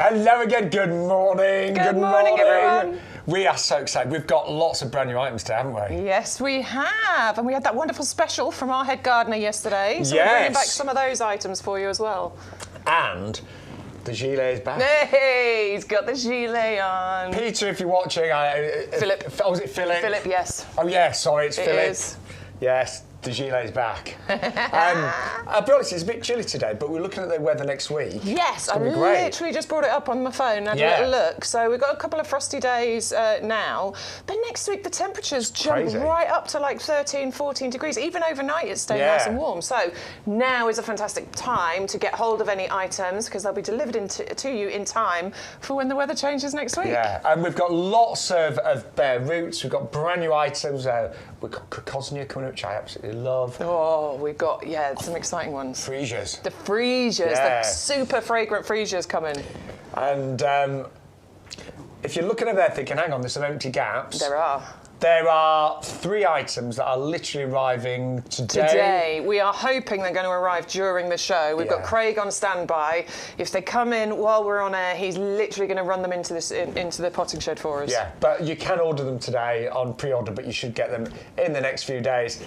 Hello again, good morning. Good morning, everyone. We are so excited. We've got lots of brand new items today, haven't we? Yes, we have. And we had that wonderful special from our head gardener yesterday. So we're bringing back some of those items for you as well. And the gilet is back. Hey, he's got the gilet on. Peter, if you're watching, Philip. Oh, was it Philip? Philip, yes. Oh, yeah, sorry, it's It Philip. is. Yes, the gilet is back. I'll be honest, it's a bit chilly today, but we're looking at the weather next week. Yes, I literally just brought it up on my phone and had a little look. So we've got a couple of frosty days now, but next week the temperatures jump right up to like 13, 14 degrees. Even overnight it's staying nice and warm. So now is a fantastic time to get hold of any items because they'll be delivered to you in time for when the weather changes next week. Yeah, and we've got lots of bare roots. We've got brand new items. We've got crocosmia coming up, which I absolutely love. Oh, we've got, some exciting ones. Freesias. The freesias, the super fragrant freesias coming. And if you're looking over there thinking, hang on, there's some empty gaps. There are. There are 3 items that are literally arriving today. Today. We are hoping they're going to arrive during the show. We've got Craig on standby. If they come in while we're on air, he's literally going to run them into the potting shed for us. Yeah, but you can order them today on pre-order, but you should get them in the next few days.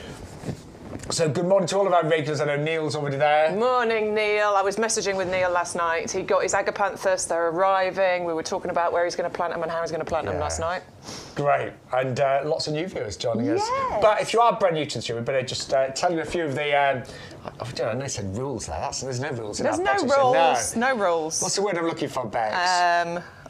So good morning to all of our regulars. I know Neil's already there. Morning, Neil. I was messaging with Neil last night. He got his Agapanthus. They're arriving. We were talking about where he's going to plant them and how he's going to plant them last night. Great. And lots of new viewers joining us. But if you are brand new to the show, we better just tell you a few of the... I don't know, I said rules there. There's no rules in our There's no rules. What's the word I'm looking for, Bex?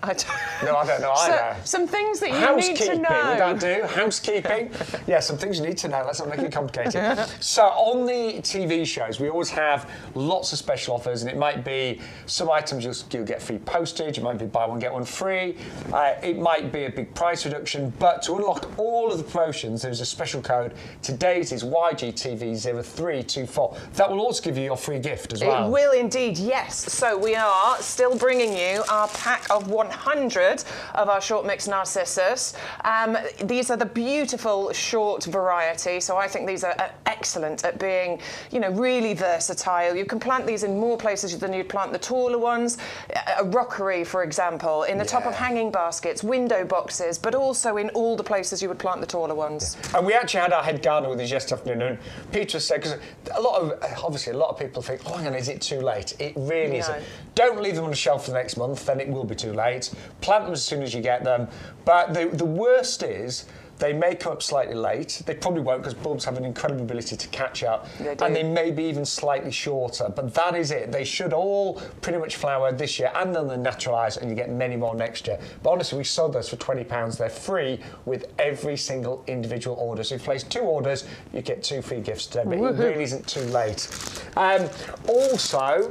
I don't No, I don't know either. Some things that you need to know. Would that do? Housekeeping? Yeah, some things you need to know. Let's not make it complicated. So on the TV shows, we always have lots of special offers, and it might be some items you'll get free postage. It might be buy one, get one free. It might be a big price reduction. But to unlock all of the promotions, there's a special code. Today's is YGTV0324. That will also give you your free gift as well. It will indeed, yes. So we are still bringing you our pack of 100 of our short mix narcissus. These are the beautiful short variety, so I think these are excellent at being, really versatile. You can plant these in more places than you'd plant the taller ones. A rockery, for example, in the top of hanging baskets, window boxes, but also in all the places you would plant the taller ones. Yeah. And we actually had our head gardener with us yesterday afternoon, and Peter said, because a lot of people think, oh, hang on, is it too late? It really isn't. Don't leave them on the shelf for the next month, then it will be too late. Plant them as soon as you get them. But the worst is they may come up slightly late. They probably won't because bulbs have an incredible ability to catch up. They do. And they may be even slightly shorter. But that is it. They should all pretty much flower this year and then they naturalise and you get many more next year. But honestly, we sold those for £20. They're free with every single individual order. So if you place 2 orders, you get 2 free gifts today. But it really isn't too late. Also,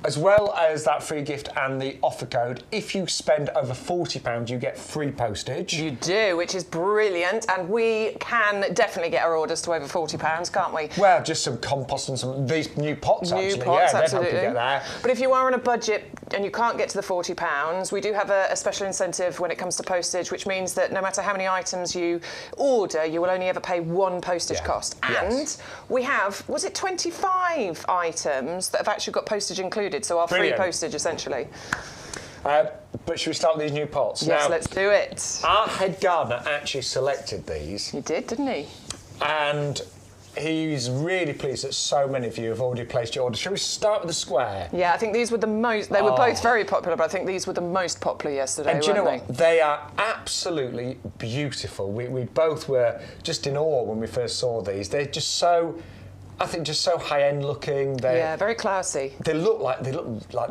as well as that free gift and the offer code, if you spend over £40, you get free postage. You do, which is brilliant, and we can definitely get our orders to over £40, can't we? Well, just some compost and some these new pots, actually. Yeah, they'd help you get there. But if you are on a budget and you can't get to the £40, we do have a special incentive when it comes to postage, which means that no matter how many items you order, you will only ever pay 1 postage cost. And we have, was it 25 items that have actually got postage included? So our free postage, essentially. But should we start with these new pots? Yes, now, let's do it. Our head gardener actually selected these. He did, didn't he? And he's really pleased that so many of you have already placed your order. Shall we start with the square? Yeah, I think these were the most... They were both very popular, but I think these were the most popular yesterday, and do you know what? They are absolutely beautiful. We both were just in awe when we first saw these. They're just so... I think just so high-end looking. Very classy. They look like they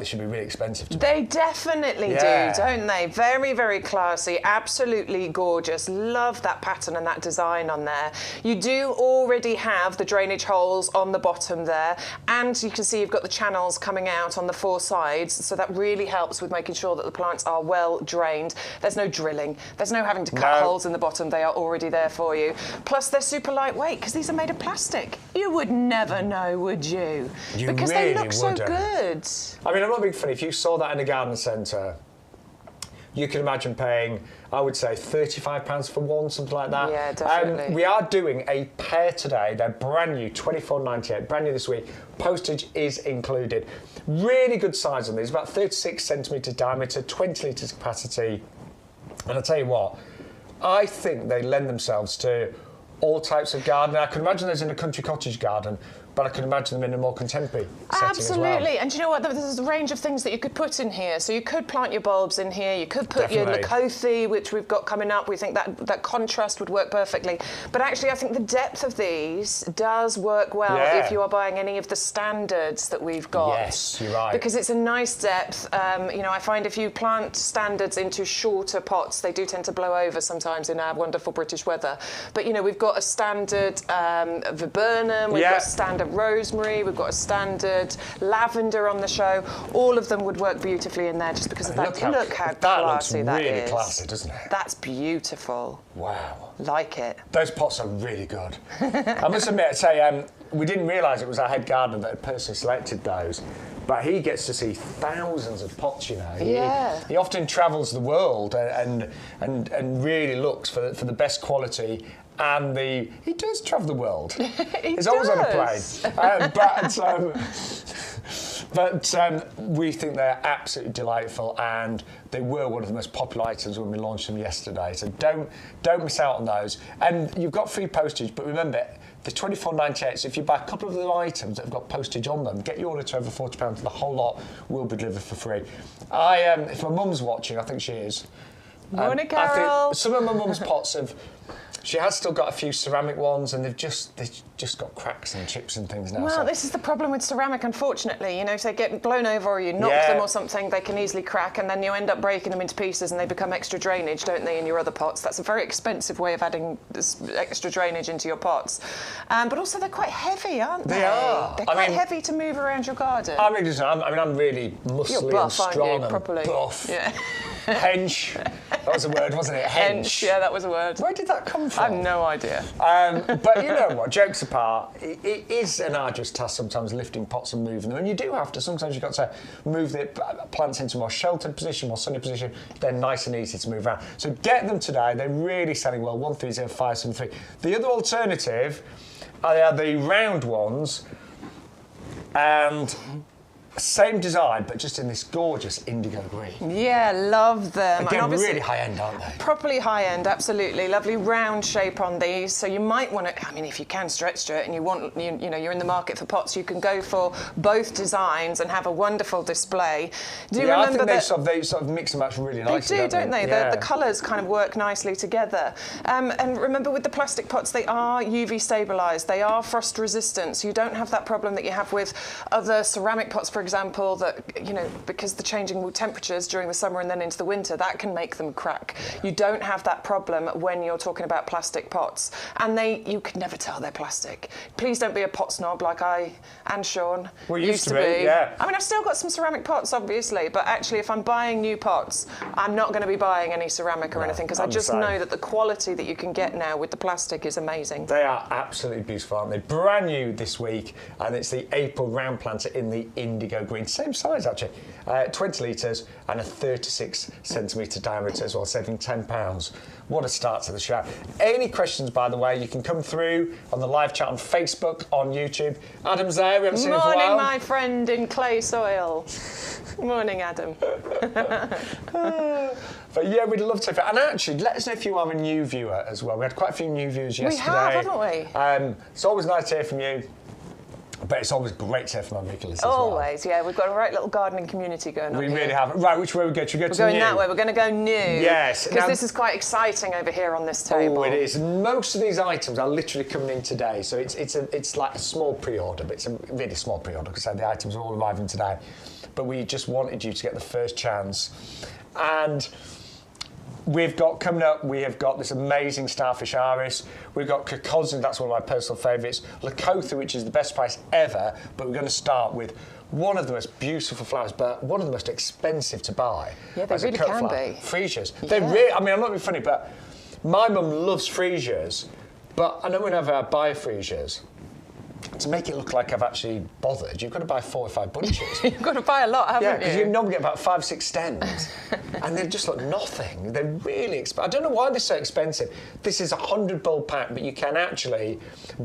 should be really expensive. They definitely do, don't they? Very, very classy. Absolutely gorgeous. Love that pattern and that design on there. You do already have the drainage holes on the bottom there, and you can see you've got the channels coming out on the 4 sides, so that really helps with making sure that the plants are well drained. There's no drilling. There's no having to cut holes in the bottom. They are already there for you. Plus, they're super lightweight because these are made of plastic. You would never know, would you? Because really they look so good. I mean, I'm not being funny. If you saw that in a garden centre, you can imagine paying, I would say, £35 for one, something like that. Yeah, definitely. We are doing a pair today. They're brand new, £24.98, brand new this week. Postage is included. Really good size on these, about 36 centimetres diameter, 20 litres capacity. And I'll tell you what, I think they lend themselves to all types of gardening. I can imagine those in a country cottage garden, but I can imagine them in a more contemporary setting Absolutely. as well. And do you know what? There's a range of things that you could put in here. So you could plant your bulbs in here. You could put your Leucothoe, which we've got coming up. We think that contrast would work perfectly. But actually, I think the depth of these does work well if you are buying any of the standards that we've got. Yes, you're right. Because it's a nice depth. You know, I find if you plant standards into shorter pots, they do tend to blow over sometimes in our wonderful British weather. But, you know, we've got a standard viburnum, we've got a standard rosemary, we've got a standard lavender on the show. All of them would work beautifully in there just because of that. Look how classy that is. That looks really classy, doesn't it? That's beautiful. Wow. Like it. Those pots are really good. I must admit, we didn't realise it was our head gardener that had personally selected those, but he gets to see thousands of pots, you know. Yeah. He often travels the world and really looks for the best quality. And he does travel the world. He's always on a plane. But we think they're absolutely delightful, and they were one of the most popular items when we launched them yesterday. So don't miss out on those. And you've got free postage, but remember, they're £24.98. So if you buy a couple of the items that have got postage on them, get your order to over £40, the whole lot will be delivered for free. If my mum's watching, I think she is. Morning, Carol. I think some of my mum's pots have. She has still got a few ceramic ones, and they've just got cracks and chips and things now. Well, this is the problem with ceramic, unfortunately. You know, if they get blown over or you knock them or something, they can easily crack, and then you end up breaking them into pieces, and they become extra drainage, don't they, in your other pots? That's a very expensive way of adding this extra drainage into your pots. But also, they're quite heavy, aren't they? They are. They're quite heavy to move around your garden. I'm really muscly and strong and buff. Yeah. Hench. That was a word, wasn't it? Hench. Yeah, that was a word. Where did that come from? I have no idea. But you know what, jokes apart, it is an arduous task sometimes lifting pots and moving them, and you do have to. Sometimes you've got to move the plants into a more sheltered position, more sunny position. They're nice and easy to move around. So get them today. They're really selling well. 130573. The other alternative are the round ones, and same design, but just in this gorgeous indigo green. Yeah, love them. Again, really high-end, aren't they? Properly high-end, absolutely. Lovely round shape on these. So you might want to, I mean, if you can stretch to it and you want, you know, you're in the market for pots, you can go for both designs and have a wonderful display. Do you remember I think they sort of mix and match really nicely. They do, don't they? Yeah. The colours kind of work nicely together. And remember, with the plastic pots, they are UV stabilised. They are frost resistant, so you don't have that problem that you have with other ceramic pots, for example, that, you know, because the changing temperatures during the summer and then into the winter, that can make them crack. Yeah. You don't have that problem when you're talking about plastic pots. And you can never tell they're plastic. Please don't be a pot snob like I and Shaun used to be. Yeah. I mean, I've still got some ceramic pots, obviously, but actually, if I'm buying new pots, I'm not going to be buying any ceramic or anything, because I just know that the quality that you can get now with the plastic is amazing. They are absolutely beautiful, aren't they? Brand new this week, and it's the April round planter in the indigo green. Same size, actually. 20 litres and a 36 centimetre diameter as well, saving £10. What a start to the show. Any questions, by the way, you can come through on the live chat on Facebook, on YouTube. Adam's there, we haven't seen him for a while. Morning, my friend in clay soil. Morning, Adam. But yeah, we'd love to. And actually, let us know if you are a new viewer as well. We had quite a few new viewers yesterday. We have, haven't we? It's always nice to hear from you. But it's always great to hear from our regulars as well. Always, yeah. We've got a right little gardening community going on. We really have. Right, which way we go? Should we go to We're new? going that way. We're going to go new. Yes. Because this is quite exciting over here on this table. Oh, it is. Most of these items are literally coming in today. So it's like a small pre-order, but it's a really small pre-order because the items are all arriving today. But we just wanted you to get the first chance. And we've got, coming up, we have got this amazing Starfish iris. We've got crocosmia, that's one of my personal favourites. Leucothoe, which is the best price ever, but we're going to start with one of the most beautiful flowers, but one of the most expensive to buy. Yeah, they really can be. Freesias. Yeah. They're really, I mean, I'm not being funny, but my mum loves freesias, but I know we never buy freesias. to make it look like I've actually bothered, you've got to buy 4 or 5 bunches. You've got to buy a lot, haven't you? Yeah, because you normally get about 5 or 6 stems, and they just look nothing. They're really expensive. I don't know why they're so expensive. This is a 100 bulb pack, but you can actually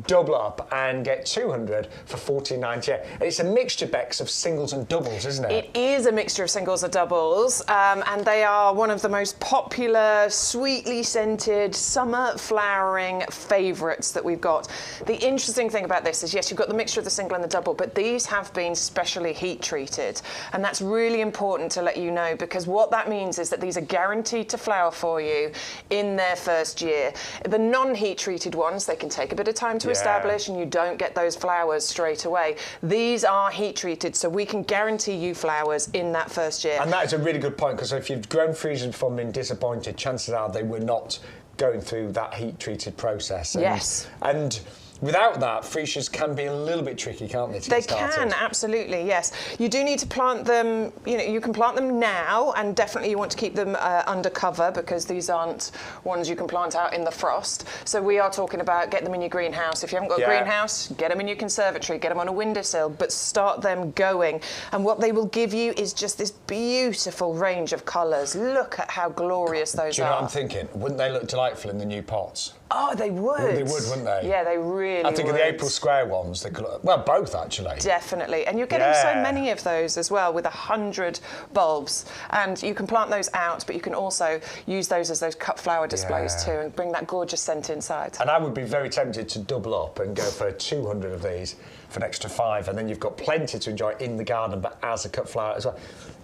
double up and get 200 for $14.98. And it's a mixture, Bex, of singles and doubles, isn't it? It is a mixture of singles and doubles, and they are one of the most popular, sweetly scented, summer flowering favourites that we've got. The interesting thing about this is, yes, you've got the mixture of the single and the double, but these have been specially heat treated, and that's really important to let you know, because what that means is that these are guaranteed to flower for you in their first year. The non-heat treated ones, they can take a bit of time to establish, and you don't get those flowers straight away. These are heat treated, so we can guarantee you flowers in that first year. And that is a really good point, because if you've grown freesias before and been disappointed, chances are they were not going through that heat treated process. Yes. And without that, freesias can be a little bit tricky, can't they? They can, absolutely, yes. You do need to plant them, you know, you can plant them now, and definitely you want to keep them under cover, because these aren't ones you can plant out in the frost. So we are talking about get them in your greenhouse. If you haven't got a greenhouse, get them in your conservatory, get them on a windowsill, but start them going. And what they will give you is just this beautiful range of colours. Look at how glorious those are. Do you know what I'm thinking? Wouldn't they look delightful in the new pots? Oh, they would. Well, they would, wouldn't they? Yeah, they really would. I'm thinking the April square ones. They could, well, both actually. Definitely, and you're getting so many of those as well, with 100 bulbs, and you can plant those out, but you can also use those as those cut flower displays too, and bring that gorgeous scent inside. And I would be very tempted to double up and go for 200 of these for an extra 5, and then you've got plenty to enjoy in the garden, but as a cut flower as well.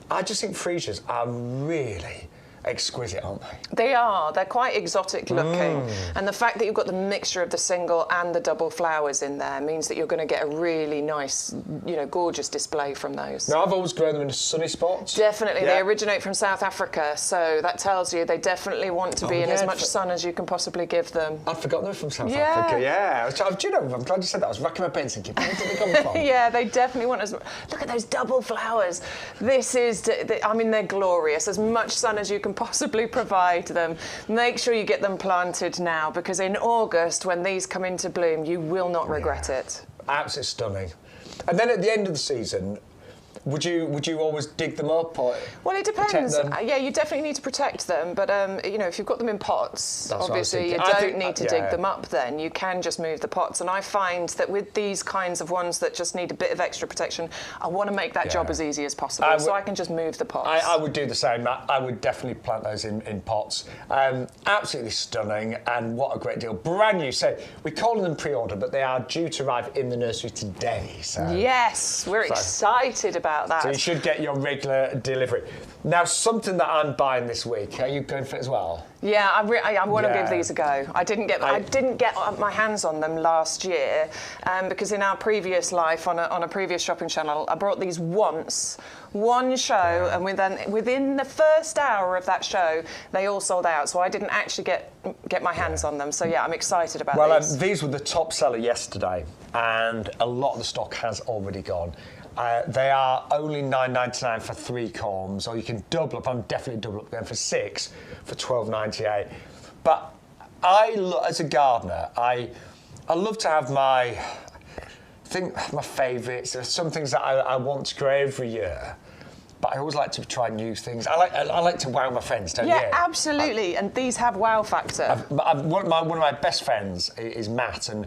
I just think freesias are really exquisite, aren't they? They are. They're quite exotic looking. And the fact that you've got the mixture of the single and the double flowers in there means that you're going to get a really nice, you know, gorgeous display from those. Now, I've always grown them in sunny spots. Definitely. They originate from South Africa, so that tells you they definitely want to be in as much sun as you can possibly give them. I'd forgotten they were from South Africa, Do you know, I'm glad you said that. I was racking my brains thinking, where did they come from? Yeah, they definitely want look at those double flowers. This is, I mean, they're glorious. As much sun as you can possibly provide them. Make sure you get them planted now, because in August, when these come into bloom, you will not regret it. Absolutely stunning. And then at the end of the season, would you always dig them up, or well, it depends. Yeah, you definitely need to protect them, but you know, if you've got them in pots, obviously you don't need to dig them up. Then you can just move the pots. And I find that with these kinds of ones that just need a bit of extra protection, I want to make that job as easy as possible, so I can just move the pots. I would do the same. I would definitely plant those in pots. Absolutely stunning, and what a great deal. Brand new. So we're calling them pre-order, but they are due to arrive in the nursery today. So yes, we're excited about that. So you should get your regular delivery. Now, something that I'm buying this week, are you going for it as well? Yeah, I want to give these a go. I didn't get my hands on them last year, because in our previous life, on a previous shopping channel, I brought these once, one show, and within the first hour of that show, they all sold out. So I didn't actually get my hands on them. So yeah, I'm excited about these. Well, these were the top seller yesterday, and a lot of the stock has already gone. They are only $9.99 for 3 corms, or you can double up. I'm definitely double up them for 6 for $12.98. But as a gardener, I love to have my favourites. There are some things that I want to grow every year, but I always like to try new things. I like to wow my friends, don't you? Yeah, absolutely. And these have wow factor. One of my best friends is Matt, and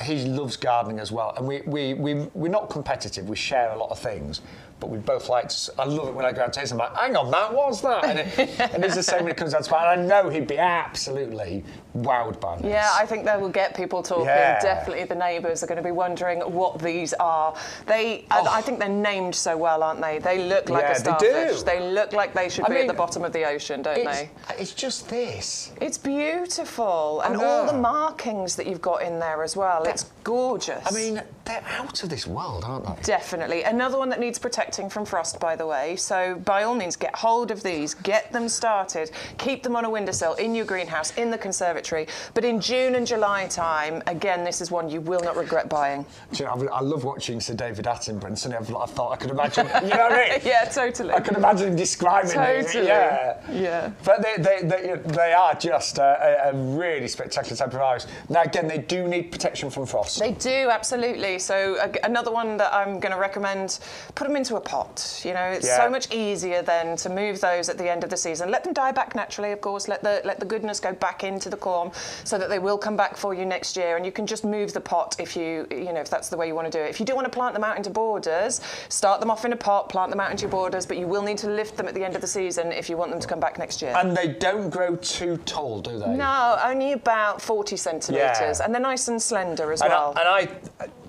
he loves gardening as well, and we're not competitive. We share a lot of things, but we both like to. I love it when I go out to taste. I'm like, hang on, Matt, what's that? And it's the same when it comes out to and I know he'd be absolutely wowed by this. Yeah, I think they will get people talking. Yeah. Definitely, the neighbours are going to be wondering what these are. I think they're named so well, aren't they? They look like a starfish. They look like they should be at the bottom of the ocean, don't they? It's just this. It's beautiful, and all the markings that you've got in there as well. It's gorgeous. I mean, they're out of this world, aren't they? Definitely. Another one that needs protecting from frost, by the way. So by all means, get hold of these, get them started, keep them on a windowsill, in your greenhouse, in the conservatory. But in June and July time, again, this is one you will not regret buying. Do you know, I love watching Sir David Attenborough, and suddenly I thought I could imagine, you know what I mean? Yeah, totally. I can imagine describing it. Yeah. But they are just a really spectacular type of iris. Now, again, they do need protection from frost. They do, absolutely. So another one that I'm going to recommend, put them into a pot. You know, it's so much easier then to move those at the end of the season. Let them die back naturally, of course. Let the goodness go back into the corm so that they will come back for you next year. And you can just move the pot if if that's the way you want to do it. If you do want to plant them out into borders, start them off in a pot, plant them out into your borders, but you will need to lift them at the end of the season if you want them to come back next year. And they don't grow too tall, do they? No, only about 40 centimetres. And they're nice and slender as well.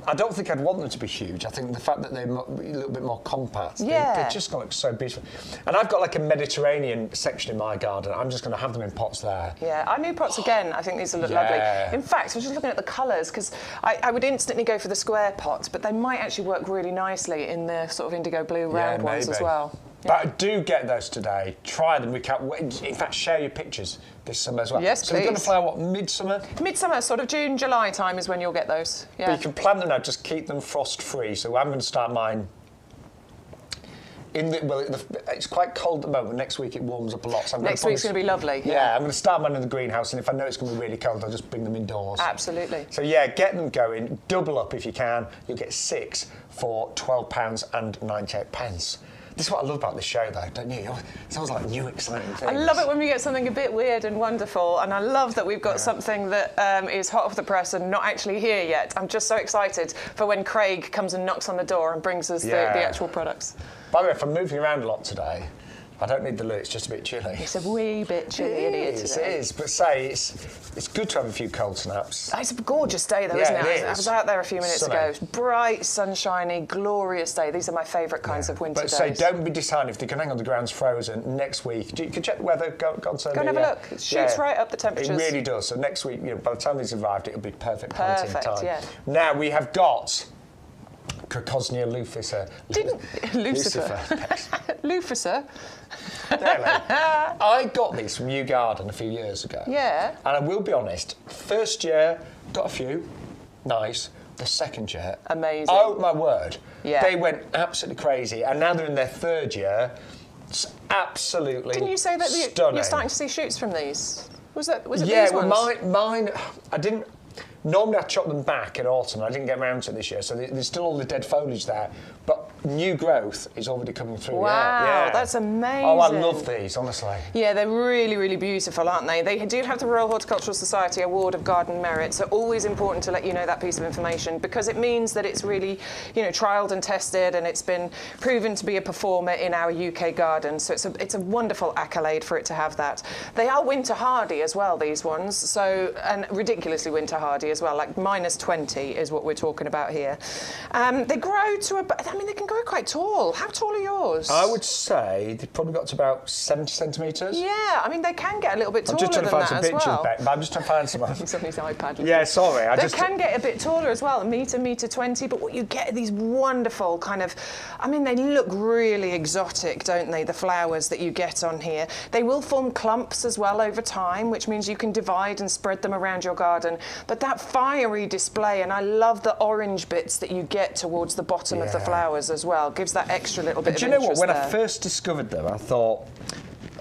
I don't think I'd want them to be huge. I think the fact that they're a little bit more compact, they're just going to look so beautiful. And I've got like a Mediterranean section in my garden. I'm just going to have them in pots there. Yeah, our new pots again, I think these will look lovely. In fact, I was just looking at the colours because I would instantly go for the square pots, but they might actually work really nicely in the sort of indigo blue round ones as well. But do get those today. Try them. We can't wait. In fact, share your pictures this summer as well. Yes, so they're going to flower, what, midsummer? Midsummer, sort of June, July time is when you'll get those. Yeah. But you can plant them now, just keep them frost-free. So I'm going to start mine it's quite cold at the moment. Next week it warms up a lot. So next week's going to be lovely. Yeah, I'm going to start mine in the greenhouse, and if I know it's going to be really cold, I'll just bring them indoors. Absolutely. So yeah, get them going. Double up if you can. You'll get 6 for £12.98. This is what I love about this show, though, don't you? It sounds like new, exciting things. I love it when we get something a bit weird and wonderful, and I love that we've got something that is hot off the press and not actually here yet. I'm just so excited for when Craig comes and knocks on the door and brings us the actual products. By the way, if I'm moving around a lot today, I don't need the loo, it's just a bit chilly. It's a wee bit chilly in here today. It is, but it's good to have a few cold snaps. It's a gorgeous day though, isn't it? It is. I was out there a few minutes ago. Bright, sunshiny, glorious day. These are my favourite kinds of winter days. But don't be disheartened if you can hang on the ground's frozen next week. You can check the weather, go and have a look. It shoots right up the temperatures. It really does. So next week, by the time these arrived, it'll be perfect planting time. Yeah. Now we have got crocosmia lucifer. Lucifer. Lucifer. I got these from YouGarden a few years ago. Yeah. And I will be honest, first year, got a few, nice. The second year, amazing. Oh my word. Yeah. They went absolutely crazy. And now they're in their third year. It's absolutely Didn't you say that stunning. you're starting to see shoots from these? Was it these well, ones? mine, I didn't. Normally I chop them back in autumn. I didn't get around to it this year, so there's still all the dead foliage there. But new growth is already coming through. Wow, that's amazing. Oh, I love these, honestly. Yeah, they're really, really beautiful, aren't they? They do have the Royal Horticultural Society Award of Garden Merit, so always important to let you know that piece of information because it means that it's really, trialled and tested and it's been proven to be a performer in our UK garden. So it's a wonderful accolade for it to have that. They are winter hardy as well, these ones, so and ridiculously winter hardy as well, like -20 is what we're talking about here. They grow to they can grow quite tall. How tall are yours? I would say they've probably got to about 70 centimetres. Yeah, they can get a little bit taller than that as well. I'm just trying to find some pictures, Beck, but I'm just trying to find some. He's on his iPad. Yeah, sorry. They can get a bit taller as well, metre 20, but what you get are these wonderful kind of, they look really exotic, don't they, the flowers that you get on here. They will form clumps as well over time, which means you can divide and spread them around your garden. But that fiery display, and I love the orange bits that you get towards the bottom of the flowers as well, gives that extra little bit of interest. Do you know what? When I first discovered them, I thought,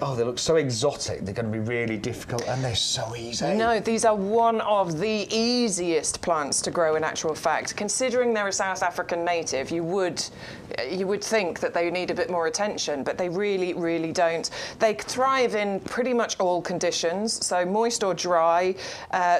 oh, they look so exotic, they're going to be really difficult, and they're so easy. No, these are one of the easiest plants to grow in actual fact. Considering they're a South African native, you would think that they need a bit more attention, but they really, really don't. They thrive in pretty much all conditions, so moist or dry,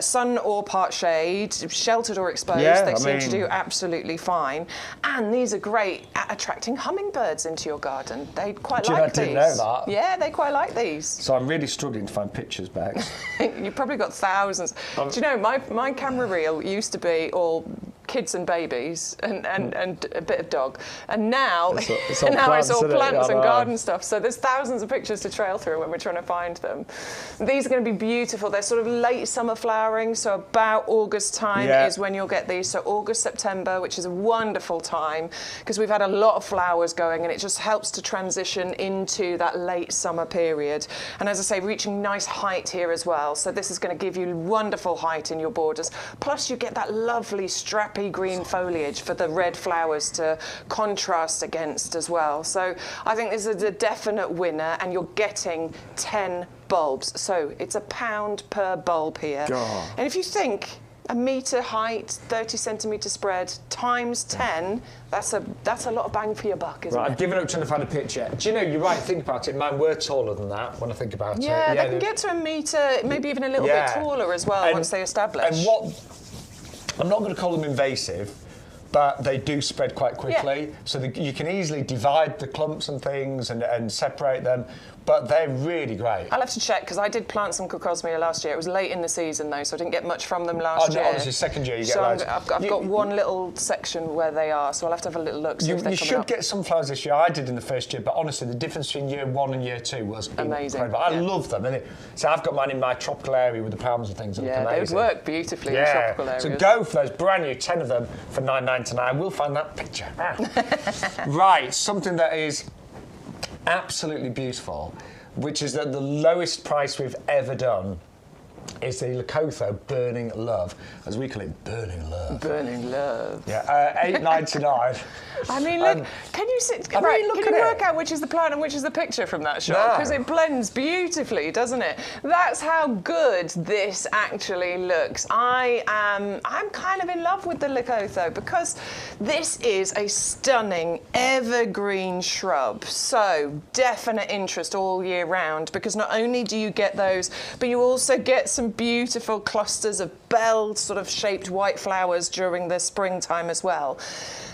sun or part shade, sheltered or exposed, they seem to do absolutely fine. And these are great at attracting hummingbirds into your garden. They quite like these. I didn't know that. Yeah, they quite like these. So I'm really struggling to find pictures back. You've probably got thousands. Do you know, my camera reel used to be all kids and babies and a bit of dog. And now it's all now plants, it's all isn't it? plants I and know. garden stuff. So there's thousands of pictures to trail through when we're trying to find them. These are going to be beautiful. They're sort of late summer flowering, so about August time is when you'll get these. So August, September, which is a wonderful time because we've had a lot of flowers going, and it just helps to transition into that late summer period. And as I say, reaching nice height here as well. So this is going to give you wonderful height in your borders. Plus you get that lovely strappy green foliage for the red flowers to contrast against as well. So I think this is a definite winner, and you're getting 10 bulbs. So it's £1 per bulb here. God. And if you think a metre height, 30 centimetre spread, times 10, that's a lot of bang for your buck, isn't Right, it? I've given up trying to find a picture. Do you know, you're right, think about it, mine were taller than that when I think about it. Yeah, they can get to a metre, maybe even a little bit taller as well once they establish. And I'm not going to call them invasive, but they do spread quite quickly. So you can easily divide the clumps and things and separate them, but they're really great. I'll have to check, because I did plant some crocosmia last year. It was late in the season, though, so I didn't get much from them last year. Obviously, second year you get loads. I've got one little section where they are, so I'll have to have a little look, see if they're You coming should up. get some flowers this year. I did in the first year, but honestly, the difference between year 1 and year 2 was amazing. incredible. I love them. So I've got mine in my tropical area with the palms and things. That look amazing. They would work beautifully in tropical areas. So go for those brand new 10 of them for $9.99. We'll find that picture. Right, something that is absolutely beautiful, which is at the lowest price we've ever done, is the Leucothoe Burning Love, as we call it, Burning Love. Burning Love. Yeah, $8.99. I mean, look, can you work out which is the plant and which is the picture from that shot? Because it blends beautifully, doesn't it? That's how good this actually looks. I'm kind of in love with the Leucothoe because this is a stunning evergreen shrub. So definite interest all year round, because not only do you get those, but you also get some beautiful clusters of bell sort of shaped white flowers during the springtime as well.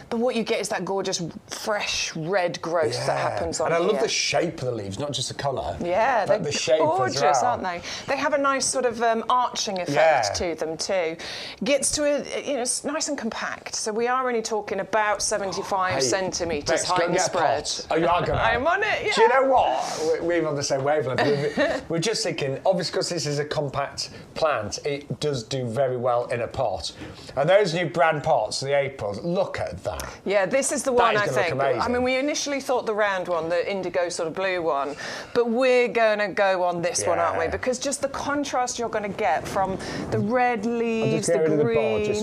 But what you get is that gorgeous, fresh red growth that happens on here. And I love the shape of the leaves, not just the colour. Yeah, they're the shape gorgeous, as well. aren't they? They have a nice sort of arching effect to them too. Gets to it's nice and compact. So we are only talking about 75 centimetres height and spread. Oh, you are going to? I'm on it, yeah. Do you know what? We're on the same wavelength. We're just thinking, obviously because this is a compact plant, it does do very well in a pot. And those new brand pots, the Aprils, look at that. Yeah, this is the one I think. Look amazing. I mean, we initially thought the round one, the indigo sort of blue one, but we're going to go on this one, aren't we? Because just the contrast you're going to get from the red leaves, the green.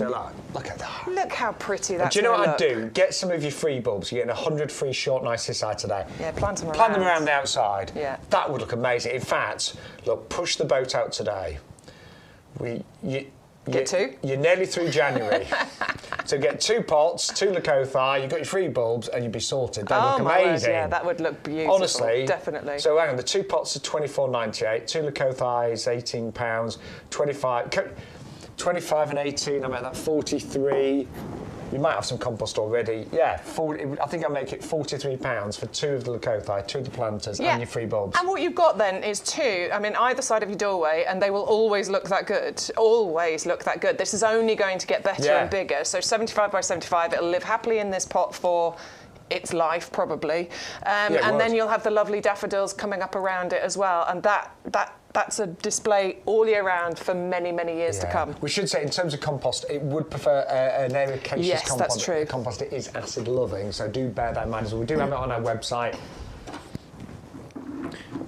Look at that. Look how pretty that's. Do you know what I'd do? Get some of your free bulbs. You're getting 100 free short Narcissi today. Yeah, plant them around. Plant them around outside. Yeah. That would look amazing. In fact, look, push the boat out today. Get two? You're nearly through January. So get 2 pots, 2 Leucothoe, you've got your free bulbs, and you'd be sorted. They'd look amazing. Word, yeah, that would look beautiful. Honestly. Definitely. So hang on, the 2 pots are $24.98, 2 Leucothoes, £18, 25 and 18, I'm at that 43. You might have some compost already. Yeah, I think I'll make it £43 for 2 of the Leucothoe, 2 of the planters, and your free bulbs. And what you've got then is 2, I mean, either side of your doorway, and they will always look that good. Always look that good. This is only going to get better and bigger. So 75 by 75, it'll live happily in this pot for its life, probably. And then you'll have the lovely daffodils coming up around it as well. And that's a display all year round for many, many years to come. We should say, in terms of compost, it would prefer an ericaceous compost. That's true. Compost is acid loving, so do bear that in mind as well. We do have it on our website.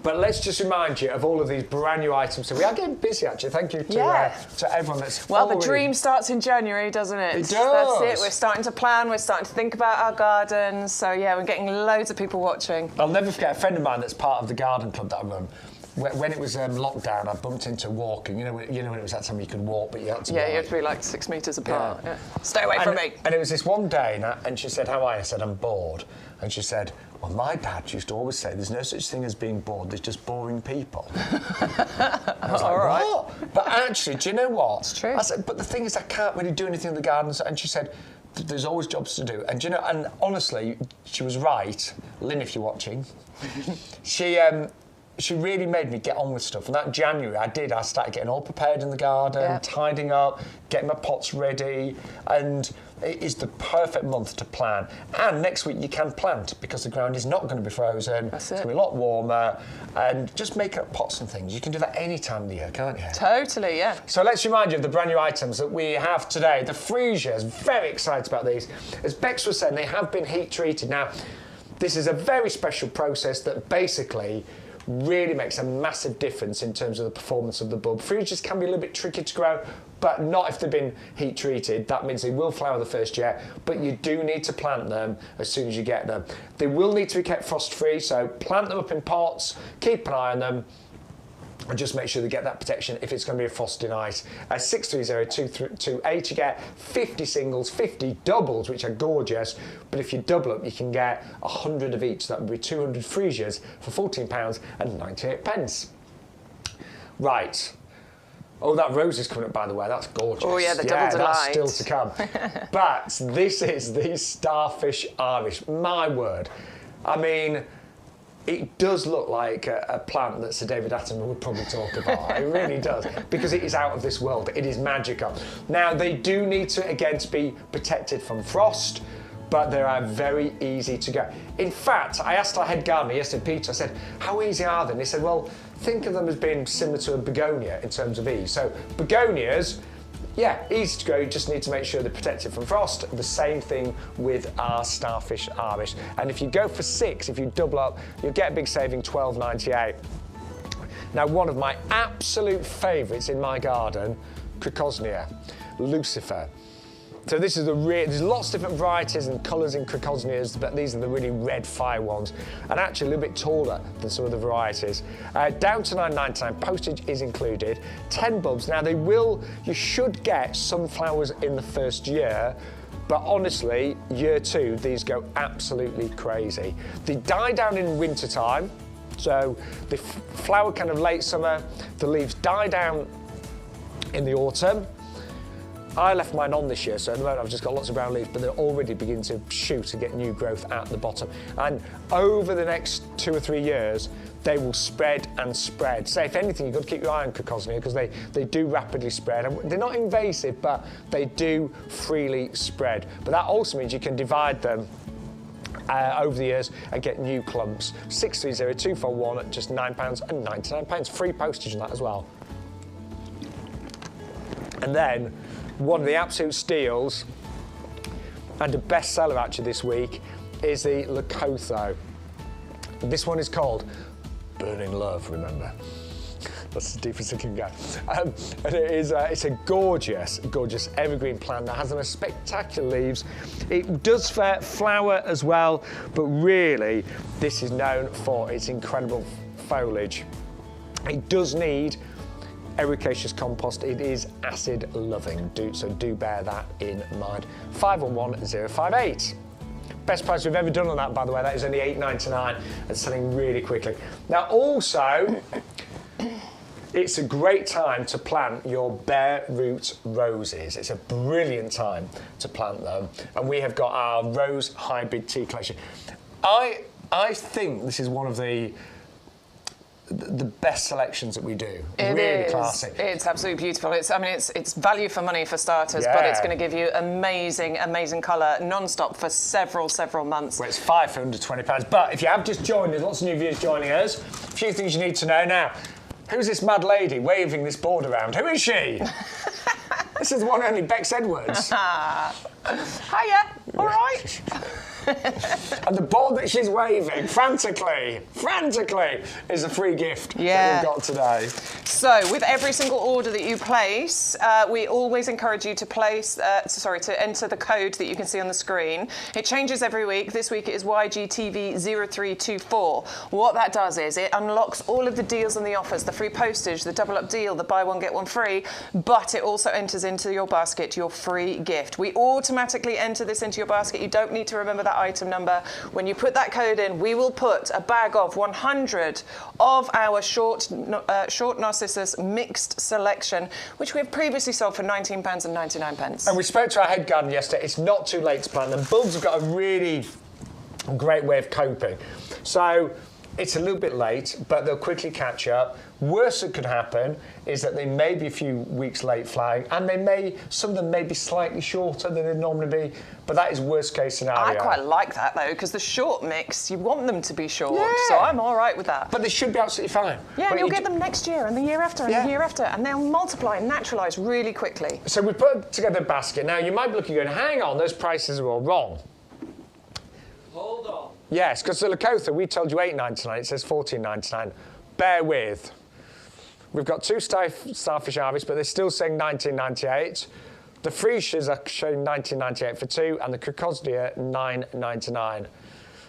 But let's just remind you of all of these brand new items. So we are getting busy, actually. Thank you to everyone that's Well, the dream starts in January, doesn't it? It does. That's it. We're starting to plan. We're starting to think about our gardens. So, yeah, we're getting loads of people watching. I'll never forget a friend of mine that's part of the garden club that I run. When it was lockdown, I bumped into walking. You know when it was that time you could walk, but you had to. Yeah, you had to be like 6 metres apart. Yeah. Stay away from me. And it was this one day, and she said, "How are you?" I said, "I'm bored." And she said, "Well, my dad used to always say, there's no such thing as being bored. There's just boring people." I was like, "What?" But actually, do you know what? It's true. I said, "But the thing is, I can't really do anything in the garden." And she said, "There's always jobs to do." And do you know? And honestly, she was right. Lynn, if you're watching, she really made me get on with stuff. And that January, I started getting all prepared in the garden, tidying up, getting my pots ready. And it is the perfect month to plant. And next week you can plant because the ground is not going to be frozen. That's it's going to be a lot warmer. And just make up pots and things. You can do that any time of the year, can't you? Totally, yeah. So let's remind you of the brand new items that we have today. The freesias, very excited about these. As Bex was saying, they have been heat treated. Now, this is a very special process that basically really makes a massive difference in terms of the performance of the bulb. Freesias can be a little bit tricky to grow, but not if they've been heat treated. That means they will flower the first year, but you do need to plant them as soon as you get them. They will need to be kept frost free, so plant them up in pots, keep an eye on them, and just make sure they get that protection if it's going to be a frosty night. 630228, you get 50 singles, 50 doubles, which are gorgeous, but if you double up, you can get 100 of each. That would be 200 freesias for £14.98. Right. Oh, that rose is coming up, by the way. That's gorgeous. Oh, yeah, the double delight. That's still to come. But this is the Starfish Irish. My word. I mean, it does look like a plant that Sir David Attenborough would probably talk about. It really does, because it is out of this world. It is magical. Now, they do need to, again, to be protected from frost, but they are very easy to go. In fact, I asked our head gardener yesterday, Peter, I said, how easy are they? And he said, well, think of them as being similar to a begonia in terms of ease. So begonias, yeah, easy to grow, you just need to make sure they're protected from frost. The same thing with our Starfish Irish. And if you go for 6, if you double up, you'll get a big saving, £12.98. Now, one of my absolute favourites in my garden, crocosmia, Lucifer. So this is there's lots of different varieties and colours in crocosmias, but these are the really red fire ones, and actually a little bit taller than some of the varieties. Down to £9.99, postage is included. 10 bulbs. Now you should get some flowers in the first year, but honestly, year 2, these go absolutely crazy. They die down in winter time, so they flower kind of late summer. The leaves die down in the autumn. I left mine on this year, so at the moment I've just got lots of brown leaves, but they're already beginning to shoot and get new growth at the bottom. And over the next 2 or 3 years, they will spread and spread. So if anything, you've got to keep your eye on crocosmia because they do rapidly spread. And they're not invasive, but they do freely spread. But that also means you can divide them over the years and get new clumps. 630241 at just £9.99. Free postage on that as well. And then, one of the absolute steals and a bestseller actually this week is the Leucothoe. This one is called Burning Love, remember? That's as deep as it can go. And it's a gorgeous, gorgeous evergreen plant that has the most spectacular leaves. It does flower as well, but really this is known for its incredible foliage. It does need ericaceous compost. It is acid loving, so do bear that in mind. 511058. Best price we've ever done on that, by the way. That is only £8.99 and selling really quickly. Now also, it's a great time to plant your bare root roses. It's a brilliant time to plant them, and we have got our rose hybrid tea collection. I think this is one of the best selections that we do. Really classy. It's absolutely beautiful. It's value for money for starters, but it's going to give you amazing colour non-stop for several months. Well, it's £520. But if you have just joined, there's lots of new viewers joining us. A few things you need to know now. Who's this mad lady waving this board around? Who is she? This is the one and only Bex Edwards. Hiya, all right? And the board that she's waving frantically, is a free gift that we've got today. So, with every single order that you place, we always encourage you to to enter the code that you can see on the screen. It changes every week. This week it is YGTV0324. What that does is it unlocks all of the deals and the offers, the free postage, the double up deal, the buy one get one free, but it also enters into your basket your free gift. We automatically enter this into your basket. You don't need to remember that item number. When you put that code in, we will put a bag of 100 of our short Narcissus mixed selection, which we have previously sold for £19.99. And we spoke to our head gardener yesterday. It's not too late to plant them. Bulbs have got a really great way of coping. So it's a little bit late, but they'll quickly catch up. Worst that could happen is that they may be a few weeks late flowering, and some of them may be slightly shorter than they'd normally be, but that is worst case scenario. I quite like that though, because the short mix, you want them to be short, so I'm all right with that. But they should be absolutely fine. Yeah, and you'll get them next year, and the year after, and the year after, and they'll multiply and naturalise really quickly. So we put together a basket. Now, you might be looking and going, hang on, those prices are all wrong. Hold on. Yes, because the Leucothoe, we told you $8.99, it says $14.99. Bear with. We've got 2 Starfish harvests, but they're still saying $19.98. The freesias are showing $19.98 for 2, and the crocosmia $9.99.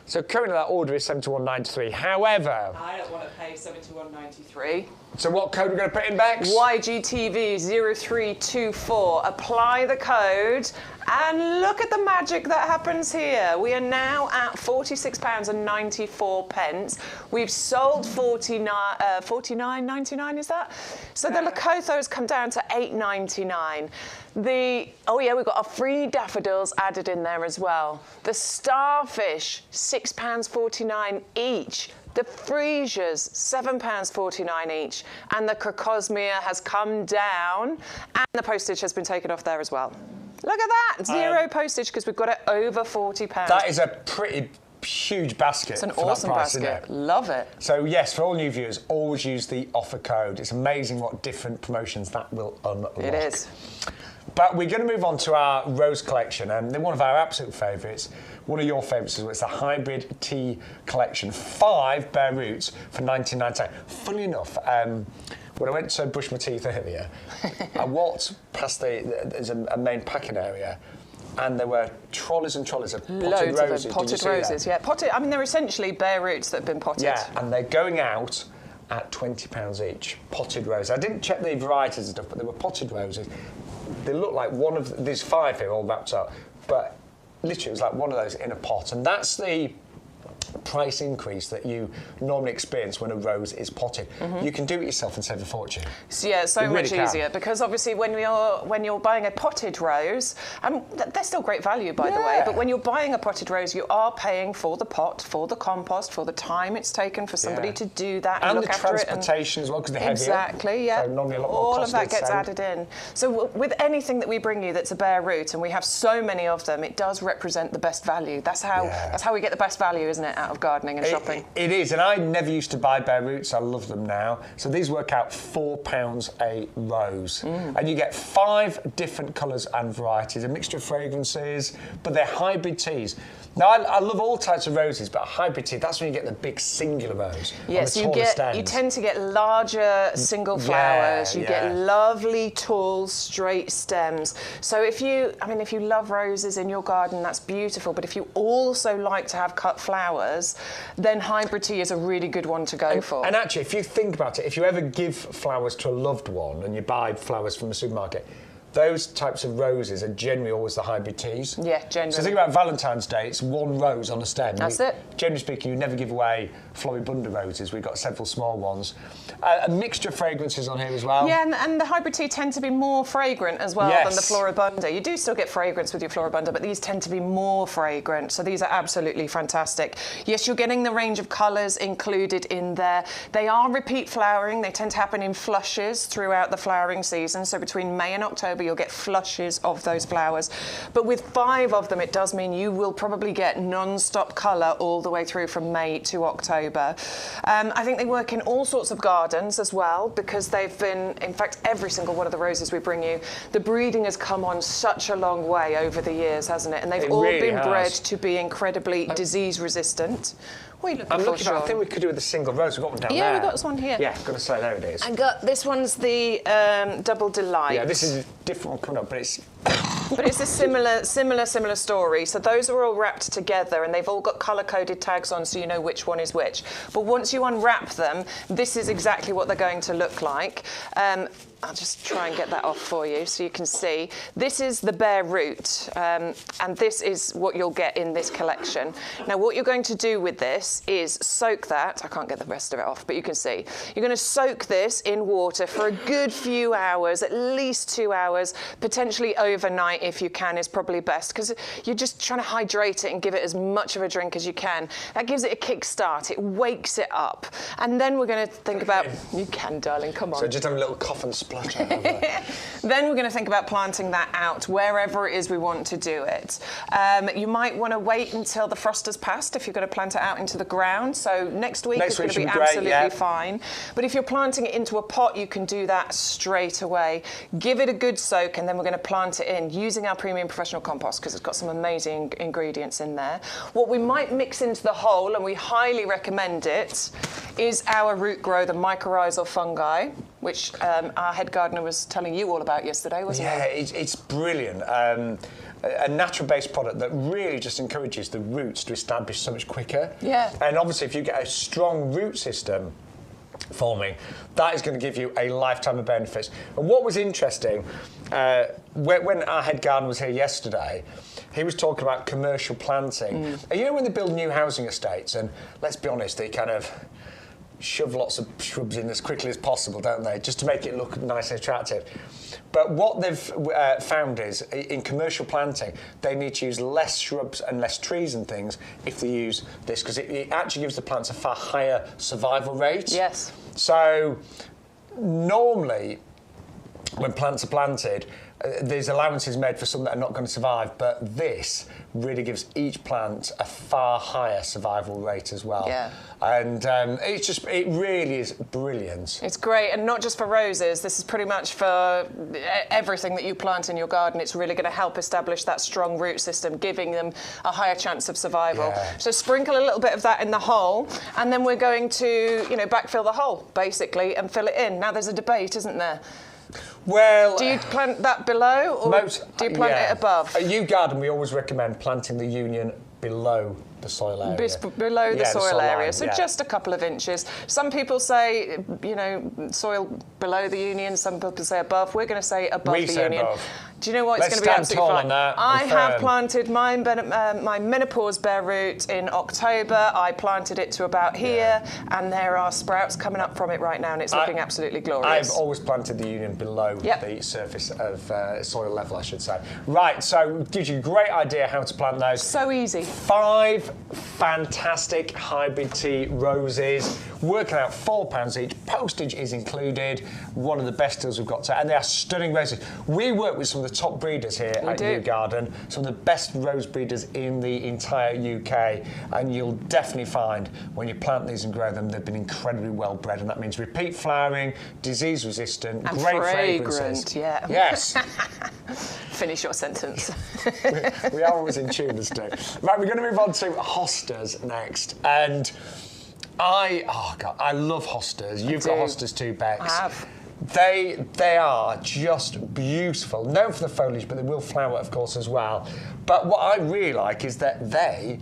So currently that order is $71.93. However, I don't want to pay $71.93. So what code are we going to put in, Bex? YGTV0324. Apply the code, and look at the magic that happens here. We are now at £46.94. We've sold $49.99, is that? So the Leucothoe has come down to $8.99. We've got our free daffodils added in there as well. The Starfish, £6.49 each. The freesias, £7.49 each. And the crocosmia has come down, and the postage has been taken off there as well. Look at that, zero postage, because we've got it over £40. That is a pretty huge basket. It's an for awesome that price, basket. Isn't it? Love it. So yes, for all new viewers, always use the offer code. It's amazing what different promotions that will unlock. It is. But we're going to move on to our rose collection, and they're one of our absolute favourites. One of your favourites as well. It's the hybrid tea collection. 5 bare roots for $19.99. Funny enough, when I went to brush my teeth earlier, I walked past there's a main packing area, and there were trolleys and trolleys of potted Loads roses. of potted roses, yeah. Potted. I mean, they're essentially bare roots that have been potted. Yeah, and they're going out at £20 each. Potted roses. I didn't check the varieties and stuff, but they were potted roses. They look like one of there's 5 here all wrapped up, but literally it was like one of those in a pot, and that's the price increase that you normally experience when a rose is potted. You can do it yourself and save a fortune. So, yeah, so much easier, because obviously when you're buying a potted rose, they're still great value by the way, but when you're buying a potted rose, you are paying for the pot, for the compost, for the time it's taken for somebody to do that and look the after it. transportation as well, because they're heavier. Exactly, yeah. So normally a lot more all costly of that gets added in. So with anything that we bring you that's a bare root, and we have so many of them, it does represent the best value. That's how we get the best value, isn't it, out of gardening and shopping? It is, and I never used to buy bare roots. I love them now. So these work out £4 a rose, and you get 5 different colours and varieties, a mixture of fragrances, but they're hybrid teas. Now, I love all types of roses, but a hybrid tea, that's when you get the big singular rose. Yes, you tend to get larger single flowers. You get lovely, tall, straight stems. So if you love roses in your garden, that's beautiful. But if you also like to have cut flowers, then hybrid tea is a really good one to go for. And actually, if you think about it, if you ever give flowers to a loved one and you buy flowers from the supermarket, those types of roses are generally always the hybrid teas. Yeah, generally. So think about Valentine's Day, it's 1 rose on a stem. That's it. Generally speaking, you never give away floribunda roses. We've got several small ones. A mixture of fragrances on here as well. Yeah, and the hybrid tea tend to be more fragrant as well than the floribunda. You do still get fragrance with your floribunda, but these tend to be more fragrant. So these are absolutely fantastic. Yes, you're getting the range of colours included in there. They are repeat flowering. They tend to happen in flushes throughout the flowering season. So between May and October, you'll get flushes of those flowers. But with 5 of them, it does mean you will probably get non-stop colour all the way through from May to October. I think they work in all sorts of gardens as well, because they've been, in fact, every single one of the roses we bring you, the breeding has come on such a long way over the years, hasn't it? And they've all been bred to be double disease resistant. What are you looking for, Shaun? I think we could do with a single rose. We've got one down there. Yeah, we've got this one here. Yeah, I've got to say, there it is. This one's the Double Delight. Yeah, this is a different one coming up, but it's... But it's a similar story. So those are all wrapped together, and they've all got colour-coded tags on, so you know which one is which. But once you unwrap them, this is exactly what they're going to look like. I'll just try and get that off for you so you can see. This is the bare root, and this is what you'll get in this collection. Now, what you're going to do with this is soak that. I can't get the rest of it off, but you can see. You're going to soak this in water for a good few hours, at least 2 hours, potentially overnight if you can is probably best, because you're just trying to hydrate it and give it as much of a drink as you can. That gives it a kick start. It wakes it up. And then we're going to think about... You can, darling, come on. So just have a little cough and splutter. Then we're going to think about planting that out wherever it is we want to do it. You might want to wait until the frost has passed if you're going to plant it out into the ground. So next week is going to be absolutely fine. But if you're planting it into a pot, you can do that straight away. Give it a good soak, and then we're going to plant it in using our premium professional compost because it's got some amazing ingredients in there. What we might mix into the whole, and we highly recommend it, is our root grow, the mycorrhizal fungi, which our head gardener was telling you all about yesterday, wasn't he? Yeah, it's brilliant. A natural-based product that really just encourages the roots to establish so much quicker. Yeah. And obviously, if you get a strong root system forming, that is going to give you a lifetime of benefits. And what was interesting, when our head gardener was here yesterday, he was talking about commercial planting. And you know when they build new housing estates, and let's be honest, they kind of shove lots of shrubs in as quickly as possible, don't they, just to make it look nice and attractive. But what they've found is, in commercial planting, they need to use less shrubs and less trees and things if they use this, because it actually gives the plants a far higher survival rate. Yes. So normally, when plants are planted, there's allowances made for some that are not going to survive, but this really gives each plant a far higher survival rate as well. Yeah. And it really is brilliant. It's great, and not just for roses. This is pretty much for everything that you plant in your garden. It's really going to help establish that strong root system, giving them a higher chance of survival. Yeah. So sprinkle a little bit of that in the hole, and then we're going to, backfill the hole, basically, and fill it in. Now, there's a debate, isn't there? Well, do you plant that below, or do you plant it above? At YouGarden, we always recommend planting the union below the soil area. Below the soil area, so just a couple of inches. Some people say, soil below the union. Some people say above. We're going to say above the union. Above. Do you know what? It's going to be absolutely fine. I have planted my menopause bare root in October. I planted it to about here, and there are sprouts coming up from it right now, and it's looking absolutely glorious. I've always planted the union below the surface of soil level, I should say. Right, so it gives you a great idea how to plant those. So easy. 5 fantastic hybrid tea roses, working out £4 each. Postage is included. One of the best deals we've got to, and they are stunning roses. We work with some of the top breeders here at YouGarden, some of the best rose breeders in the entire UK, and you'll definitely find when you plant these and grow them, they've been incredibly well bred, and that means repeat flowering, disease resistant, and great fragrances. Fragrances. Yeah. Yes. Finish your sentence. we are always in tune as do. Right, we're going to move on to hostas next, and I love hostas. You've got hostas too, Bex. I have. They are just beautiful. Known for the foliage, but they will flower, of course, as well. But what I really like is that they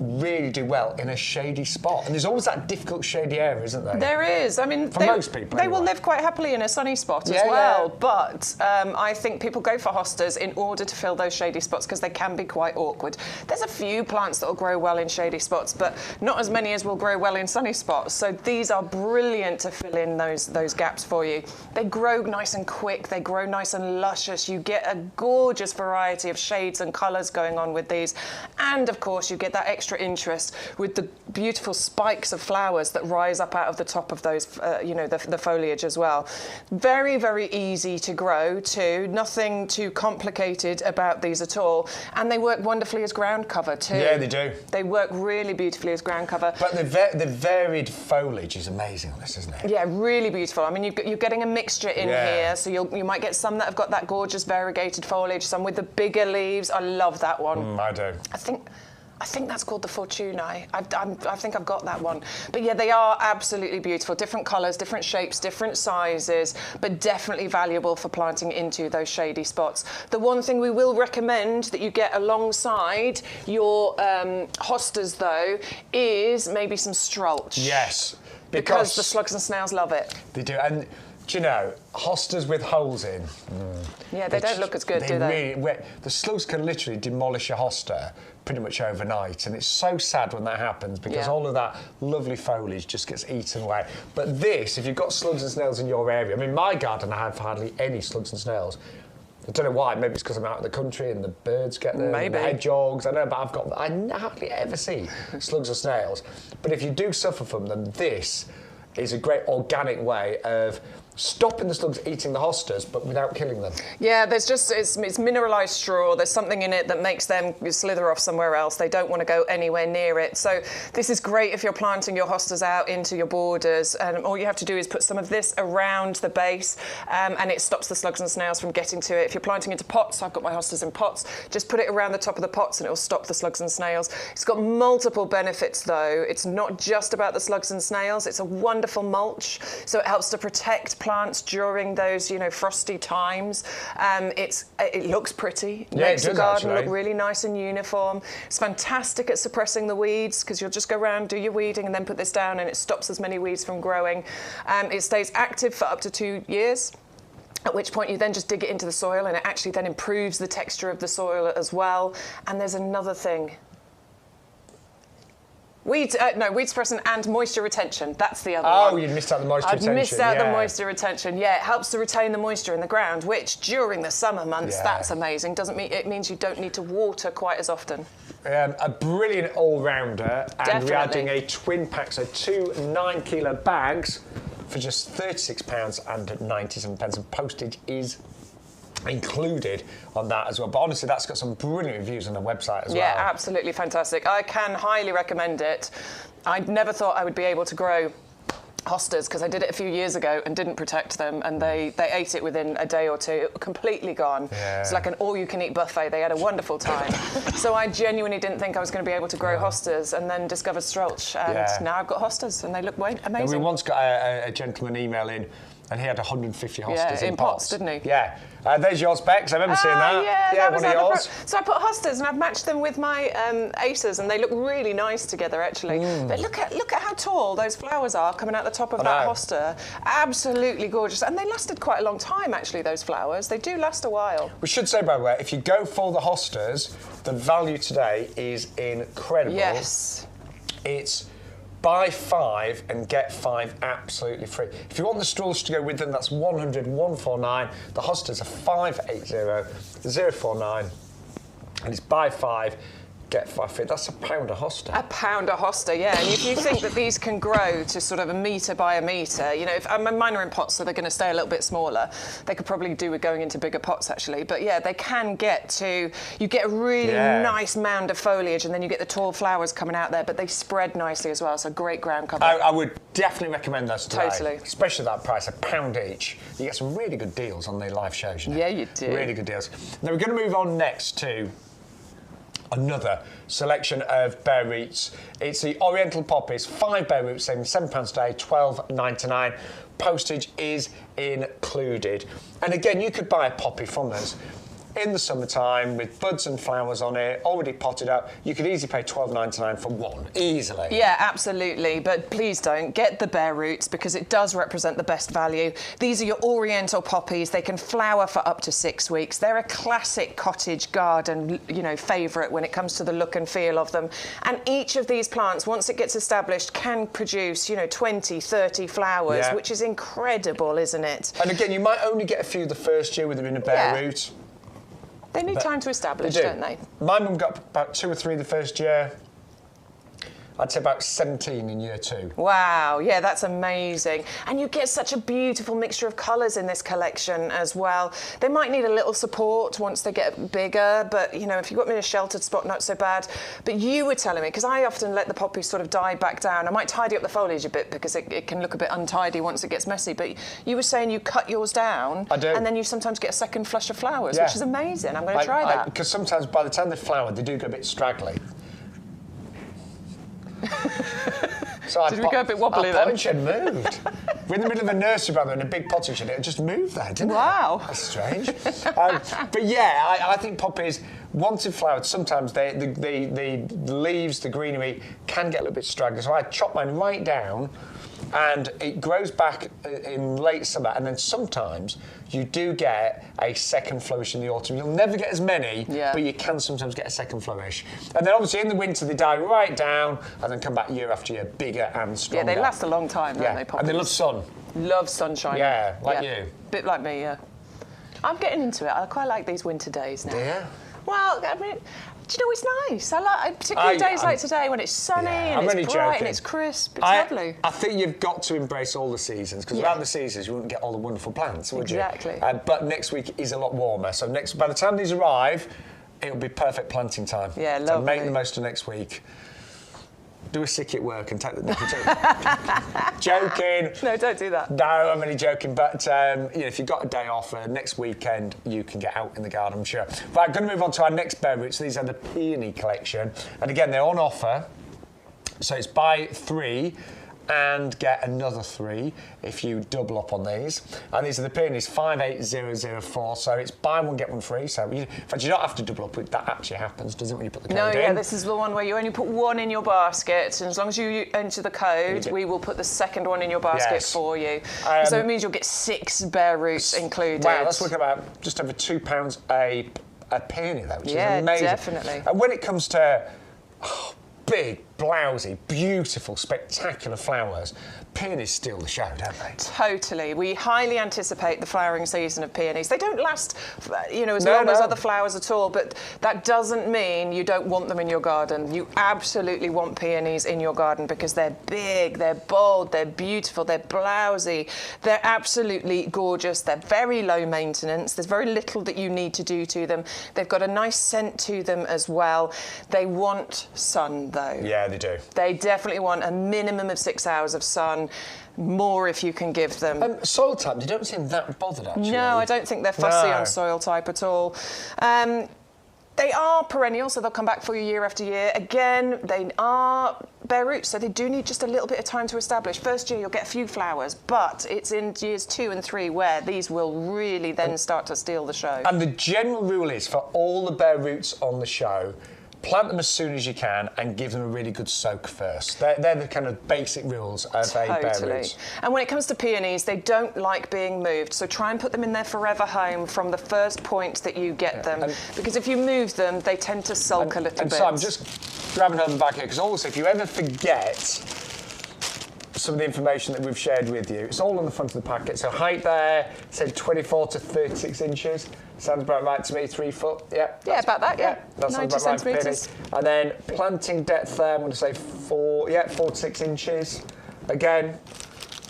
really do well in a shady spot. And there's always that difficult shady area, isn't there? There is. I mean, for most people, they will live quite happily in a sunny spot as well. But I think people go for hostas in order to fill those shady spots because they can be quite awkward. There's a few plants that will grow well in shady spots, but not as many as will grow well in sunny spots. So these are brilliant to fill in those gaps for you. They grow nice and quick. They grow nice and luscious. You get a gorgeous variety of shades and colours going on with these. And, of course, you get that extra interest with the beautiful spikes of flowers that rise up out of the top of those, the foliage as well. Very, very easy to grow too. Nothing too complicated about these at all. And they work wonderfully as ground cover too. Yeah, they do. They work really beautifully as ground cover. But the varied foliage is amazing on this, isn't it? Yeah, really beautiful. I mean, you're getting a mixture in here, so you might get some that have got that gorgeous variegated foliage, some with the bigger leaves. I love that one. I do. I think that's called the Fortunae. I think I've got that one. But yeah, they are absolutely beautiful. Different colours, different shapes, different sizes, but definitely valuable for planting into those shady spots. The one thing we will recommend that you get alongside your hostas, though, is maybe some strulch. Yes. Because the slugs and snails love it. They do. And Do you know, hostas with holes in? Yeah, they don't look as good, do they? The slugs can literally demolish a hosta pretty much overnight, and it's so sad when that happens because all of that lovely foliage just gets eaten away. But this, if you've got slugs and snails in your area, I mean, my garden, I have hardly any slugs and snails. I don't know why. Maybe it's because I'm out of the country and the birds get them. Maybe. The hedgehogs. I know, but I hardly ever see slugs or snails. But if you do suffer from them, this is a great organic way of stopping the slugs eating the hostas, but without killing them. Yeah, there's just, it's mineralised straw. There's something in it that makes them slither off somewhere else. They don't want to go anywhere near it. So this is great if you're planting your hostas out into your borders. And all you have to do is put some of this around the base, and it stops the slugs and snails from getting to it. If you're planting into pots, I've got my hostas in pots, just put it around the top of the pots and it will stop the slugs and snails. It's got multiple benefits though. It's not just about the slugs and snails. It's a wonderful mulch, so it helps to protect plants during those, frosty times. It looks pretty. Yeah, Makes it the does, garden actually. look really nice and uniform. It's fantastic at suppressing the weeds because you'll just go around, do your weeding, and then put this down, and it stops as many weeds from growing. It stays active for up to 2 years. At which point you then just dig it into the soil, and it actually then improves the texture of the soil as well. And there's another thing. Weed suppressant and moisture retention. That's the other one. Oh, you missed out the moisture retention. I'd missed out the moisture retention. Yeah, it helps to retain the moisture in the ground, which during the summer months, that's amazing. It means you don't need to water quite as often. A brilliant all-rounder, and Definitely. we're adding a twin pack, so 2 9-kilo bags for just £36.97, and postage is included on that as well. But honestly, that's got some brilliant reviews on the website as well. Yeah, absolutely fantastic. I can highly recommend it. I never thought I would be able to grow hostas because I did it a few years ago and didn't protect them, and they ate it within a day or two, completely gone. Yeah. It's like an all-you-can-eat buffet. They had a wonderful time. So I genuinely didn't think I was going to be able to grow hostas, and then discovered Strolch, and now I've got hostas, and they look amazing. And we once got a gentleman email in, and he had 150 hostas in pots. didn't he? Yeah. There's your specs. I remember seeing that. Yeah, that was one of yours. So I put hostas and I've matched them with my aces, and they look really nice together actually. But look at how tall those flowers are coming out the top of that hosta. Absolutely gorgeous. And they lasted quite a long time actually, those flowers. They do last a while. We should say, by the way, if you go for the hostas, the value today is incredible. Yes. It's buy 5 and get 5 absolutely free. If you want the straws to go with them, that's 100 149. The hostas are 580 049, and it's buy 5. Get 5 free. That's £1 a hosta. £1 a hosta, yeah. And if you think that these can grow to sort of a metre by a metre, if mine are in pots, so they're going to stay a little bit smaller. They could probably do with going into bigger pots, actually. But yeah, they can get to. You get a really nice mound of foliage, and then you get the tall flowers coming out there. But they spread nicely as well. So great ground cover. I would definitely recommend those today. Totally. Especially that price, £1 each. You get some really good deals on the live shows. Yeah, you do. Really good deals. Now we're going to move on next to another selection of bare roots. It's the Oriental poppies, 5 bare roots, saving £7 today, £12.99. Postage is included. And again, you could buy a poppy from us in the summertime with buds and flowers on it, already potted up. You could easily pay £12.99 for one, easily. Yeah, absolutely. But please don't get the bare roots because it does represent the best value. These are your Oriental poppies. They can flower for up to 6 weeks. They're a classic cottage garden, favourite when it comes to the look and feel of them. And each of these plants, once it gets established, can produce, 20, 30 flowers, which is incredible, isn't it? And again, you might only get a few the first year with them in a bare root. They need time to establish, don't they? My mum got about 2 or 3 the first year. I'd say about 17 in year 2. Wow, yeah, that's amazing. And you get such a beautiful mixture of colours in this collection as well. They might need a little support once they get bigger, but, if you've got them in a sheltered spot, not so bad. But you were telling me, because I often let the poppies sort of die back down. I might tidy up the foliage a bit because it can look a bit untidy once it gets messy. But you were saying you cut yours down. I do. And then you sometimes get a second flush of flowers, which is amazing. I'm going to try that. Because sometimes by the time they flower, they do go a bit straggly. So Did we go a bit wobbly then? Our potting shed moved. We're in the middle of a nursery, brother, in a big potting shed. It just moved there, didn't it? Wow. That's strange. But yeah, I think poppies, once they've flowered, sometimes the leaves, the greenery, can get a little bit straggly. So I chop mine right down and it grows back in late summer, and then sometimes you do get a second flourish in the autumn. You'll never get as many, but you can sometimes get a second flourish. And then obviously in the winter they die right down and then come back year after year, bigger and stronger. Yeah, they last a long time, don't they, poppies? And they love sun. Love sunshine. Yeah, like you. Bit like me, yeah. I'm getting into it. I quite like these winter days now. Yeah. Well, I mean, do you know, it's nice. I like, particularly days like today when it's sunny and it's bright and it's crisp. It's lovely. I think you've got to embrace all the seasons, because without the seasons you wouldn't get all the wonderful plants, would you? Exactly. But next week is a lot warmer, so by the time these arrive, it'll be perfect planting time. Yeah, lovely. So make the most of next week. Do a sick at work and take the joking. No, don't do that. No, I'm only joking. But if you've got a day off next weekend, you can get out in the garden, I'm sure. But I'm going to move on to our next bare roots. These are the Peony collection, and again they're on offer. So it's buy 3 and get another 3 if you double up on these. And these are the Peonies 58004. So it's buy 1 get 1 free. So in fact, you don't have to double up. That actually happens, doesn't it, when you put the code in? No, yeah, this is the one where you only put 1 in your basket, and as long as you enter the code, we will put the second one in your basket for you. So it means you'll get 6 bare roots included. Wow, that's looking about just over £2 a peony, though, which is amazing. Yeah, definitely. And when it comes to big, blousy, beautiful, spectacular flowers, peonies steal the show, don't they? Totally. We highly anticipate the flowering season of peonies. They don't last, as long as other flowers at all, but that doesn't mean you don't want them in your garden. You absolutely want peonies in your garden because they're big, they're bold, they're beautiful, they're blousy, they're absolutely gorgeous, they're very low maintenance, there's very little that you need to do to them. They've got a nice scent to them as well. They want sun, though. Yeah, they do. They definitely want a minimum of 6 hours of sun, more if you can give them. Soil type, they don't seem that bothered, actually. No, I don't think they're fussy on soil type at all. They are perennial, so they'll come back for you year after year. Again, they are bare roots, so they do need just a little bit of time to establish. First year, you'll get a few flowers, but it's in years 2 and 3 where these will really then start to steal the show. And the general rule is, for all the bare roots on the show, plant them as soon as you can and give them a really good soak first. They're the kind of basic rules of a bare root. And when it comes to peonies, they don't like being moved, so try and put them in their forever home from the first point that you get them, because if you move them, they tend to sulk a little bit. So I'm just grabbing on the back here, because also if you ever forget some of the information that we've shared with you, it's all on the front of the packet. So height there, said 24 to 36 inches. Sounds about right to me, 3 foot. Yeah, about that, that 90 centimetres. And then planting depth there, I'm going to say 4 to 6 inches. Again,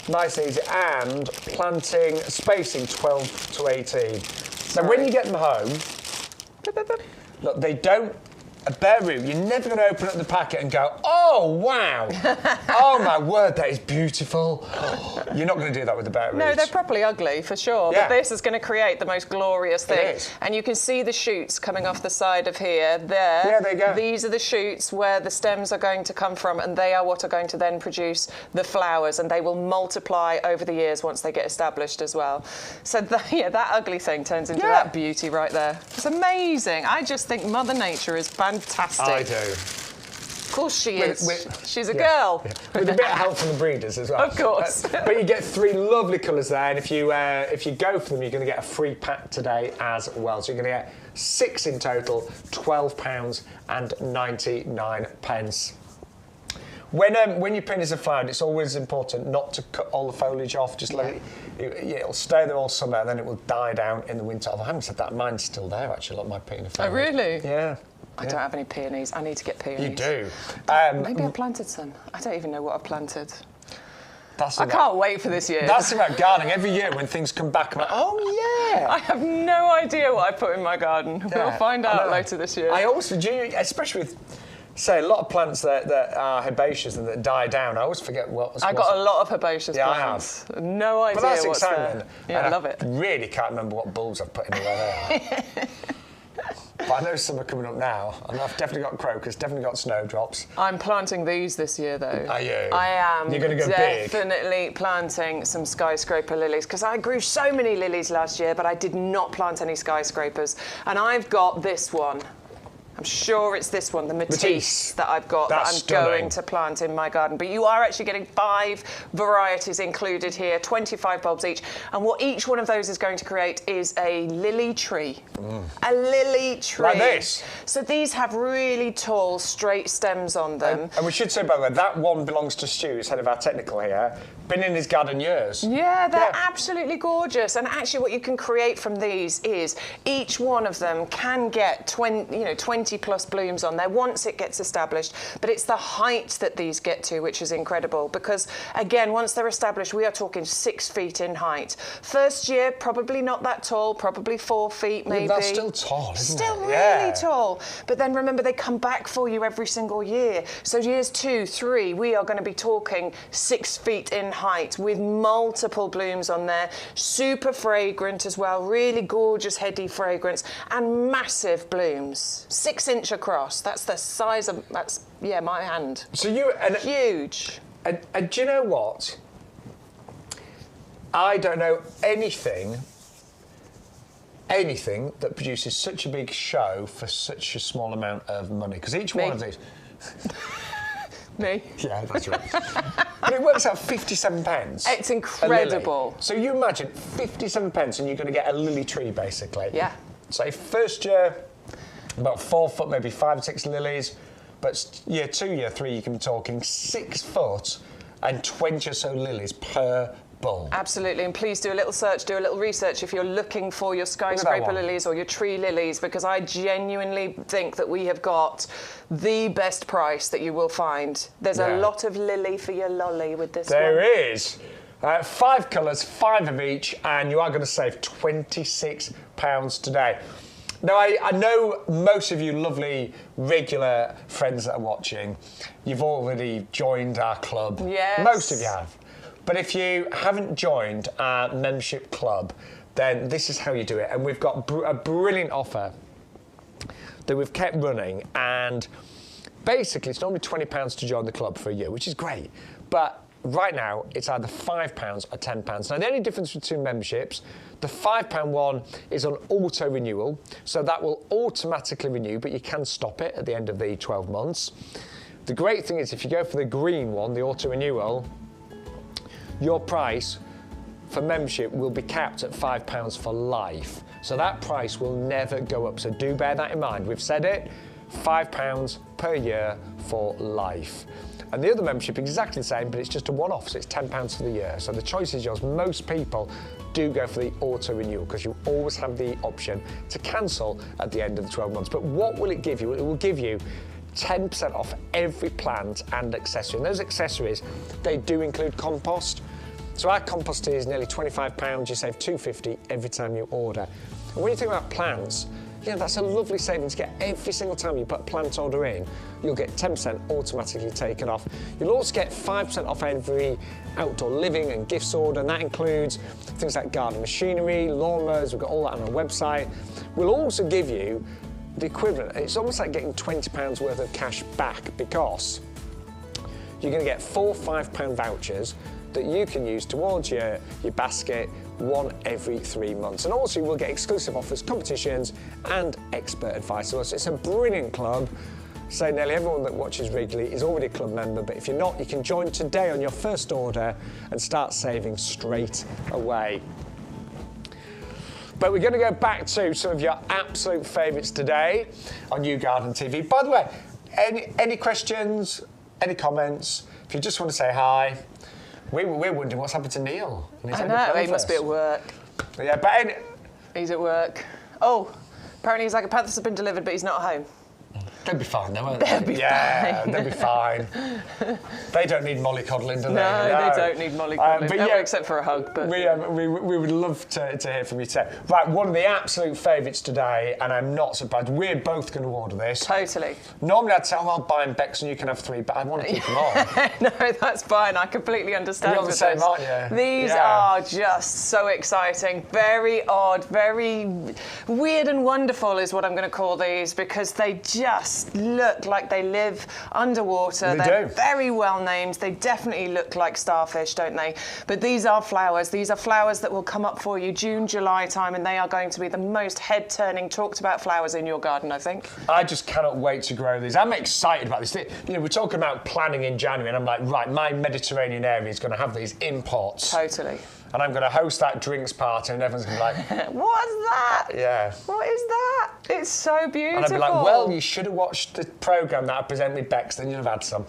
nice and easy. And planting spacing 12 to 18. So when you get them home, look, they don't. A bare root, you're never going to open up the packet and go, oh, wow. Oh, my word, that is beautiful. You're not going to do that with the bare roots. No, they're properly ugly, for sure. Yeah. But this is going to create the most glorious thing. It is. And you can see the shoots coming off the side of here. There. Yeah, there you go. These are the shoots where the stems are going to come from, and they are what are going to then produce the flowers, and they will multiply over the years once they get established as well. So, that ugly thing turns into that beauty right there. It's amazing. I just think Mother Nature is fantastic. I do. Of course she is. She's a girl. Yeah. With a bit of help from the breeders as well. Of course. But you get 3 lovely colours there, and if you go for them, you're going to get a free pack today as well. So you're going to get 6 in total, £12.99. When your peonies are flowered, it's always important not to cut all the foliage off. Just let it'll stay there all summer, and then it will die down in the winter. I haven't said that. Mine's still there, actually, like my peony flower. Oh, really? Yeah. I don't have any peonies. I need to get peonies. You do. Maybe I planted some. I don't even know what I've planted. I can't wait for this year. That's about gardening. Every year when things come back, I'm like, oh, yeah. I have no idea what I put in my garden. Yeah. We'll find out later this year. I always, especially with, say, a lot of plants that are herbaceous and that die down, I always forget what. I got a lot of herbaceous plants. I have. No idea but that's what's exciting. there. Yeah, I love it. I really can't remember what bulbs I've put in there. But I know some are coming up now, and I've definitely got crocus, definitely got snowdrops. I'm planting these this year, though. Are you? I am. You're going to go definitely planting some skyscraper lilies, because I grew so many lilies last year, but I did not plant any skyscrapers. And I've got this one. I'm sure it's this one, the Matisse that I've got that I'm going to plant in my garden. But you are actually getting 5 varieties included here, 25 bulbs each. And what each one of those is going to create is a lily tree. A lily tree. Like this. So these have really tall, straight stems on them. And we should say, by the way, that one belongs to Stu, who's head of our technical here. Been in his garden years. Yeah, they're absolutely gorgeous. And actually what you can create from these is each one of them can get 20 plus blooms on there once it gets established. But it's the height that these get to which is incredible, because again, once they're established, we are talking 6 feet in height. First year, probably not that tall, probably 4 feet maybe. Yeah, that's still tall, isn't it? Still really tall. But then remember, they come back for you every single year. So years 2, 3, we are going to be talking 6 feet in height with multiple blooms on there. Super fragrant as well, really gorgeous heady fragrance and massive blooms. 6-inch across. That's the size of, my hand. So you... Huge. And do you know what? I don't know anything that produces such a big show for such a small amount of money. Because each one of these... Me? Yeah, that's right. But it works out 57 pence. It's incredible. So you imagine 57 pence and you're going to get a lily tree, basically. Yeah. So first year, about 4 foot, maybe 5 or 6 lilies. But year 2, year 3, you can be talking 6 foot and 20 or so lilies per bulb. Absolutely, and please do a little search, do a little research if you're looking for your skyscraper lilies or your tree lilies, because I genuinely think that we have got the best price that you will find. There's a lot of lily for your lolly with this one. There is. 5 colours, 5 of each, and you are going to save £26 today. Now, I know most of you lovely, regular friends that are watching, you've already joined our club. Yes. Most of you have. But if you haven't joined our membership club, then this is how you do it. And we've got a brilliant offer that we've kept running. And basically, it's normally £20 to join the club for a year, which is great. But right now, it's either £5 or £10. Now, the only difference between memberships, the £5 one is on auto renewal. So that will automatically renew, but you can stop it at the end of the 12 months. The great thing is if you go for the green one, the auto renewal, your price for membership will be capped at £5 for life. So that price will never go up. So do bear that in mind. We've said it, £5 per year for life. And the other membership, exactly the same, but it's just a one-off, so it's £10 for the year. So the choice is yours. Most people do go for the auto renewal because you always have the option to cancel at the end of the 12 months. But what will it give you? It will give you 10% off every plant and accessory. And those accessories, they do include compost. So our compost is nearly £25. You save £2.50 every time you order. And when you think about plants, you know, that's a lovely saving to get every single time you put a plant order in. You'll get 10% automatically taken off. You'll also get 5% off every outdoor living and gifts order, and that includes things like garden machinery, lawnmowers. We've got all that on our website. We'll also give you the equivalent. It's almost like getting £20 worth of cash back, because you're going to get 4 £5 vouchers that you can use towards your basket, one every 3 months. And also you will get exclusive offers, competitions and expert advice. So it's a brilliant club. So nearly everyone that watches regularly is already a club member, but if you're not, you can join today on your first order and start saving straight away. But we're going to go back to some of your absolute favourites today on YouGarden TV. By the way, any questions, any comments? If you just want to say hi, we're wondering what's happened to Neil. I know, he must be at work. Yeah, but he's at work. Oh, apparently his Agapanthus have been delivered, but he's not at home. They'll be fine, though, won't they? They'll be fine. They'll be fine. They don't need mollycoddling, do they? No, they don't need mollycoddling. Except for a hug. But we would love to hear from you today. Right, one of the absolute favourites today, and I'm not surprised, we're both going to order this. Totally. Normally I'd say, I'll buy them, Bex, and you can have 3, but I want to keep them all. No, that's fine. I completely understand. You're the same, aren't you? These are just so exciting. Very odd, very weird and wonderful is what I'm going to call these, because they just look like they live underwater. They're very well named. They definitely look like starfish, don't they? But these are flowers. These are flowers that will come up for you June, July time, and they are going to be the most head-turning, talked about flowers in your garden, I think. I just cannot wait to grow these. I'm excited about this. You know, we're talking about planning in January, and I'm like, right, my Mediterranean area is going to have these imports. Totally. And I'm going to host that drinks party, and everyone's going to be like, what's that? Yeah. What is that? It's so beautiful. And I'd be like, well, you should have watched the programme that I present with Bex, then you'd have had some.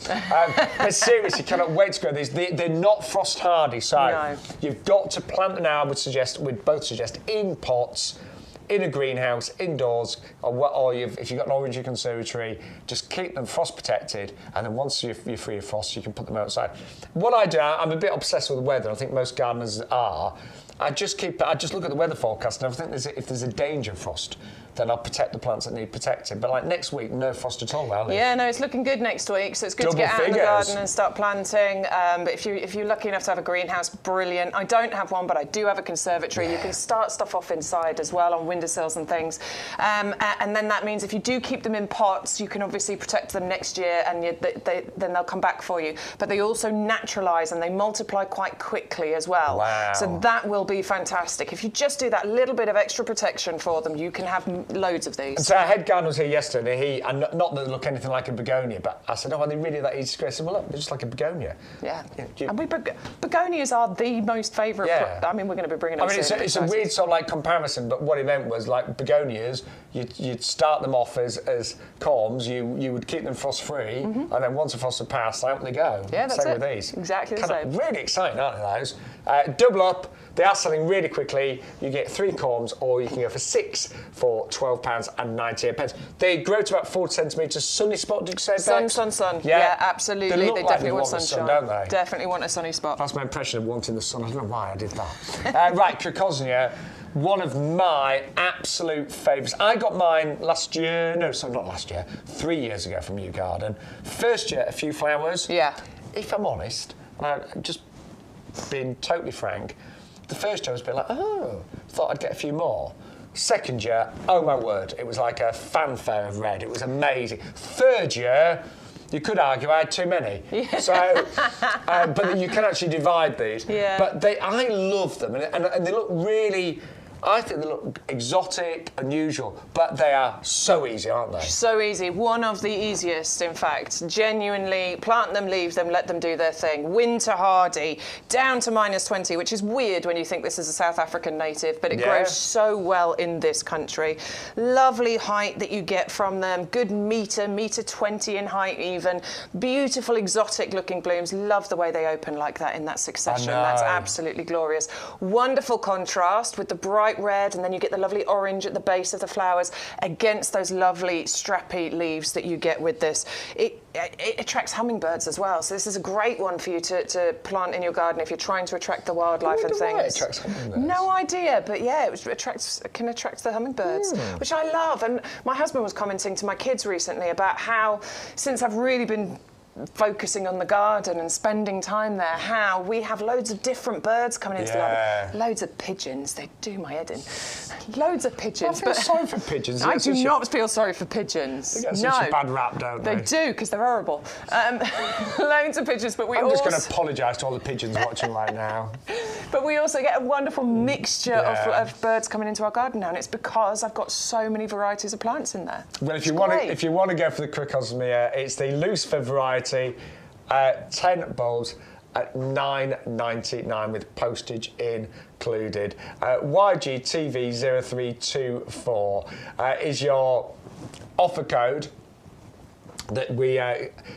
But seriously, cannot wait to grow these. They're not frost hardy, so you've got to plant them now. We'd both suggest in pots, in a greenhouse, indoors, or if you've got an orange conservatory, just keep them frost protected, and then once you're free of frost, you can put them outside. What I do, I'm a bit obsessed with the weather. I think most gardeners are. I just look at the weather forecast, and I think if there's a danger of frost, then I'll protect the plants that need protecting. But like next week, no frost at all, Ali. Yeah, no, it's looking good next week, so it's good to get out in the garden and start planting. But if you're lucky enough to have a greenhouse, brilliant. I don't have one, but I do have a conservatory. Yeah. You can start stuff off inside as well on windowsills and things. And then that means if you do keep them in pots, you can obviously protect them next year, and then they'll come back for you. But they also naturalise and they multiply quite quickly as well. Wow. So that will be fantastic. If you just do that little bit of extra protection for them, you can have loads of these. And so our head gardener was here yesterday, and not that they look anything like a begonia, but I said, oh, are they really that easy to grow? I said, well, look, they're just like a begonia. Yeah. And begonias are the most favourite. Yeah. I mean, we're going to be bringing them it's a weird sort of like comparison, but what he meant was like begonias, you'd start them off as corms, you would keep them frost-free, and then once the frost had passed, out they go. Yeah, that's same it. with these. Exactly the same. Really exciting, aren't they, those? Double up. They are selling really quickly. You get 3 corms, or you can go for 6 for £12.98. They grow to about 40 centimetres. Sunny spot, did you say, Bex? Sun. Yeah, absolutely. They definitely want sunshine. Don't they? Definitely want a sunny spot. That's my impression of wanting the sun. I don't know why I did that. Right, crocosmia. One of my absolute favourites. I got mine last year. No, sorry, not last year. 3 years ago from YouGarden. First year, a few flowers. Yeah. If I'm honest, and I'm just being totally frank, the first year I was a bit like, oh, thought I'd get a few more. Second year, oh my word, it was like a fanfare of red. It was amazing. Third year, you could argue I had too many. Yeah. So, but you can actually divide these. Yeah. But I love them, and they look really. I think they look exotic, unusual, but they are so easy, aren't they? So easy. One of the easiest, in fact. Genuinely, plant them, leave them, let them do their thing. Winter hardy, down to -20, which is weird when you think this is a South African native, but it grows so well in this country. Lovely height that you get from them. Good metre 20 in height even. Beautiful, exotic-looking blooms. Love the way they open like that in that succession. That's absolutely glorious. Wonderful contrast with the bright red, and then you get the lovely orange at the base of the flowers against those lovely strappy leaves that you get with this. It attracts hummingbirds as well, so this is a great one for you to plant in your garden if you're trying to attract the wildlife and things. Why it attracts hummingbirds? No idea, but yeah, it can attract the hummingbirds, which I love. And my husband was commenting to my kids recently about how, since I've really been focusing on the garden and spending time there, how we have loads of different birds coming into the garden. Loads of pigeons. They do my head in. Loads of pigeons. I feel sorry for pigeons. I do not feel sorry for pigeons. They get such a bad rap, don't they? They do, because they're horrible. Loads of pigeons, but I'm just going to apologise to all the pigeons watching right now. But we also get a wonderful mixture of birds coming into our garden now, and it's because I've got so many varieties of plants in there. Well, if you want to go for the crocosmia, it's the Lucifer variety. 10 bulbs at $9.99 with postage included. YGTV0324 is your offer code that we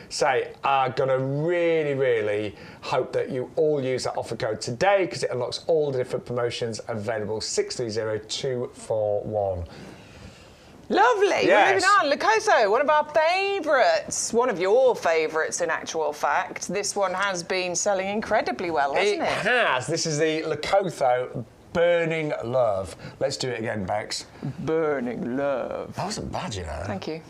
say are going to really hope that you all use that offer code today, because it unlocks all the different promotions available. 630241. Lovely. Yes. We're moving on. Leucothoe, one of our favourites. One of your favourites, in actual fact. This one has been selling incredibly well, hasn't it? It has. This is the Leucothoe Burning Love. Let's do it again, Bex. Burning Love. That wasn't bad, you know. Thank you.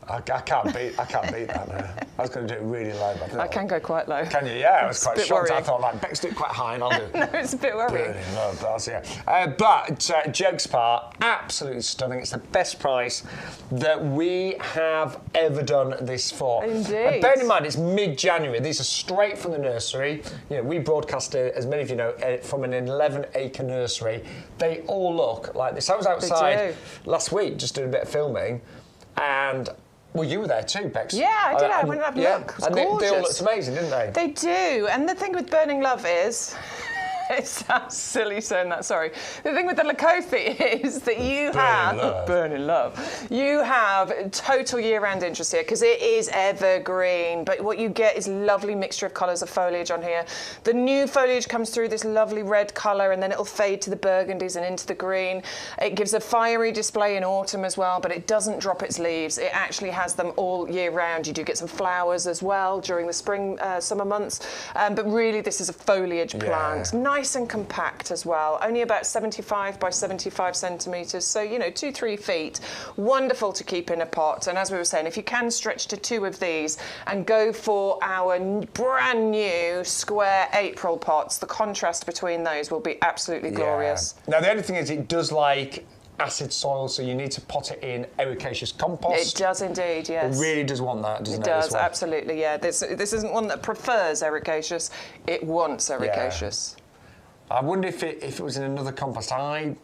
I can't beat that. No. I was going to do it really low, but I can go quite low. Can you? Yeah, I was quite shocked. Worrying. I thought, like, Beck's do it quite high, and I'll do it. No, it's a bit worrying. Burning love, that's but jokes apart, absolutely stunning. It's the best price that we have ever done this for. Indeed. And bear in mind, it's mid-January. These are straight from the nursery. You know, we broadcast, as many of you know, from an 11-acre nursery. They all look like this. I was outside last week just doing a bit of filming, and well, you were there too, Bex. Yeah, I did. I went and had a look. It was gorgeous. They all looked amazing, didn't they? They do. And the thing with Burning Love is... It sounds silly saying that, sorry. The thing with the Leucothoe is that you have... Burning Love. You have total year-round interest here because it is evergreen, but what you get is lovely mixture of colours of foliage on here. The new foliage comes through this lovely red colour and then it'll fade to the burgundies and into the green. It gives a fiery display in autumn as well, but it doesn't drop its leaves. It actually has them all year round. You do get some flowers as well during the spring, summer months, but really this is a foliage plant. Nice and compact as well, only about 75 by 75 centimetres, so you know, 2-3 feet. Wonderful to keep in a pot, and as we were saying, if you can stretch to 2 of these and go for our brand new square April pots, the contrast between those will be absolutely glorious. Now the only thing is it does like acid soil, so you need to pot it in ericaceous compost. It does indeed, yes. It really does want that, doesn't it? It does, absolutely, yeah. This isn't one that prefers ericaceous, it wants ericaceous. I wonder if it was in another compost. I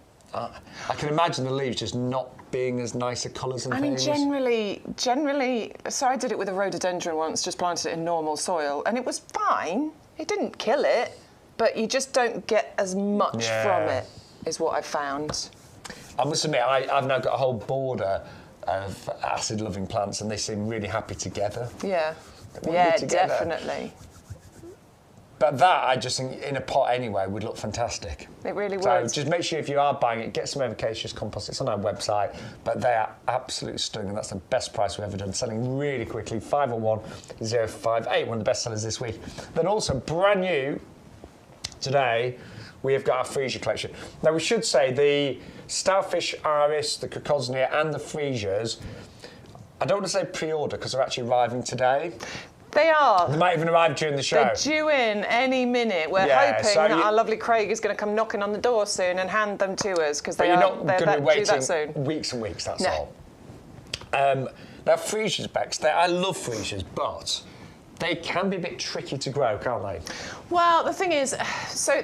can imagine the leaves just not being as nice a colours and things. I mean, generally, so I did it with a rhododendron once, just planted it in normal soil, and it was fine. It didn't kill it, but you just don't get as much from it, is what I found. I must admit, I've now got a whole border of acid-loving plants, and they seem really happy together. Yeah, definitely. But that, I just think, in a pot anyway, would look fantastic. It really would. So just make sure if you are buying it, get some ericaceous compost. It's on our website, but they are absolutely stunning, and that's the best price we've ever done. Selling really quickly, 501-058, one of the best sellers this week. Then also, brand new, today, we have got our freesia collection. Now, we should say the Starfish, iris, the crocosmia, and the freesias, I don't want to say pre-order, because they're actually arriving today. They are. They might even arrive during the show. They're due in any minute. We're hoping that our lovely Craig is going to come knocking on the door soon and hand them to us, because they're not going to be waiting that soon. Weeks and weeks, that's all. Now, freesias, Bex, I love freesias, but they can be a bit tricky to grow, can't they? Well, the thing is, so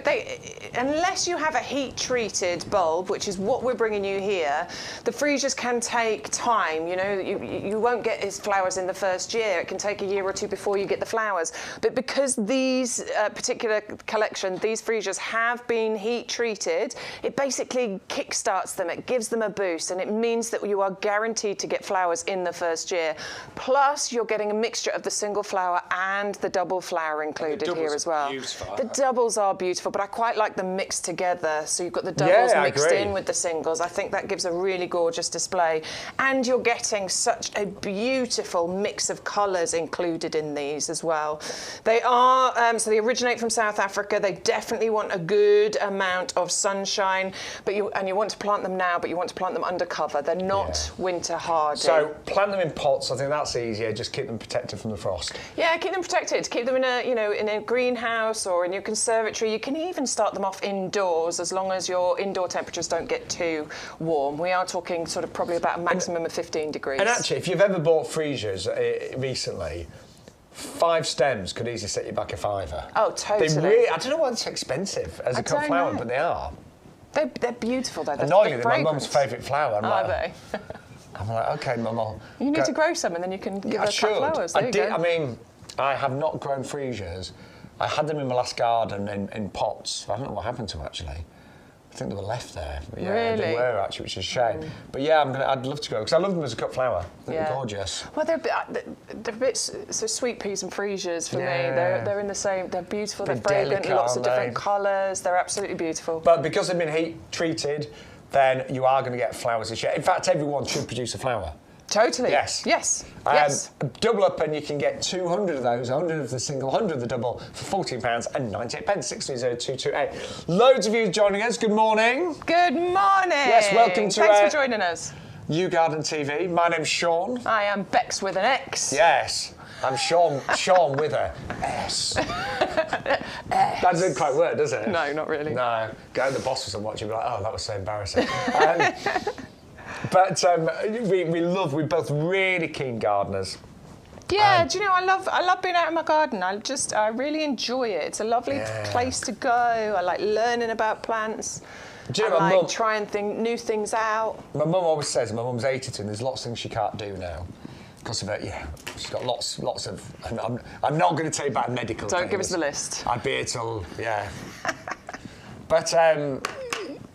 unless you have a heat-treated bulb, which is what we're bringing you here, the freesias can take time. You know, you won't get its flowers in the first year. It can take a year or two before you get the flowers. But because these particular collection, these freesias have been heat-treated, it basically kickstarts them. It gives them a boost, and it means that you are guaranteed to get flowers in the first year. Plus, you're getting a mixture of the single flower and the double flower included here as well. The doubles are beautiful, but I quite like them mixed together. So you've got the doubles mixed in with the singles. I think that gives a really gorgeous display. And you're getting such a beautiful mix of colours included in these as well. They are, so they originate from South Africa. They definitely want a good amount of sunshine, but you want to plant them now, but you want to plant them under cover. They're not winter hardy. So plant them in pots. I think that's easier. Just keep them protected from the frost. Yeah, keep them protected. Keep them in a greenhouse or in your conservatory. You can even start them off indoors as long as your indoor temperatures don't get too warm. We are talking sort of probably about a maximum of 15 degrees. And actually, if you've ever bought freesias recently, 5 stems could easily set you back a £5. Oh, totally. I don't know why it's so expensive as a cut flower, but they are. They're beautiful though. Annoyingly, my mum's favourite flower. I'm like, okay, Mum, you need to grow some and then you can give her cut flowers. I mean, I have not grown freesias. I had them in my last garden in pots. I don't know what happened to them, actually. I think they were left there. But yeah, they were actually, which is a shame. But yeah, I'd love to grow because I love them as a cut flower. They're gorgeous. Well, they're a bit so sweet peas and freesias for me. They're in the same. They're beautiful. They're fragrant. Delicate, lots of different colours. They're absolutely beautiful. But because they've been heat treated, then you are going to get flowers this year. In fact, everyone should produce a flower. Totally. Yes. Double up and you can get 200 of those, 100 of the single, 100 of the double for £14.98. 630-228. Loads of you joining us. Good morning. Good morning. Yes, welcome to... Thanks for joining us. YouGarden TV. My name's Shaun. I am Bex with an X. Yes, I'm Shaun with a S. That doesn't quite work, does it? No, not really. No. Go to the boss and watch and be like, oh, that was so embarrassing. But we're both really keen gardeners. Yeah, do you know, I love being out in my garden. I really enjoy it. It's a lovely place to go. I like learning about plants. Do you know, I like trying new things out. My mum always says, my mum's 82 and there's lots of things she can't do now. Because of it, she's got lots of... I'm not going to tell you about medical things. Don't give us the list. I'd be here till, But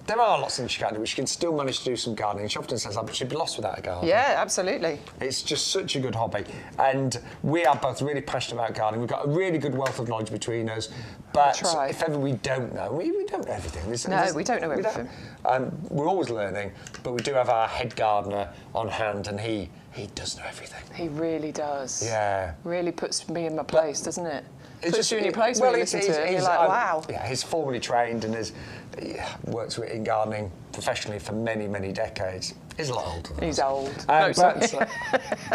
there are lots of things she can't do, but she can still manage to do some gardening. She often says, she'd be lost without a garden. Yeah, absolutely. It's just such a good hobby. And we are both really passionate about gardening. We've got a really good wealth of knowledge between us. But if ever we don't know, we don't know everything. We don't know everything. We're always learning, but we do have our head gardener on hand, and he does know everything. He really does. Yeah. Really puts me in my place, doesn't it? Puts you in your place when you listen to it. You're like, wow. Yeah, he's formally trained and has worked in gardening professionally for many, many decades. He's a lot older than He's us. old. But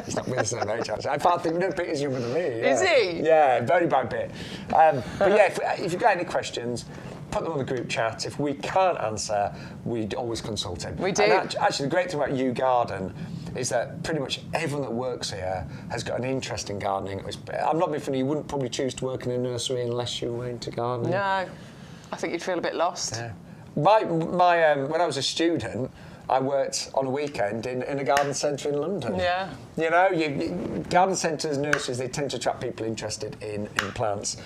he's not with us the same age, actually. In fact, I think Peter's younger than me. Yeah. Is he? Yeah, very bad bit. But if you've got any questions, put them on the group chat. If we can't answer, we'd always consult him. We do. And actually, the great thing about YouGarden is that pretty much everyone that works here has got an interest in gardening. I'm not being funny, you wouldn't probably choose to work in a nursery unless you were into gardening. No, I think you'd feel a bit lost. Yeah. When I was a student, I worked on a weekend in a garden centre in London. Yeah. You know, garden centres, nurseries, they tend to attract people interested in plants.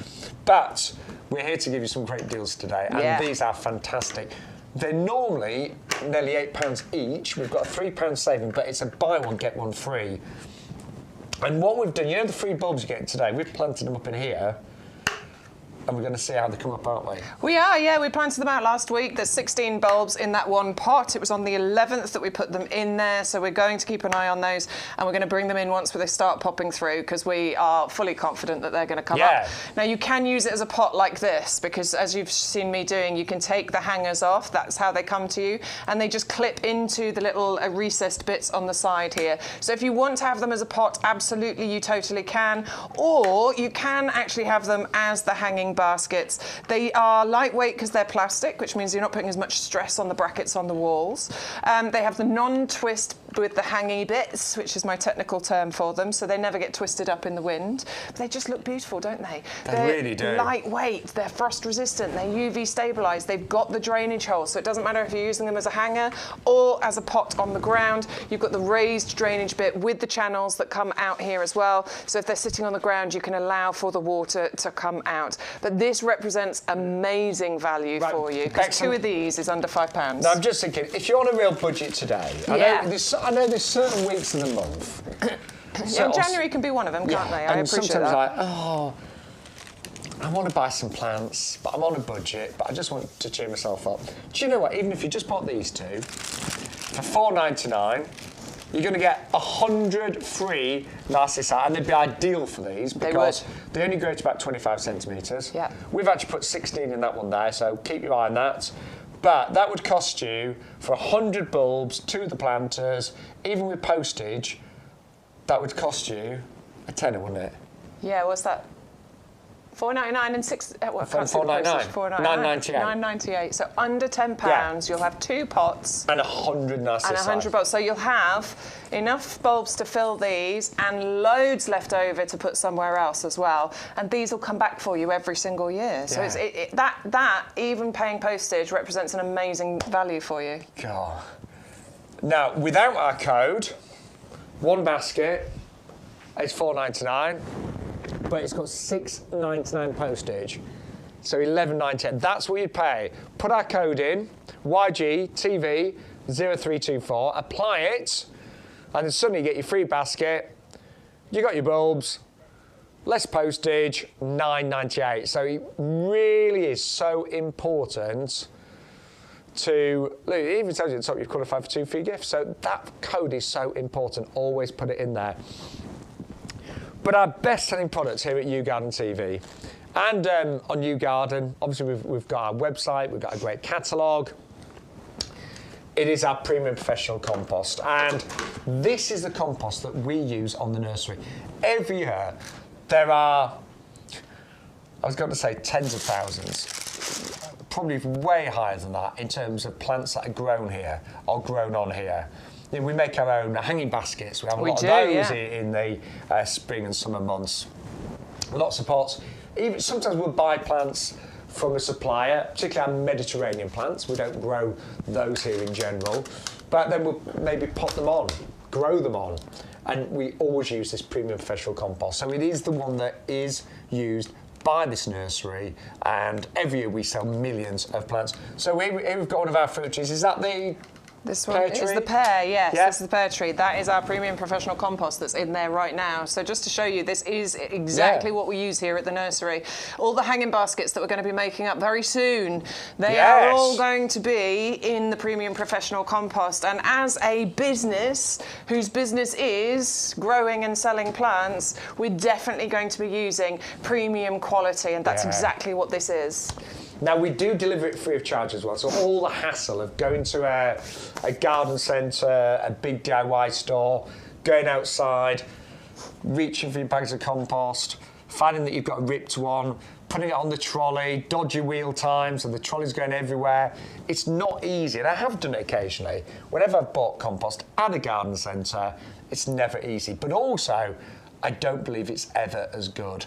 But we're here to give you some great deals today, and these are fantastic. They're normally nearly £8 each. We've got a £3 saving, but it's a buy one, get one free. And what we've done, you know the free bulbs you're getting today, we've planted them up in here, and we're going to see how they come up, aren't we? We are, yeah. We planted them out last week. There's 16 bulbs in that one pot. It was on the 11th that we put them in there, so we're going to keep an eye on those, and we're going to bring them in once they start popping through, because we are fully confident that they're going to come up. Now, you can use it as a pot like this, because as you've seen me doing, you can take the hangers off. That's how they come to you, and they just clip into the little recessed bits on the side here. So if you want to have them as a pot, absolutely, you totally can, or you can actually have them as the hanging baskets. They are lightweight because they're plastic, which means you're not putting as much stress on the brackets on the walls. They have the non-twist with the hangy bits, which is my technical term for them, so they never get twisted up in the wind. But they just look beautiful, don't they? They really do. They're lightweight, they're frost resistant, they're UV stabilised, they've got the drainage hole, so it doesn't matter if you're using them as a hanger or as a pot on the ground. You've got the raised drainage bit with the channels that come out here as well, so if they're sitting on the ground, you can allow for the water to come out. But this represents amazing value for you, because two of these is under £5. Now, I'm just thinking, if you're on a real budget today, I know there's certain weeks in the month. January can be one of them, can't they? I appreciate sometimes that. I want to buy some plants, but I'm on a budget, but I just want to cheer myself up. Do you know what? Even if you just bought these two, for £4.99, you're going to get 100 free narcissi, and they'd be ideal for these because they only grow to about 25 centimetres. Yeah. We've actually put 16 in that one there, so keep your eye on that. But that would cost you, for 100 bulbs, 2 of the planters, even with postage, that would cost you a tenner, wouldn't it? Yeah, what's that? £4.99 and six. What? £4.99. £9.98. So under £10, you'll have 2 pots and 100 narcissi. And 100 bulbs. So you'll have enough bulbs to fill these, and loads left over to put somewhere else as well. And these will come back for you every single year. So that even paying postage represents an amazing value for you. God. Now, without our code, one basket is £4.99. But it's got £6.99 postage, so £11.98. That's what you'd pay. Put our code in, YGTV0324, apply it, and then suddenly you get your free basket. You got your bulbs, less postage, £9.98. So it really is so important to look. It even tells you at the top you've qualified for 2 free gifts. So that code is so important. Always put it in there. But our best-selling products here at YouGarden TV and on YouGarden, obviously we've got our website, we've got a great catalogue. It is our premium professional compost, and this is the compost that we use on the nursery. Every year, there are, I was going to say tens of thousands, probably way higher than that in terms of plants that are grown here or grown on here. You know, we make our own hanging baskets. We have a lot of those in the spring and summer months. Lots of pots. Even sometimes we'll buy plants from a supplier, particularly our Mediterranean plants. We don't grow those here in general, but then we'll maybe pot them on, grow them on, and we always use this premium professional compost. So it is the one that is used by this nursery, and every year we sell millions of plants. So here we've got one of our fruit trees. Is that the This one is the pear, yes. This is the pear tree. That is our premium professional compost that's in there right now. So just to show you, this is exactly what we use here at the nursery. All the hanging baskets that we're going to be making up very soon, they are all going to be in the premium professional compost. And as a business whose business is growing and selling plants, we're definitely going to be using premium quality, and that's exactly what this is. Now, we do deliver it free of charge as well, so all the hassle of going to a garden centre, a big DIY store, going outside, reaching for your bags of compost, finding that you've got a ripped one, putting it on the trolley, dodgy wheel times, and the trolley's going everywhere. It's not easy, and I have done it occasionally. Whenever I've bought compost at a garden centre, it's never easy. But also, I don't believe it's ever as good.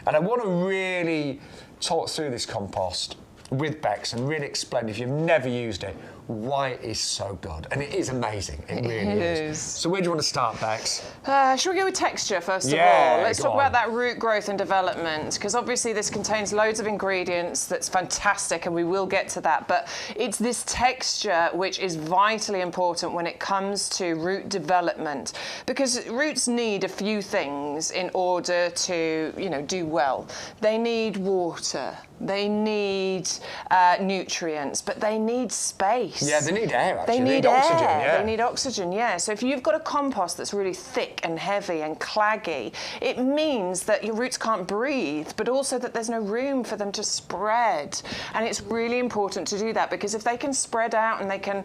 And I want to really talk through this compost with Bex and really explain, if you've never used it, why it is so good. And it is amazing. It really is. So where do you want to start, Bex? Shall we go with texture first of all? Let's talk about that root growth and development, because obviously this contains loads of ingredients that's fantastic, and we will get to that. But it's this texture which is vitally important when it comes to root development, because roots need a few things in order to, do well. They need water. They need nutrients, but they need space. Yeah, they need air, actually. They need oxygen, They need oxygen, So if you've got a compost that's really thick and heavy and claggy, it means that your roots can't breathe, but also that there's no room for them to spread. And it's really important to do that, because if they can spread out and they can,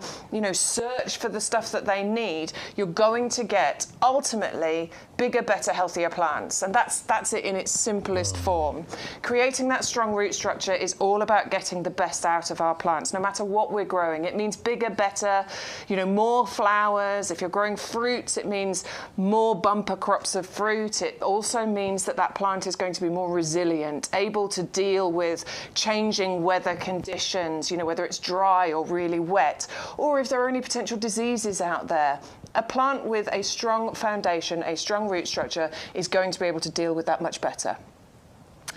search for the stuff that they need, you're going to get, ultimately, bigger, better, healthier plants. And that's it in its simplest form. Creating that strong root structure is all about getting the best out of our plants, no matter what we're growing. It means bigger, better, more flowers. If you're growing fruits, it means more bumper crops of fruit. It also means that that plant is going to be more resilient, able to deal with changing weather conditions, whether it's dry or really wet, or if there are any potential diseases out there. A plant with a strong foundation, a strong root structure, is going to be able to deal with that much better.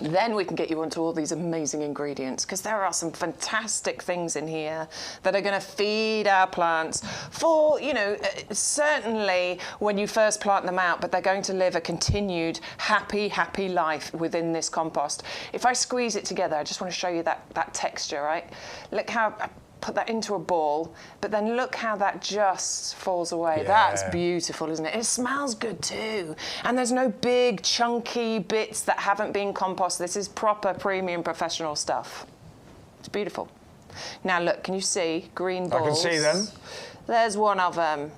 Then we can get you onto all these amazing ingredients, because there are some fantastic things in here that are going to feed our plants for, certainly when you first plant them out, but they're going to live a continued happy life within this compost. If I squeeze it together, I just want to show you that texture, right? Look how I put that into a ball, but then look how that just falls away. That's beautiful, isn't it? It smells good too. And there's no big chunky bits that haven't been composted. This is proper premium professional stuff. It's beautiful. Now look, can you see green balls? I can see them. There's one of them.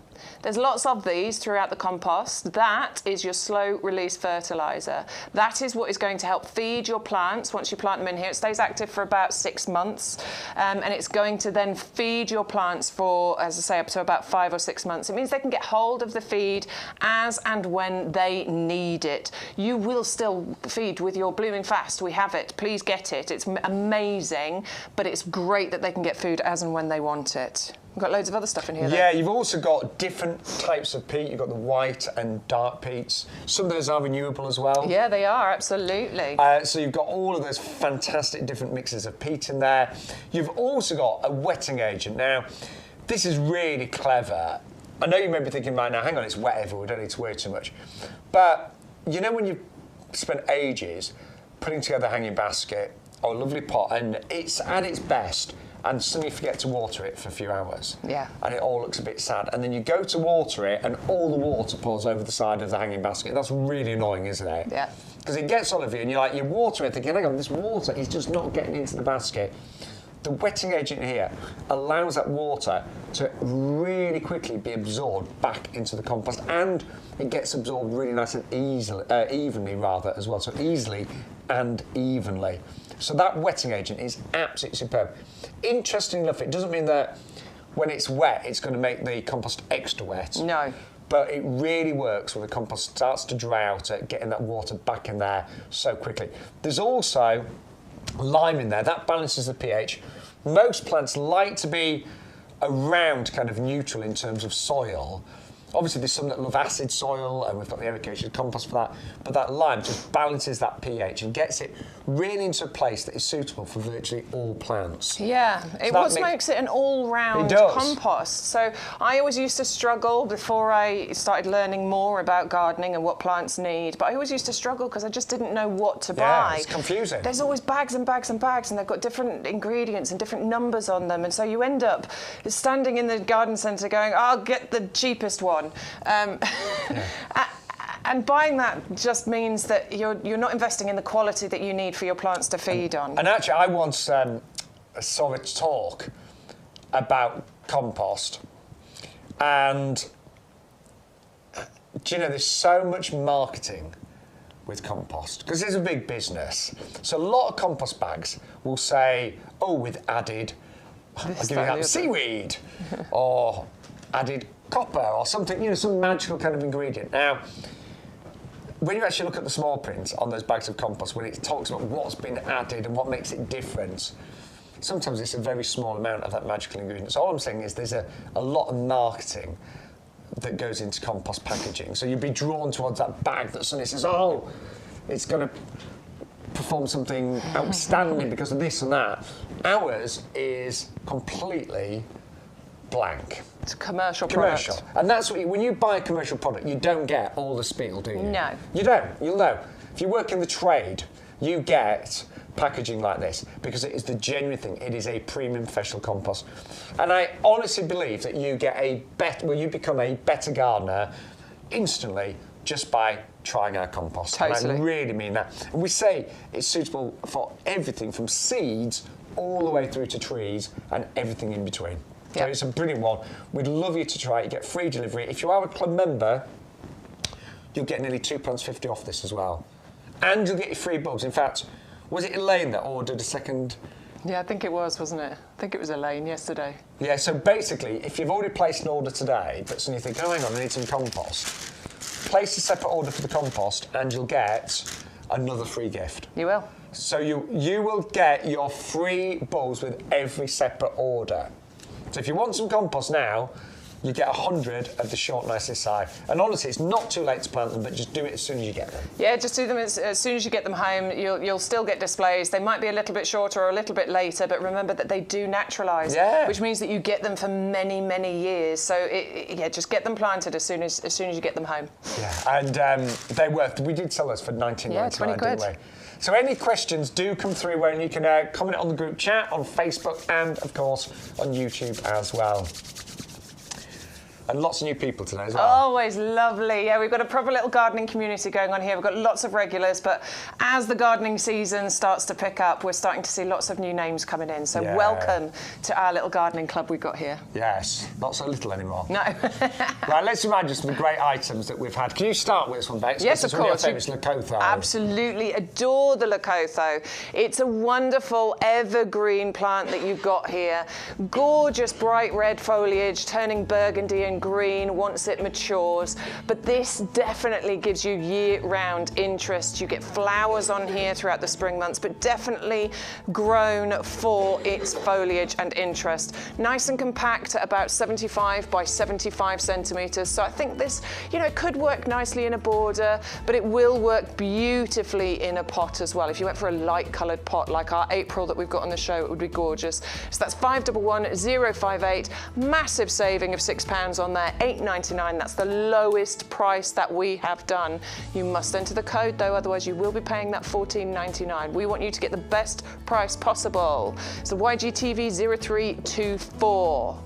There's lots of these throughout the compost. That is your slow release fertiliser. That is what is going to help feed your plants once you plant them in here. It stays active for about 6 months, and it's going to then feed your plants for, as I say, up to about 5 or 6 months. It means they can get hold of the feed as and when they need it. You will still feed with your Blooming Fast. We have it. Please get it. It's amazing, but it's great that they can get food as and when they want it. We've got loads of other stuff in here, though. Yeah, you've also got different types of peat. You've got the white and dark peats. Some of those are renewable as well. Yeah, they are, absolutely. So you've got all of those fantastic different mixes of peat in there. You've also got a wetting agent. Now, this is really clever. I know you may be thinking right now, hang on, it's wet everywhere, we don't need to worry too much. But, when you've spent ages putting together a hanging basket or a lovely pot, and it's at its best, and suddenly you forget to water it for a few hours. Yeah. And it all looks a bit sad. And then you go to water it and all the water pours over the side of the hanging basket. That's really annoying, isn't it? Yeah. Because it gets all of you and you water it thinking, hang on, this water is just not getting into the basket. the wetting agent here allows that water to really quickly be absorbed back into the compost, and it gets absorbed really nice and evenly rather as well, so easily and evenly. So that wetting agent is absolutely superb. Interesting enough, it doesn't mean that when it's wet, it's going to make the compost extra wet. No. But it really works when the compost starts to dry out, getting that water back in there so quickly. There's also lime in there, that balances the pH. Most plants like to be around kind of neutral in terms of soil. Obviously there's some that love acid soil, and we've got the ericaceous compost for that, but that lime just balances that pH and gets it really into a place that is suitable for virtually all plants. Yeah, it makes it an all-round compost. So I always used to struggle before I started learning more about gardening and what plants need, but I always used to struggle because I just didn't know what to buy. It's confusing. There's always bags and bags and bags, and they've got different ingredients and different numbers on them, and so you end up standing in the garden centre going, I'll get the cheapest one. And buying that just means that you're not investing in the quality that you need for your plants to feed on. And actually, I once saw a talk about compost, and do you know, there's so much marketing with compost because it's a big business. So a lot of compost bags will say, "Oh, with added, I'll give you that, seaweed, or added copper, or something, you know, some magical kind of ingredient." Now, when you actually look at the small print on those bags of compost, when it talks about what's been added and what makes it different, sometimes it's a very small amount of that magical ingredient. So all I'm saying is there's a lot of marketing that goes into compost packaging. So you'd be drawn towards that bag that suddenly says, oh, it's going to perform something outstanding because of this and that. Ours is completely blank. It's a commercial product. And that's what when you buy a commercial product, you don't get all the spiel, do you? No. You don't. You'll know. If you work in the trade, you get packaging like this because it is the genuine thing. It is a premium professional compost. And I honestly believe that you get you become a better gardener instantly just by trying our compost. Totally. And I really mean that. And we say it's suitable for everything from seeds all the way through to trees and everything in between. So it's a brilliant one. We'd love you to try it. You get free delivery. If you are a club member, you'll get nearly £2.50 off this as well. And you'll get your free bulbs. In fact, was it Elaine that ordered a second? Yeah, I think it was, wasn't it? I think it was Elaine yesterday. Yeah, so basically, if you've already placed an order today, but suddenly you think, oh, hang on, I need some compost, place a separate order for the compost and you'll get another free gift. You will. So you will get your free bulbs with every separate order. So if you want some compost now, you get 100 of the short Narcissi. And honestly, it's not too late to plant them, but just do it as soon as you get them. Yeah, just do them as soon as you get them home. You'll still get displays. They might be a little bit shorter or a little bit later, but remember that they do naturalise, which means that you get them for many, many years. So just get them planted as soon as you get them home. Yeah, and we did sell those for £19.99, yeah, 20 quid. Didn't we? So any questions do come through, where you can comment on the group chat on Facebook and, of course, on YouTube as well. And lots of new people today as well. Always lovely. Yeah, we've got a proper little gardening community going on here. We've got lots of regulars, but as the gardening season starts to pick up, we're starting to see lots of new names coming in. So welcome to our little gardening club we've got here. Yes, not so little anymore. No. Right, let's remind you some of the great items that we've had. Can you start with this one, Bex? Yes, of course. It's one of your favourites, Leucothoe. Absolutely adore the Leucothoe. It's a wonderful evergreen plant that you've got here. Gorgeous bright red foliage, turning burgundy and green once it matures, but this definitely gives you year-round interest. You get flowers on here throughout the spring months, but definitely grown for its foliage and interest. Nice and compact at about 75 by 75 centimetres, so I think this, it could work nicely in a border, but it will work beautifully in a pot as well. If you went for a light coloured pot like our April that we've got on the show, it would be gorgeous. So that's 511058, massive saving of £6 on there, £8.99. That's the lowest price that we have done. You must enter the code though, otherwise you will be paying that £14.99. We want you to get the best price possible. It's the YGTV 0324.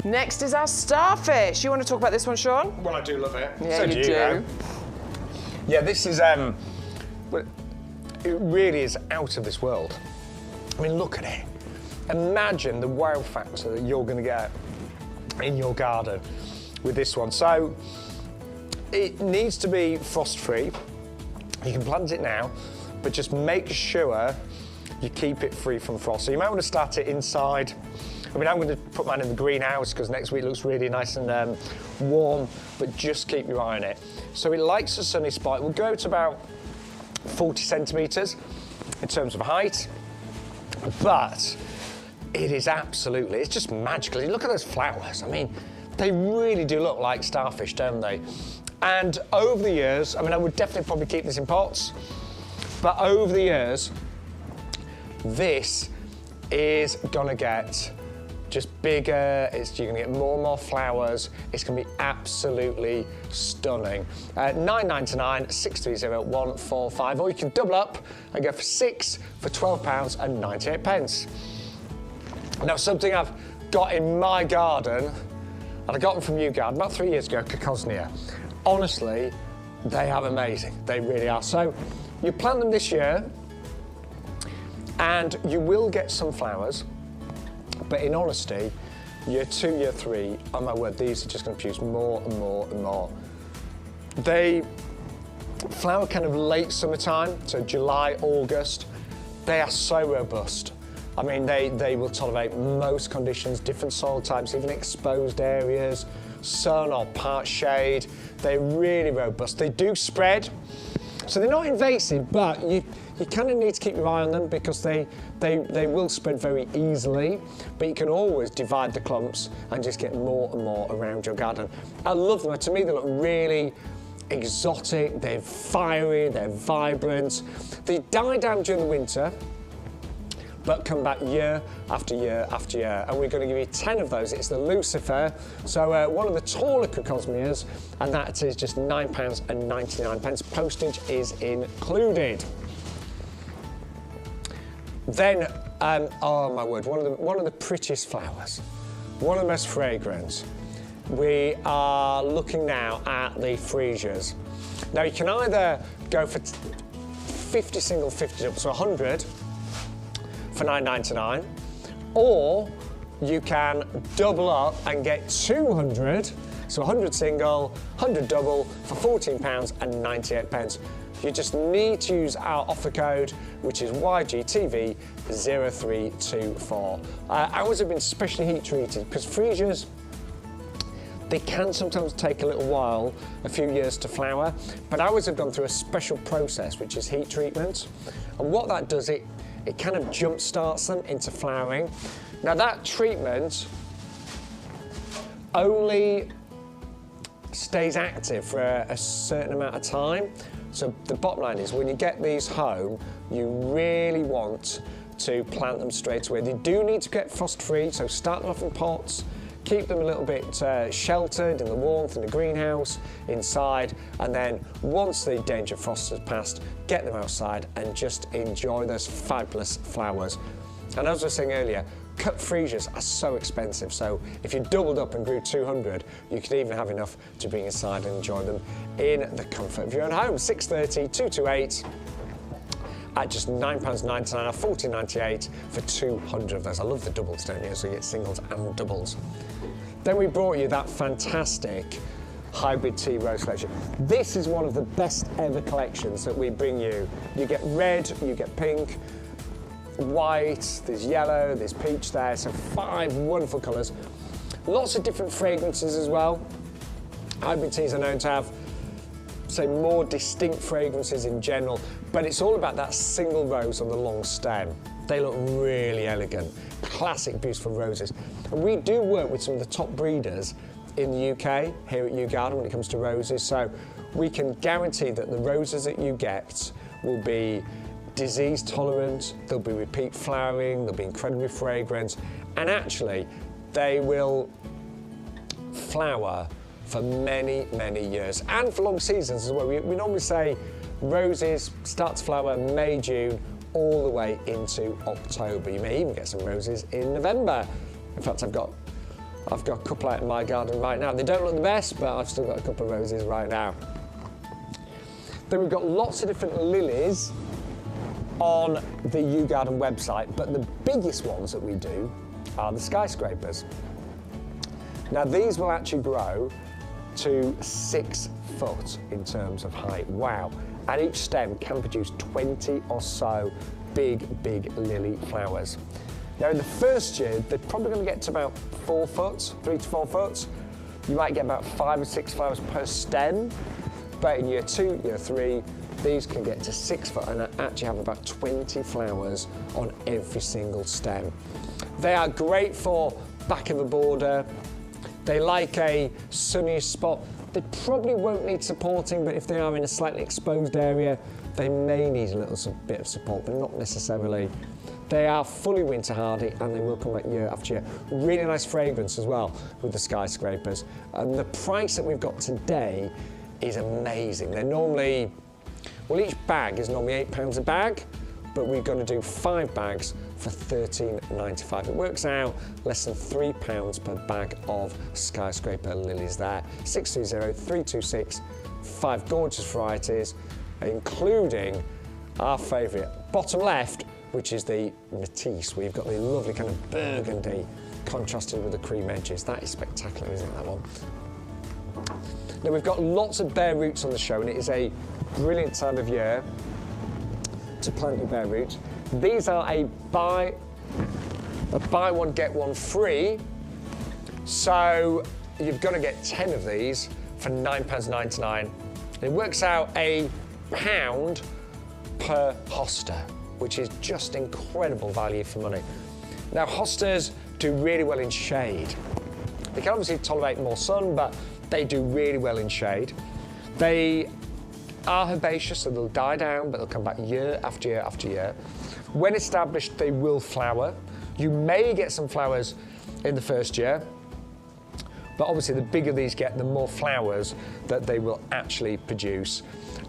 Next is our Starfish. You want to talk about this one, Shaun? Well, I do love it. Yeah, so you do. Yeah, this is, it really is out of this world. I mean, look at it. imagine the wow factor that you're going to get in your garden with this one. So it needs to be frost-free. You can plant it now, but just make sure you keep it free from frost. So you might want to start it inside. I mean, I'm going to put mine in the greenhouse because next week looks really nice and warm, but just keep your eye on it. So it likes a sunny spot. It will go to about 40 centimetres in terms of height, but it is absolutely, it's just magical. Look at those flowers. I mean, they really do look like starfish, don't they? And over the years, I mean, I would definitely probably keep this in pots, but over the years, this is gonna get just bigger, you're gonna get more and more flowers. It's gonna be absolutely stunning. £9.99, 630 145, or you can double up and go for 6 for £12.98. Now, something I've got in my garden, and I got them from YouGarden about 3 years ago, crocosmia. Honestly, they are amazing. They really are. So you plant them this year, and you will get some flowers, but in honesty, year 2, year 3, oh my word, these are just going to produce more and more and more. They flower kind of late summertime, so July, August. They are so robust. I mean, they will tolerate most conditions, different soil types, even exposed areas, sun or part shade. They're really robust. They do spread, so they're not invasive, but you kind of need to keep your eye on them because they will spread very easily, but you can always divide the clumps and just get more and more around your garden. I love them. To me, they look really exotic, they're fiery, they're vibrant. They die down during the winter, but come back year after year after year. And we're going to give you 10 of those. It's the Lucifer, so one of the taller crocosmias, and that is just £9.99. Postage is included. Then, oh my word, one of the prettiest flowers, one of the most fragrant. We are looking now at the freesias. Now you can either go for 50 single, 50 double, so 100 for £9.99, or you can double up and get 200, so 100 single, 100 double for £14.98. You just need to use our offer code, which is YGTV0324. Ours have been specially heat treated because freesias, they can sometimes take a little while, a few years to flower, but ours have gone through a special process, which is heat treatment. And what that does, it kind of jump starts them into flowering. Now that treatment only stays active for a certain amount of time. So the bottom line is, when you get these home, you really want to plant them straight away. They do need to get frost-free, so start them off in pots, keep them a little bit sheltered in the warmth in the greenhouse, inside, and then once the danger of frost has passed, get them outside and just enjoy those fabulous flowers. And as I was saying earlier, cut freesias are so expensive, so if you doubled up and grew 200, you could even have enough to bring inside and enjoy them in the comfort of your own home. 630 228 at just £9.99 or £14.98 for 200 of those. I love the doubles, don't you? So you get singles and doubles. Then we brought you that fantastic hybrid tea rose collection. This is one of the best ever collections that we bring you. You get red, you get pink, white, there's yellow, there's peach there, so 5 wonderful colours. Lots of different fragrances as well. Hybrid teas are known to have, say, more distinct fragrances in general, but it's all about that single rose on the long stem. They look really elegant, classic, beautiful roses. And we do work with some of the top breeders in the UK, here at YouGarden, when it comes to roses, so we can guarantee that the roses that you get will be disease tolerant, they'll be repeat flowering, they'll be incredibly fragrant, and actually they will flower for many, many years and for long seasons as well. We normally say roses start to flower May, June, all the way into October. You may even get some roses in November. In fact, I've got a couple out in my garden right now. They don't look the best, but I've still got a couple of roses right now. Then we've got lots of different lilies. on the YouGarden website, but the biggest ones that we do are the skyscrapers. Now these will actually grow to 6 foot in terms of height. Wow. And each stem can produce 20 or so big lily flowers. Now in the first year, they're probably going to get to about 4 foot, 3 to 4 foot. You might get about 5 or 6 flowers per stem, but in year 2, year 3, these can get to 6 foot and actually have about 20 flowers on every single stem. They are great for back of a border. They like a sunny spot. They probably won't need supporting, but if they are in a slightly exposed area, they may need a little bit of support, but not necessarily. They are fully winter hardy and they will come back year after year. Really nice fragrance as well with the skyscrapers. And the price that we've got today is amazing. They're normally, well, each bag is normally £8 a bag, but we're going to do 5 bags for £13.95. It works out less than £3 per bag of skyscraper lilies there. 630-326, 5 gorgeous varieties, including our favourite bottom left, which is the Matisse, where you've got the lovely kind of burgundy contrasted with the cream edges. That is spectacular, isn't it, that one? Now we've got lots of bare roots on the show, and it is a brilliant time of year to plant your bare roots. These are a buy one, get one free. So you've got to get 10 of these for £9.99. It works out £1 per hosta, which is just incredible value for money. Now, hostas do really well in shade. They can obviously tolerate more sun, but they do really well in shade. They are herbaceous, so they'll die down, but they'll come back year after year after year. When established, they will flower. You may get some flowers in the first year, but obviously the bigger these get, the more flowers that they will actually produce.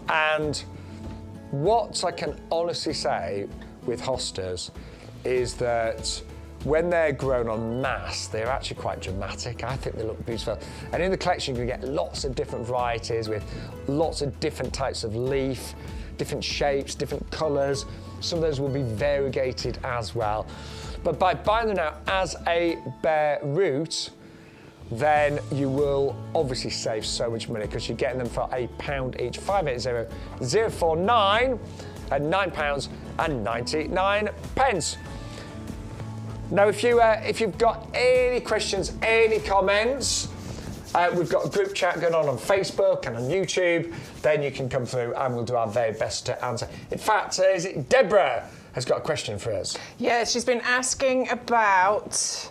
And what I can honestly say with hostas is that when they're grown en masse, they're actually quite dramatic. I think they look beautiful. And in the collection, you can get lots of different varieties with lots of different types of leaf, different shapes, different colours. Some of those will be variegated as well. But by buying them now as a bare root, then you will obviously save so much money because you're getting them for £1 each. 580-049 at £9.99. Now, if you've got any questions, any comments, we've got a group chat going on Facebook and on YouTube, then you can come through and we'll do our very best to answer. In fact, is it Deborah has got a question for us? Yeah, she's been asking about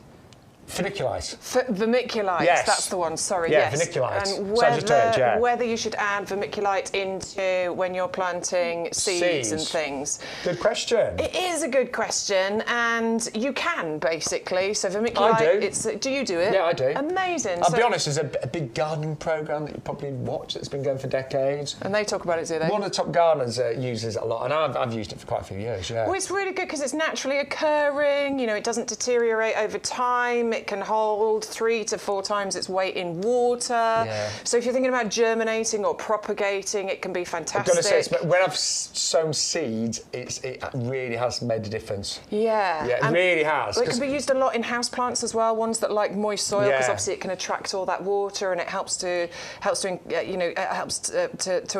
Vermiculites. Vermiculites, yes. That's the one, sorry, yeah, yes. Vermiculites. And whether you should add vermiculite into when you're planting seeds and things. Good question. It is a good question, and you can, basically. So vermiculite, I do. Do you do it? Yeah, I do. Amazing. I'll be honest, there's a big gardening programme that you probably watch that's been going for decades. And they talk about it, do they? One of the top gardeners uses it a lot, and I've used it for quite a few years, yeah. Well, it's really good because it's naturally occurring, you know, it doesn't deteriorate over time. It can hold 3 to 4 times its weight in water. Yeah. So if you're thinking about germinating or propagating, it can be fantastic. I've got to say, when I've sown seeds, it really has made a difference. Yeah. Yeah, it really has. Well, it can be used a lot in houseplants as well, ones that like moist soil, because Yeah. obviously it can attract all that water, and it helps to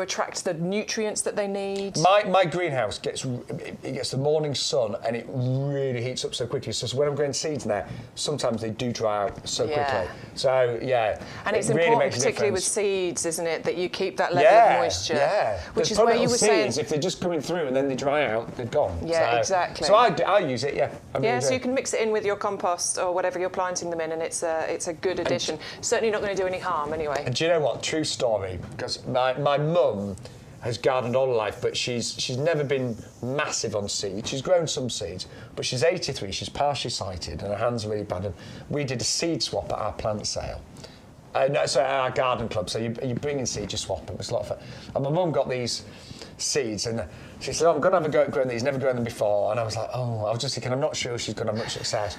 attract the nutrients that they need. My greenhouse gets the morning sun, and it really heats up so quickly. So when I'm growing seeds in there, sometimes they do dry out so quickly. So yeah, and it's really important, makes a particularly with difference. seeds, isn't it, that you keep that level of moisture. Yeah, which is where you were saying. If they're just coming through and then they dry out, they're gone. Yeah, so, exactly. So I use it. Yeah. So you can mix it in with your compost or whatever you're planting them in, and it's a good addition. Certainly not going to do any harm anyway. And do you know what? True story. Because my mum has gardened all her life, but she's never been massive on seeds. She's grown some seeds, but she's 83, she's partially sighted, and her hands are really bad. And we did a seed swap at our plant sale. No, so at our garden club. So you bring in seeds, you swap them. It's a lot of fun. And my mum got these seeds, and she said, "Oh, I'm going to have a go at growing these. Never grown them before." And I was like, "Oh," I was just thinking, I'm not sure she's going to have much success.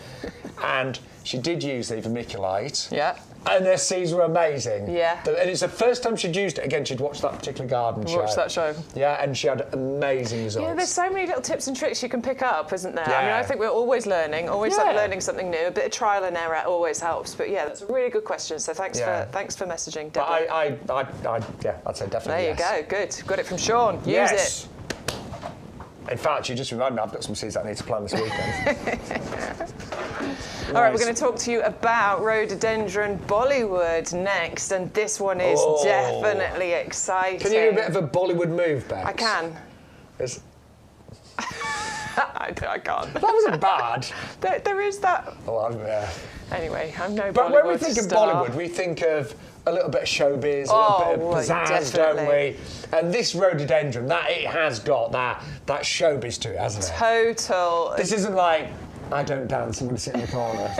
And she did use the vermiculite. Yeah. And their seeds were amazing. Yeah. And it's the first time she'd used it. Again, she'd watched that particular garden show. Watched that show. Yeah, and she had amazing results. Yeah, there's so many little tips and tricks you can pick up, isn't there? Yeah. I mean, I think we're always learning, learning something new. A bit of trial and error always helps. But yeah, that's a really good question. So thanks for messaging, Deborah. But I'd say definitely There you go. Good. Got it from Shaun. Use it. In fact, you just reminded me, I've got some seeds that I need to plant this weekend. All right, we're going to talk to you about rhododendron Bollywood next, and this one is definitely exciting. Can you do a bit of a Bollywood move, Bex? I can. I can't. That wasn't bad. There is that. Oh, Anyway, I'm no Bollywood But when we think star. of Bollywood, we think of a little bit of showbiz, a little bit of pizzazz, don't we? And this rhododendron, it has got that showbiz to it, hasn't it? Total. This isn't like, I don't dance, I'm going to sit in the corner.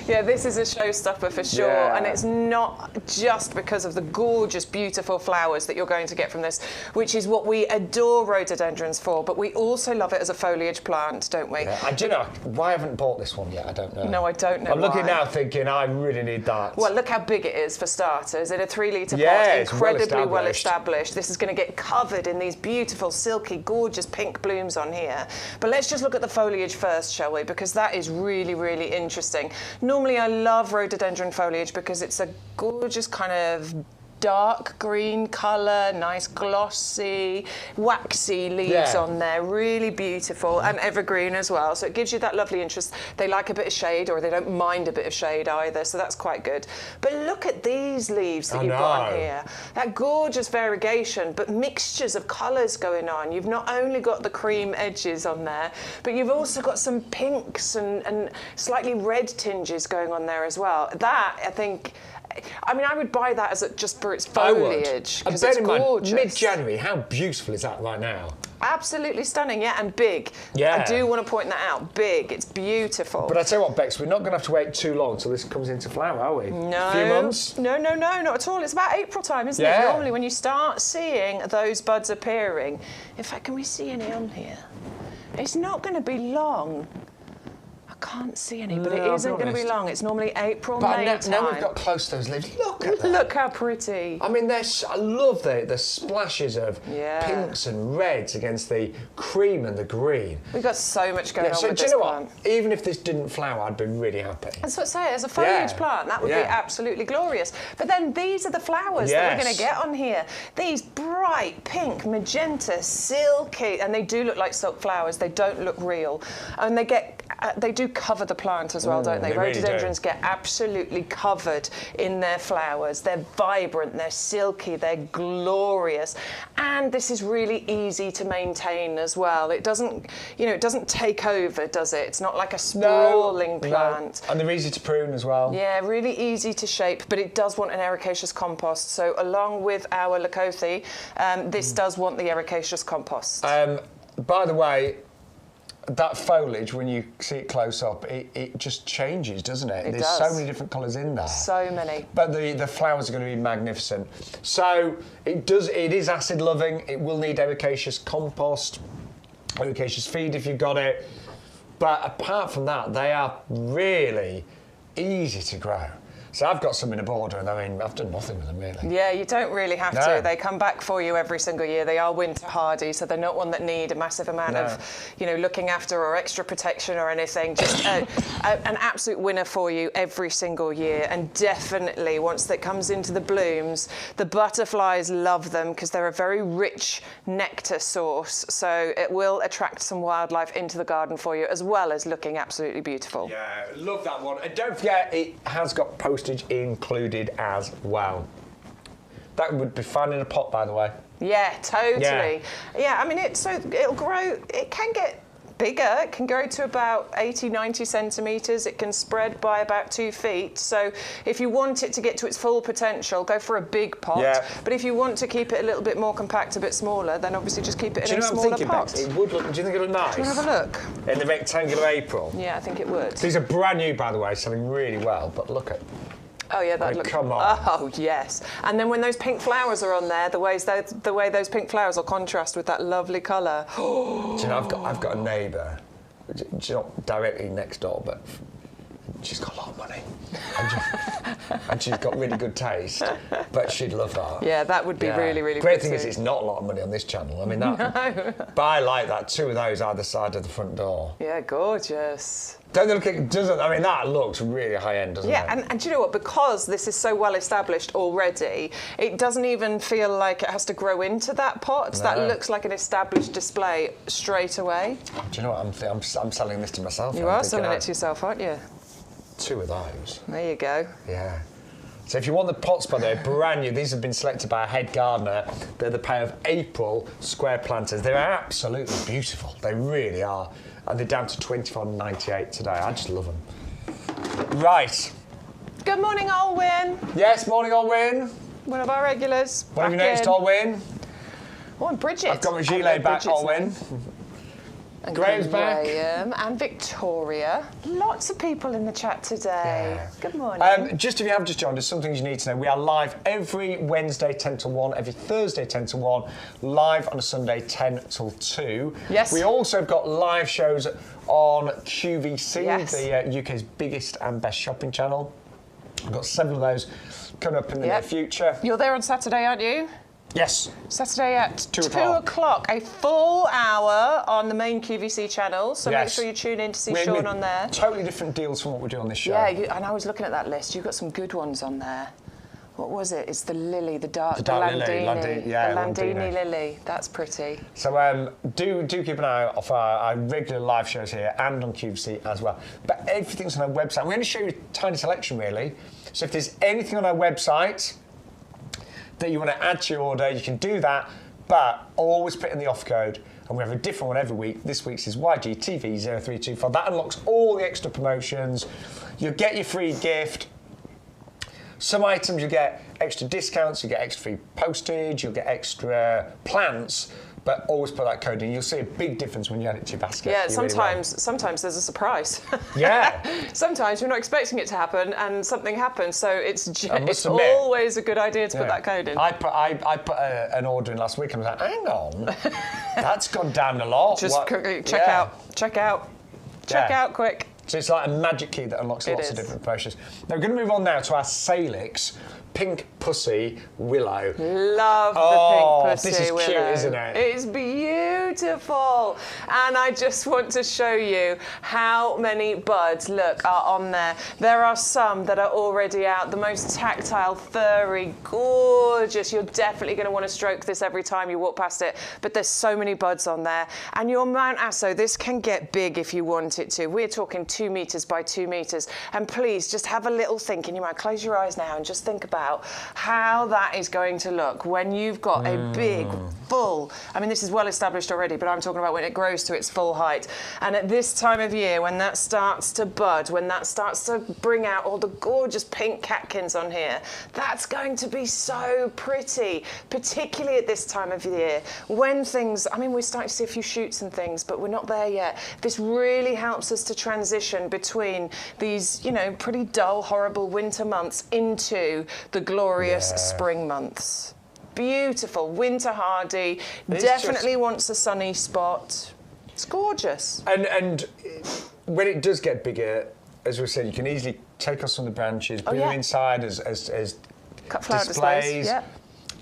Yeah, this is a showstopper for sure. Yeah. And it's not just because of the gorgeous, beautiful flowers that you're going to get from this, which is what we adore rhododendrons for, but we also love it as a foliage plant, don't we? Yeah. Do you know, why I haven't bought this one yet? I don't know. No, I don't know. I'm looking now thinking, I really need that. Well, look how big it is for starters. In a 3-litre Yeah, pot, it's incredibly well established. This is going to get covered in these beautiful, silky, gorgeous pink blooms on here. But let's just look at the foliage first, shall we? Because that is really, really interesting. Normally, I love rhododendron foliage because it's a gorgeous kind of dark green colour, nice glossy, waxy leaves on there, really beautiful, and evergreen as well. So it gives you that lovely interest. They like a bit of shade, or they don't mind a bit of shade either, so that's quite good. But look at these leaves that you've got on here. That gorgeous variegation, but mixtures of colours going on. You've not only got the cream edges on there, but you've also got some pinks and slightly red tinges going on there as well. That, I think, I mean, I would buy that as just for its foliage, because it's gorgeous. Mid-January, how beautiful is that right now? Absolutely stunning, yeah, and big. Yeah. I do want to point that out. Big, it's beautiful. But I tell you what, Bex, we're not going to have to wait too long till this comes into flower, are we? No. A few months? No, not at all. It's about April time, isn't it? Normally, when you start seeing those buds appearing. In fact, can we see any on here? It's not going to be long. I can't see any, but it isn't going to be long. It's normally April, May time. Now we've got close to those leaves. Look at that. Look how pretty. I mean, I love the splashes of pinks and reds against the cream and the green. We've got so much going on with this plant. So do you know what? Even if this didn't flower, I'd be really happy. That's what I say. As a foliage plant, that would be absolutely glorious. But then these are the flowers that we're going to get on here. These bright pink, magenta, silky, and they do look like silk flowers. They don't look real, and they do cover the plant as well, don't they? Rhododendrons get absolutely covered in their flowers. They're vibrant, they're silky, they're glorious, and this is really easy to maintain as well. It doesn't, it doesn't take over, does it? It's not like a sprawling plant. And they're easy to prune as well. Yeah, really easy to shape, but it does want an ericaceous compost. So along with our Leucothoe, this does want the ericaceous compost. By the way, that foliage, when you see it close up, it just changes, doesn't it? There's so many different colours in there. So many. But the flowers are going to be magnificent. So it is acid loving. It will need ericaceous compost, ericaceous feed if you've got it. But apart from that, they are really easy to grow. So I've got some in a border, and I mean, I've done nothing with them, really. Yeah, you don't really have to. They come back for you every single year. They are winter hardy, so they're not one that need a massive amount of, looking after or extra protection or anything. Just an absolute winner for you every single year. And definitely, once it comes into the blooms, the butterflies love them because they're a very rich nectar source. So it will attract some wildlife into the garden for you, as well as looking absolutely beautiful. Yeah, love that one. And don't forget, it has got postage included as well. That would be fine in a pot, by the way. Yeah, totally. Yeah, I mean, it'll grow. It can get bigger. It can grow to about 80, 90 centimetres. It can spread by about 2 feet. So if you want it to get to its full potential, go for a big pot. Yeah. But if you want to keep it a little bit more compact, a bit smaller, then obviously just keep it in a smaller pot. It would look, do you think it would look nice? Do you want to have a look? In the rectangular April? Yeah, I think it would. These are brand new, by the way, selling really well, but look at... Oh yeah, that looks. Come on. Oh yes. And then when those pink flowers are on there, the way those pink flowers will contrast with that lovely colour. Do you know, I've got a neighbour, not directly next door, but she's got a lot of money, and she's got really good taste. But she'd love that. Yeah, that would be really, really. Great thing is, it's not a lot of money on this channel. I mean, that. But I like that. 2 of those either side of the front door. Yeah, gorgeous. Don't they look? Doesn't? I mean, that looks really high end, doesn't it? Yeah, and do you know what? Because this is so well established already, it doesn't even feel like it has to grow into that pot. No. That looks like an established display straight away. Do you know what? I'm selling this to myself. You are selling it to yourself, aren't you? 2 of those. There you go. Yeah. So if you want the pots, by the way, brand new, these have been selected by a head gardener. They're the pair of April square planters. They're absolutely beautiful. They really are. And they're down to £24.98 today. I just love them. Right. Good morning, Olwyn. Yes, morning, Olwyn. One of our regulars. What have you noticed, Olwyn? Oh, and Bridget. I've got my gilet back, Olwyn. And Graham's back. Graham and Victoria. Lots of people in the chat today. Yeah. Good morning. Just if you have just joined us, some things you need to know. We are live every Wednesday 10 till 1, every Thursday 10 till 1, live on a Sunday 10 till 2. Yes. We also have got live shows on QVC, yes. the UK's biggest and best shopping channel. We've got 7 of those coming up in the near future. You're there on Saturday, aren't you? Yes. Saturday at 2 o'clock, a full hour on the main QVC channel, so make sure you tune in to see Shaun on there. Totally different deals from what we do on this show. Yeah, and I was looking at that list. You've got some good ones on there. What was it? It's the lily, the Landini. The Landini lily. That's pretty. So do keep an eye out for our regular live shows here and on QVC as well. But everything's on our website. We're going to show you a tiny selection, really. So if there's anything on our website that you want to add to your order, you can do that, but always put in the off code, and we have a different one every week. This week's is YGTV0324. That unlocks all the extra promotions. You'll get your free gift. Some items you get extra discounts, you get extra free postage, you'll get extra plants, but always put that code in. You'll see a big difference when you add it to your basket. Yeah, sometimes there's a surprise. Yeah. Sometimes you're not expecting it to happen and something happens, so it's always a good idea to put that code in. I put an order in last week and I was like, hang on, that's gone down a lot. Just quickly check out quick. So it's like a magic key that unlocks lots of different potions. Now we're going to move on now to our Salix Pink Pussy Willow. Love the pink pussy this is willow. Cute, isn't it? It's beautiful. And I just want to show you how many buds, look, are on there. There are some that are already out. The most tactile, furry, gorgeous. You're definitely going to want to stroke this every time you walk past it. But there's so many buds on there. And your Mount Asso, this can get big if you want it to. We're talking 2 meters by 2 meters. And please just have a little think in your mind. Close your eyes now and just think about how that is going to look when you've got a big, full, I mean, this is well established already, but I'm talking about when it grows to its full height. And at this time of year, when that starts to bud, when that starts to bring out all the gorgeous pink catkins on here, that's going to be so pretty, particularly at this time of year. When things, I mean, we're starting to see a few shoots and things, but we're not there yet. This really helps us to transition between these, you know, pretty dull, horrible winter months into the glorious spring months. Beautiful, winter hardy, definitely wants a sunny spot. It's gorgeous. And when it does get bigger, as we said, you can easily take off some of the branches, put them inside as cut flower displays. Yeah.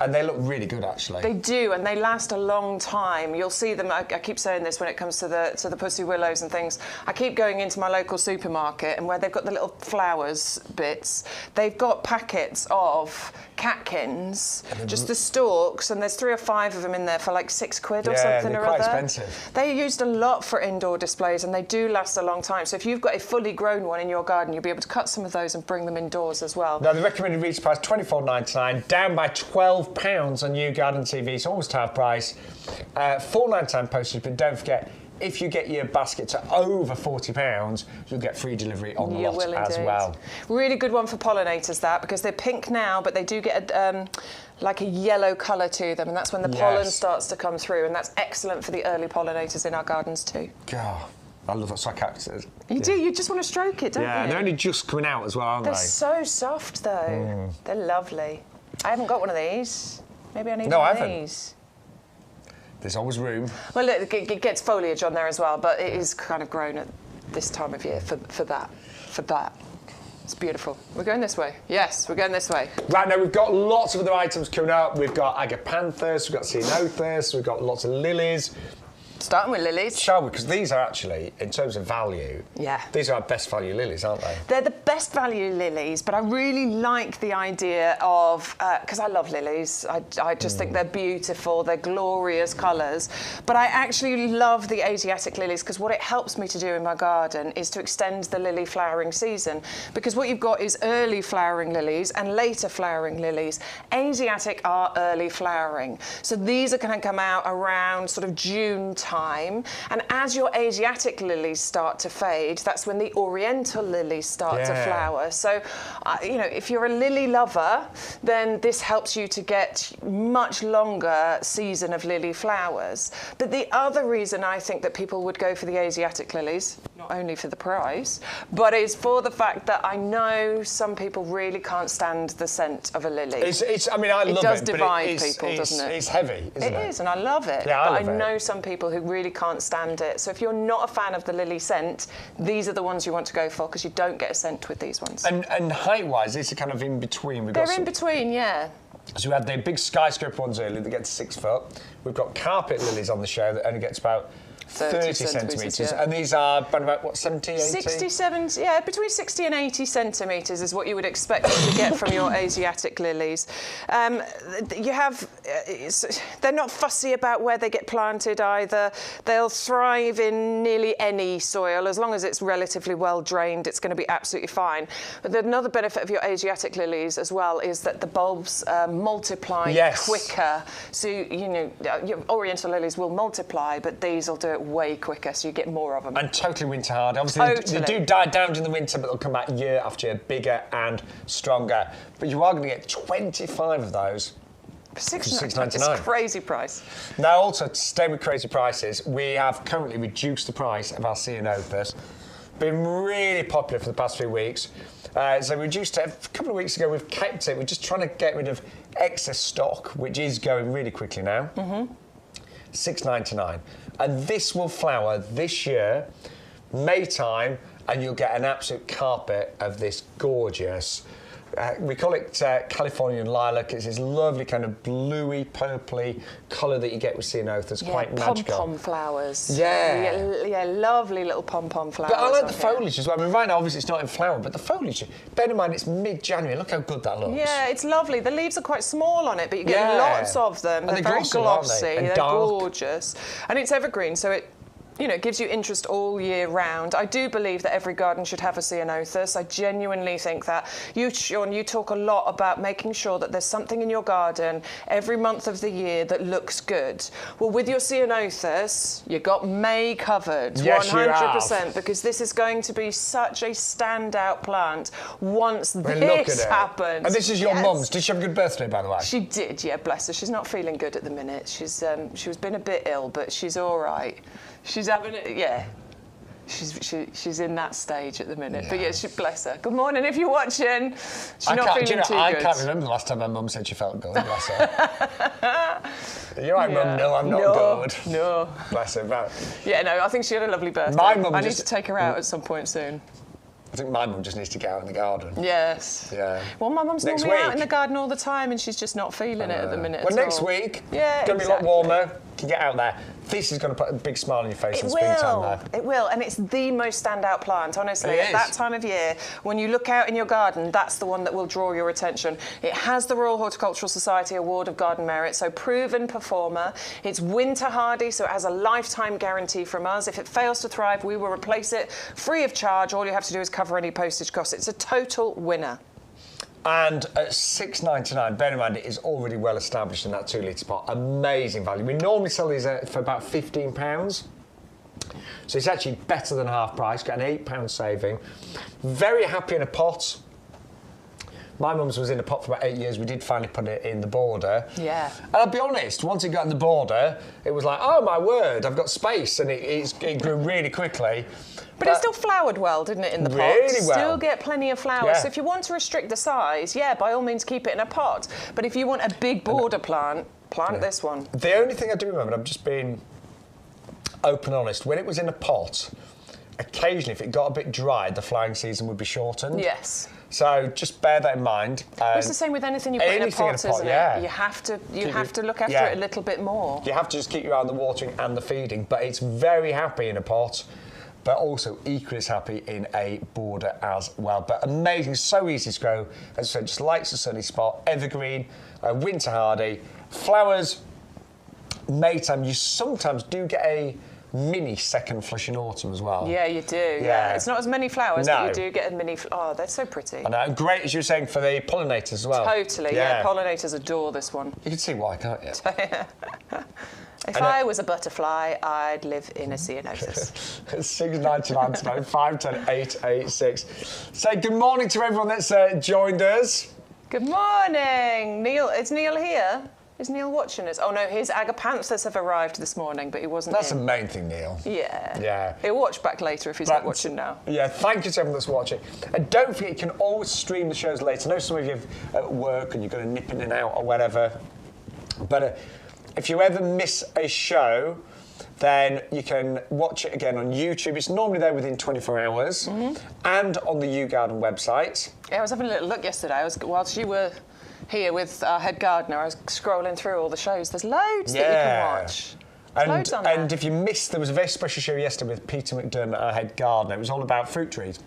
And they look really good, actually. They do, and they last a long time. You'll see them. I keep saying this when it comes to the pussy willows and things. I keep going into my local supermarket, and where they've got the little flowers bits, they've got packets of catkins, just the stalks, and there's 3 or 5 of them in there for like £6 or something or other. Quite expensive. They're used a lot for indoor displays, and they do last a long time. So if you've got a fully grown one in your garden, you'll be able to cut some of those and bring them indoors as well. Now, the recommended retail price £24.99, down by £12 on YouGarden TV, so almost half price. £4.99 postage, but don't forget, if you get your basket to over £40, you'll get free delivery on the lot as well. Really good one for pollinators, that, because they're pink now, but they do get like a yellow colour to them, and that's when the pollen starts to come through, and that's excellent for the early pollinators in our gardens too. God. I love that. So I can't, You do. You just want to stroke it, don't you? Yeah, they're only just coming out as well, aren't They're they? so soft, though. They're lovely. I haven't got one of these. Maybe I need No, one I of haven't. these. There's always room. Well, look, it gets foliage on there as well, but it is kind of grown at this time of year for that. It's beautiful. We're going this way. Yes, we're going this way. Right, now we've got lots of other items coming up. We've got Agapanthus, we've got Ceanothus, we've got lots of lilies. Starting with lilies. Shall we? Because these are actually, in terms of value, these are our best value lilies, aren't they? They're the best value lilies, but I really like the idea of, because I love lilies, I just think they're beautiful, they're glorious colours, but I actually love the Asiatic lilies because what it helps me to do in my garden is to extend the lily flowering season, because what you've got is early flowering lilies and later flowering lilies. Asiatic are early flowering, so these are going to come out around sort of June time. And as your Asiatic lilies start to fade, that's when the Oriental lilies start to flower. So, you know, if you're a lily lover, then this helps you to get much longer season of lily flowers. But the other reason I think that people would go for the Asiatic lilies, not only for the price, but is for the fact that I know some people really can't stand the scent of a lily. I mean, I love it. It does divide people, doesn't it? It's heavy, isn't it? It is, and I love it. Yeah, but I know some people who really can't stand it. So if you're not a fan of the lily scent, these are the ones you want to go for because you don't get a scent with these ones. And height-wise, these are kind of in between. They're in between, yeah. So we had the big skyscraper ones earlier that get to 6 foot. We've got carpet lilies on the show that only gets about 30 centimetres. Yeah. And these are about, what, 70, 80? 67, yeah, between 60 and 80 centimetres is what you would expect to get from your Asiatic lilies. You have, they're not fussy about where they get planted either. They'll thrive in nearly any soil. As long as it's relatively well drained, it's going to be absolutely fine. But another benefit of your Asiatic lilies as well is that the bulbs multiply quicker. So, you know, your Oriental lilies will multiply, but these will do it way quicker, so you get more of them. And totally winter hard. Obviously, they do die down in the winter, but they'll come back year after year, bigger and stronger. But you are going to get 25 of those. $6.99. It's a crazy price. Now, also, to stay with crazy prices, we have currently reduced the price of our Ceanothus. Been really popular for the past few weeks. So we reduced it a couple of weeks ago. We've kept it. We're just trying to get rid of excess stock, which is going really quickly now. $6.99. And this will flower this year, May time, and you'll get an absolute carpet of this gorgeous, we call it Californian lilac. It's this lovely kind of bluey, purpley colour that you get with Ceanothus, quite magical. Pom-pom flowers. Yeah, lovely little pom-pom flowers. But I like the foliage as well. I mean, right now, obviously, it's not in flower, but the foliage, bear in mind, it's mid-January. Look how good that looks. Yeah, it's lovely. The leaves are quite small on it, but you get lots of them. And they're very glossy. And they're dark. gorgeous. And it's evergreen, so it, you know, it gives you interest all year round. I do believe that every garden should have a Ceanothus. I genuinely think that. You, Shaun, you talk a lot about making sure that there's something in your garden every month of the year that looks good. Well, with your Ceanothus, you got May covered, yes, 100%, because this is going to be such a standout plant once this happens. And this is your mum's. Did she have a good birthday, by the way? She did, yeah, bless her. She's not feeling good at the minute. She's been a bit ill, but she's all right. She's having it, yeah. She's in that stage at the minute. Yeah. But yeah, bless her. Good morning if you're watching. She's not feeling too good. I can't remember the last time my mum said she felt good, bless her. You're right, Mum. No, I'm not good. No. Bless her. But yeah, no, I think she had a lovely birthday. I need to take her out at some point soon. I think my mum just needs to get out in the garden. Yes. Yeah. Well, my mum's normally out in the garden all the time, and she's just not feeling it at the minute. Well, next week, yeah, going to be a lot warmer. You can get out there. This is going to put a big smile on your face in springtime there. It will, and it's the most standout plant, honestly. At that time of year, when you look out in your garden, that's the one that will draw your attention. It has the Royal Horticultural Society Award of Garden Merit, so proven performer. It's winter hardy, so it has a lifetime guarantee from us. If it fails to thrive, we will replace it free of charge. All you have to do is cover any postage costs. It's a total winner. And at $6.99, bear in mind it is already well established in that 2 litre pot. Amazing value. We normally sell these for about £15. So it's actually better than half price, got an £8 saving. Very happy in a pot. My mum's was in a pot for about 8 years. We did finally put it in the border. Yeah. And I'll be honest, once it got in the border, it was like, oh my word, I've got space, and it grew really quickly. But it still flowered well, didn't it, in the pot? Really well. Still get plenty of flowers. Yeah. So if you want to restrict the size, yeah, by all means keep it in a pot. But if you want a big border plant this one. The only thing I do remember, I'm just being open and honest, when it was in a pot, occasionally if it got a bit dry, the flowering season would be shortened. Yes. So just bear that in mind. Well, it's the same with anything you put in a pot, isn't yeah. it? You have to look after it a little bit more. You have to just keep your eye on the watering and the feeding, but it's very happy in a pot, but also equally as happy in a border as well. But amazing, so easy to grow. As I said, just likes a sunny spot, evergreen, winter hardy, flowers, Maytime. You sometimes do get a mini second flush in autumn as well. Yeah, you do. Yeah. It's not as many flowers, No. but you do get a mini. Oh, they're so pretty. I know. Great, as you were saying, for the pollinators as well. Totally. Yeah. Pollinators adore this one. You can see why, can't you? If I was a butterfly, I'd live in a ceanothus. £6.99 tonight, 510 886. Say good morning to everyone that's joined us. Good morning, Neil. Is Neil here? Is Neil watching us? Oh no, his Agapanthus have arrived this morning, but he wasn't. That's in. the main thing, Neil. Yeah. Yeah. He'll watch back later if he's not watching now. Yeah, thank you to everyone that's watching. And don't forget, you can always stream the shows later. I know some of you are at work and you're going to nip in and out or whatever. But if you ever miss a show, then you can watch it again on YouTube. It's normally there within 24 hours. And on the YouGarden website. Yeah, I was having a little look yesterday. Whilst you were here with our head gardener, I was scrolling through all the shows. There's loads that you can watch. Loads on there. And if you missed, there was a very special show yesterday with Peter McDermott, our head gardener. It was all about fruit trees.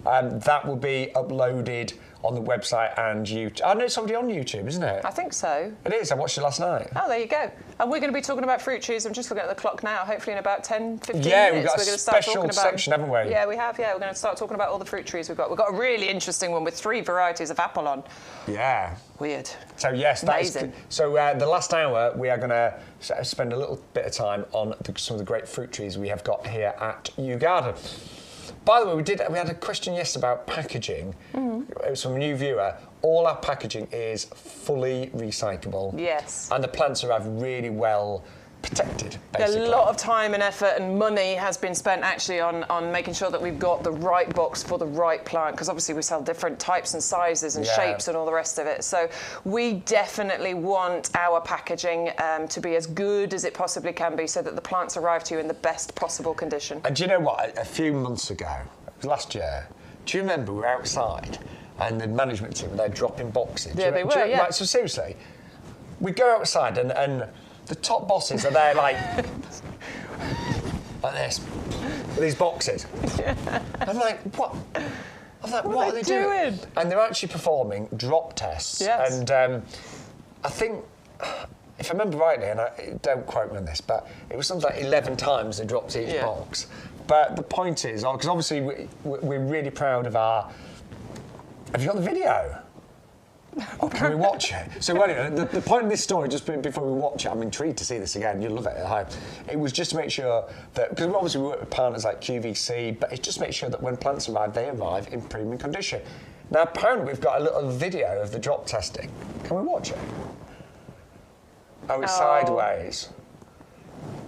That will be uploaded on the website and YouTube. I know it's already on YouTube, isn't it? I think so. It is. I watched it last night. Oh, there you go. And we're going to be talking about fruit trees. I'm just looking at the clock now. Hopefully in about 10, 15 minutes. Yeah, we've got we're a going to start special talking about, section, haven't we? Yeah, we have. Yeah, we're going to start talking about all the fruit trees we've got. We've got a really interesting one with 3 varieties of apple on. Yeah. Weird. So yes, amazing. So the last hour we are going to spend a little bit of time on some of the great fruit trees we have got here at YouGarden. By the way, we had a question yesterday about packaging. It was from a new viewer. All our packaging is fully recyclable. Yes. And the plants are really well protected, basically. A lot of time and effort and money has been spent actually on making sure that we've got the right box for the right plant, because obviously we sell different types and sizes and shapes and all the rest of it. So we definitely want our packaging to be as good as it possibly can be, so that the plants arrive to you in the best possible condition. And do you know what? A few months ago, it was last year, do you remember we were outside and the management team were there dropping boxes? Yeah, they were, yeah. Right, so seriously, we go outside and the top bosses are there like this, with these boxes. I'm like, what? What are they doing? And they're actually performing drop tests. Yes. And I think, if I remember rightly, and don't quote me on this, but it was something like 11 times they dropped each box. But the point is, because obviously we're really proud of our... Have you got the video? Oh, can we watch it? So anyway, the point of this story, just before we watch it, I'm intrigued to see this again. You'll love it at home. It was just to make sure that, because obviously we work with partners like QVC, but it's just to make sure that when plants arrive, they arrive in premium condition. Now, apparently we've got a little video of the drop testing. Can we watch it? Oh, it's sideways.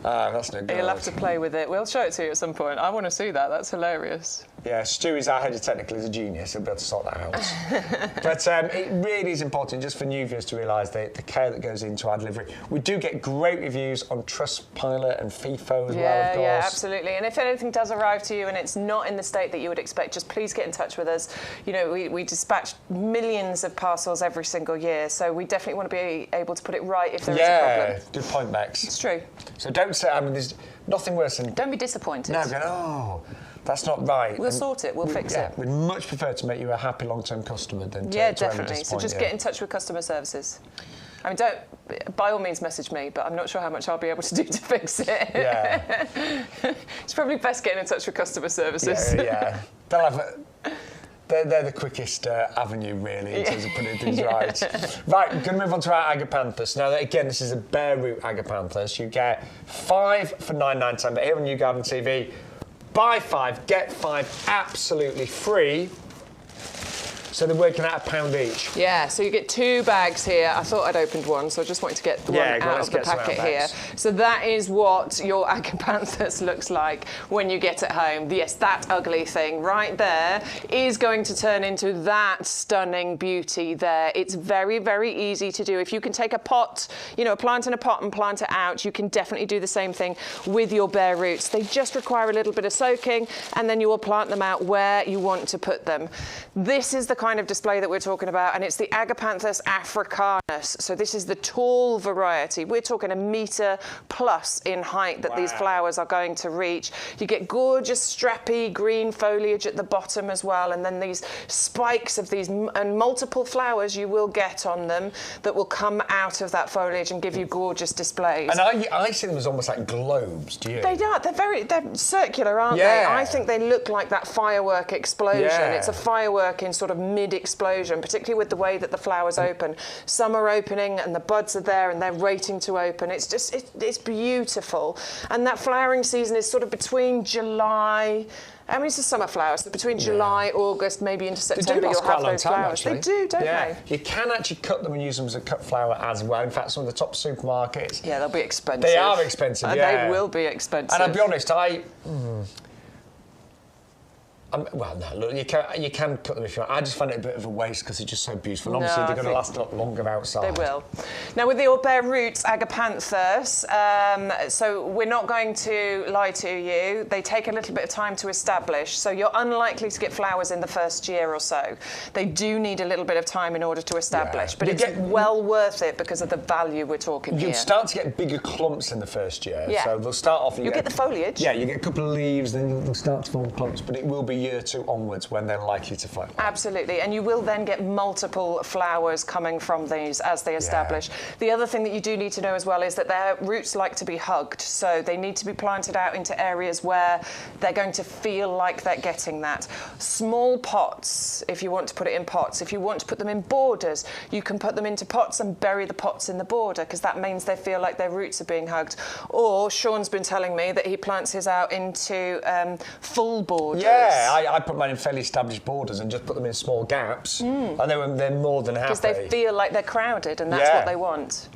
Oh, that's no good. You'll have to play with it. We'll show it to you at some point. I want to see that. That's hilarious. Yeah, Stu is our head of technical, is a genius. He'll be able to sort that out. But it really is important just for new viewers to realise the care that goes into our delivery. We do get great reviews on Trustpilot and FIFO as well, of course. Yeah, absolutely. And if anything does arrive to you and it's not in the state that you would expect, just please get in touch with us. You know, we dispatch millions of parcels every single year, so we definitely want to be able to put it right if there is a problem. Yeah, good point, Bex. It's true. So don't say, I mean, there's nothing worse than... Don't be disappointed. No, going, oh... That's not right. We'll sort it. We'll fix it. We'd much prefer to make you a happy long-term customer than to definitely. So just get in touch with customer services. I mean, by all means message me, but I'm not sure how much I'll be able to do to fix it. Yeah. It's probably best getting in touch with customer services. Yeah. They'll have they're the quickest avenue, really, in terms of putting things right. Right, we're going to move on to our Agapanthus. Now, again, this is a bare root Agapanthus. You get 5 for $9.99, but here on YouGarden TV, buy 5, get 5 absolutely free. So they're working out £1 each. Yeah, so you get 2 bags here. I thought I'd opened one, so I just wanted to get one out of the packet here. So that is what your Agapanthus looks like when you get it home. Yes, that ugly thing right there is going to turn into that stunning beauty there. It's very, very easy to do. If you can take a pot, you know, a plant in a pot and plant it out, you can definitely do the same thing with your bare roots. They just require a little bit of soaking, and then you will plant them out where you want to put them. This is the kind of display that we're talking about, and it's the Agapanthus africanus. So this is the tall variety. We're talking 1 metre plus in height that these flowers are going to reach. You get gorgeous strappy green foliage at the bottom as well, and then these spikes of these and multiple flowers you will get on them that will come out of that foliage and give you gorgeous displays. And I see them as almost like globes, do you? They are. They're circular, aren't they? I think they look like that firework explosion. Yeah. It's a firework in sort of mid-explosion, particularly with the way that the flowers open. Some are opening and the buds are there and they're waiting to open. It's just, it's beautiful. And that flowering season is sort of between July, I mean, it's a summer flower, so between July, August, maybe into September, you'll have those flowers. They do, don't they? You can actually cut them and use them as a cut flower as well. In fact, some of the top supermarkets... Yeah, they'll be expensive. They are expensive, They will be expensive. And I'll be honest, well, no, look, you can cut them if you want. I just find it a bit of a waste because it's just so beautiful. And obviously, they're going to last a lot longer outside. They will. Now, with your bare roots, Agapanthus, so we're not going to lie to you. They take a little bit of time to establish, so you're unlikely to get flowers in the first year or so. They do need a little bit of time in order to establish, but it's well worth it because of the value we're talking here. You'll start to get bigger clumps in the first year. So they'll start off... You'll get the foliage. Yeah, you get a couple of leaves, then they'll start to form clumps, but it will be year 2 onwards when they're likely to flower. Absolutely, and you will then get multiple flowers coming from these as they establish. The other thing that you do need to know as well is that their roots like to be hugged, so they need to be planted out into areas where they're going to feel like they're getting that. Small pots, if you want to put it in pots. If you want to put them in borders, you can put them into pots and bury the pots in the border, because that means they feel like their roots are being hugged. Or Shaun's been telling me that he plants his out into full borders. Yeah, I put mine in fairly established borders and just put them in small gaps, and they're more than happy. Because they feel like they're crowded, and that's what they want.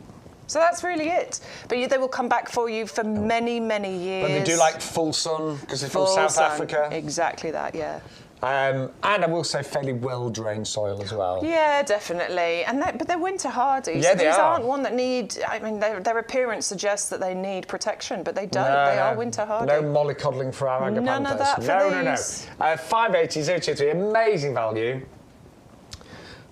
So that's really it. But they will come back for you for many, many years. But they do like full sun, because they're from South Africa. Exactly that, yeah. And I will say fairly well-drained soil as well. Yeah, definitely. But they're winter hardy. Yeah, so they these are. aren't one that need... I mean, their appearance suggests that they need protection, but they don't. They are winter hardy. No mollycoddling for our Agapanthus. None of that for these. No. 580 amazing value.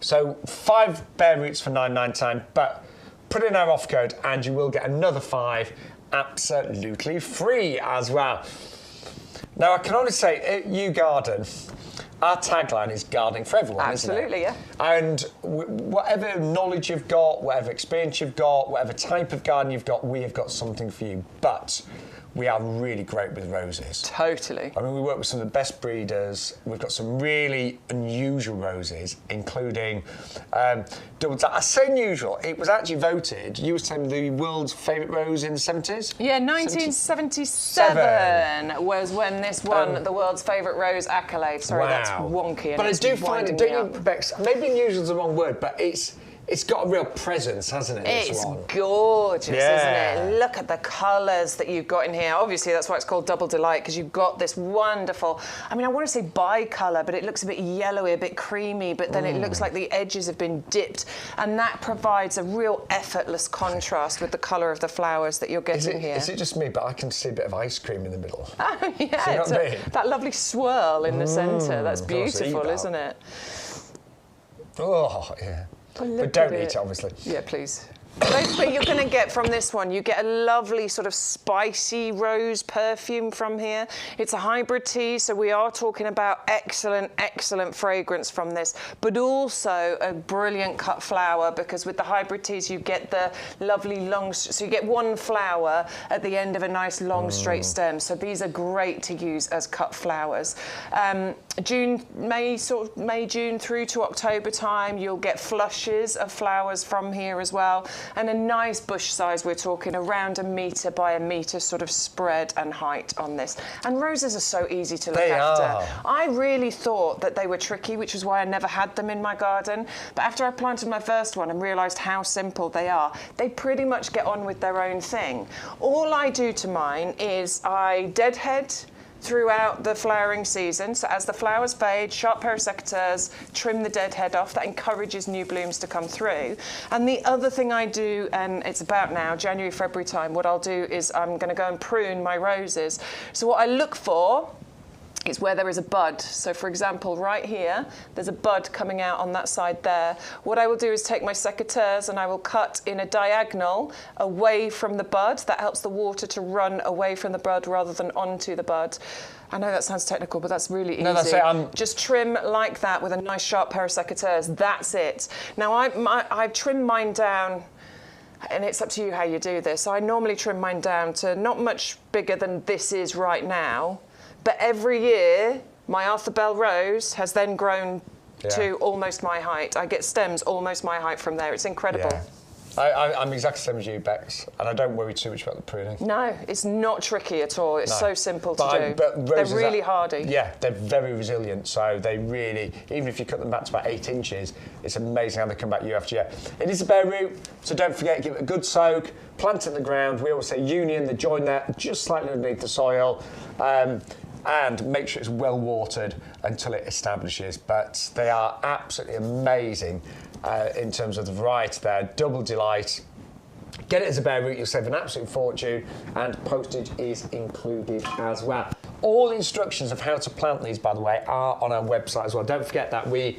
So 5 bare roots for £9.99, but put in our off code and you will get another 5 absolutely free as well. Now, I can only say, at YouGarden, our tagline is gardening for everyone, Absolutely, isn't it? And whatever knowledge you've got, whatever experience you've got, whatever type of garden you've got, we have got something for you. But we are really great with roses. Totally. I mean, we work with some of the best breeders. We've got some really unusual roses, including double. I say unusual. It was actually voted. You were saying the world's favourite rose in the 70s. Yeah, 1977 was when this won the world's favourite rose accolade. Sorry, that's wonky. And but I do find it. Don't you, Bex? Maybe unusual is the wrong word, but it's got a real presence, hasn't it? It's gorgeous, isn't it? Look at the colours that you've got in here. Obviously, that's why it's called Double Delight, because you've got this wonderful, I mean, I want to say bi-colour, but it looks a bit yellowy, a bit creamy, but then it looks like the edges have been dipped, and that provides a real effortless contrast with the colour of the flowers that you're getting here. Is it just me, but I can see a bit of ice cream in the middle? Oh, yeah. So you know what I mean? That lovely swirl in the centre. That's beautiful, isn't it? Oh, yeah. But don't eat it, obviously. Yeah, please. But you're going to get from this one, you get a lovely sort of spicy rose perfume from here. It's a hybrid tea, so we are talking about excellent, excellent fragrance from this, but also a brilliant cut flower, because with the hybrid teas you get the lovely long, so you get one flower at the end of a nice long straight stem. So these are great to use as cut flowers. May, June through to October time, you'll get flushes of flowers from here as well, and a nice bush size. We're talking around 1 metre by 1 metre sort of spread and height on this. And roses are so easy to look after. Are. I really thought that they were tricky, which is why I never had them in my garden. But after I planted my first one and realised how simple they are, they pretty much get on with their own thing. All I do to mine is I deadhead throughout the flowering season. So as the flowers fade, sharp pair of secateurs, trim the dead head off. That encourages new blooms to come through. And the other thing I do, and it's about now, January, February time, what I'll do is I'm going to go and prune my roses. So what I look for is where there is a bud. So for example, right here, there's a bud coming out on that side there. What I will do is take my secateurs and I will cut in a diagonal away from the bud. That helps the water to run away from the bud rather than onto the bud. I know that sounds technical, but that's really easy. No, that's it. Just trim like that with a nice sharp pair of secateurs. That's it. Now I've trimmed mine down, and it's up to you how you do this. I normally trim mine down to not much bigger than this is right now. But every year, my Arthur Bell rose has then grown to almost my height. I get stems almost my height from there. It's incredible. Yeah. I'm exactly the same as you, Bex, and I don't worry too much about the pruning. No, it's not tricky at all. It's so simple to do. But they're really hardy. Yeah, they're very resilient, so they really, even if you cut them back to about 8 inches, it's amazing how they come back year after year. It is a bare root, so don't forget, give it a good soak, plant it in the ground. We always say union, they join there just slightly underneath the soil. And make sure it's well watered until it establishes. But they are absolutely amazing in terms of the variety there. Double delight. Get it as a bare root, you'll save an absolute fortune, and postage is included as well. All the instructions of how to plant these, by the way, are on our website as well. Don't forget that we've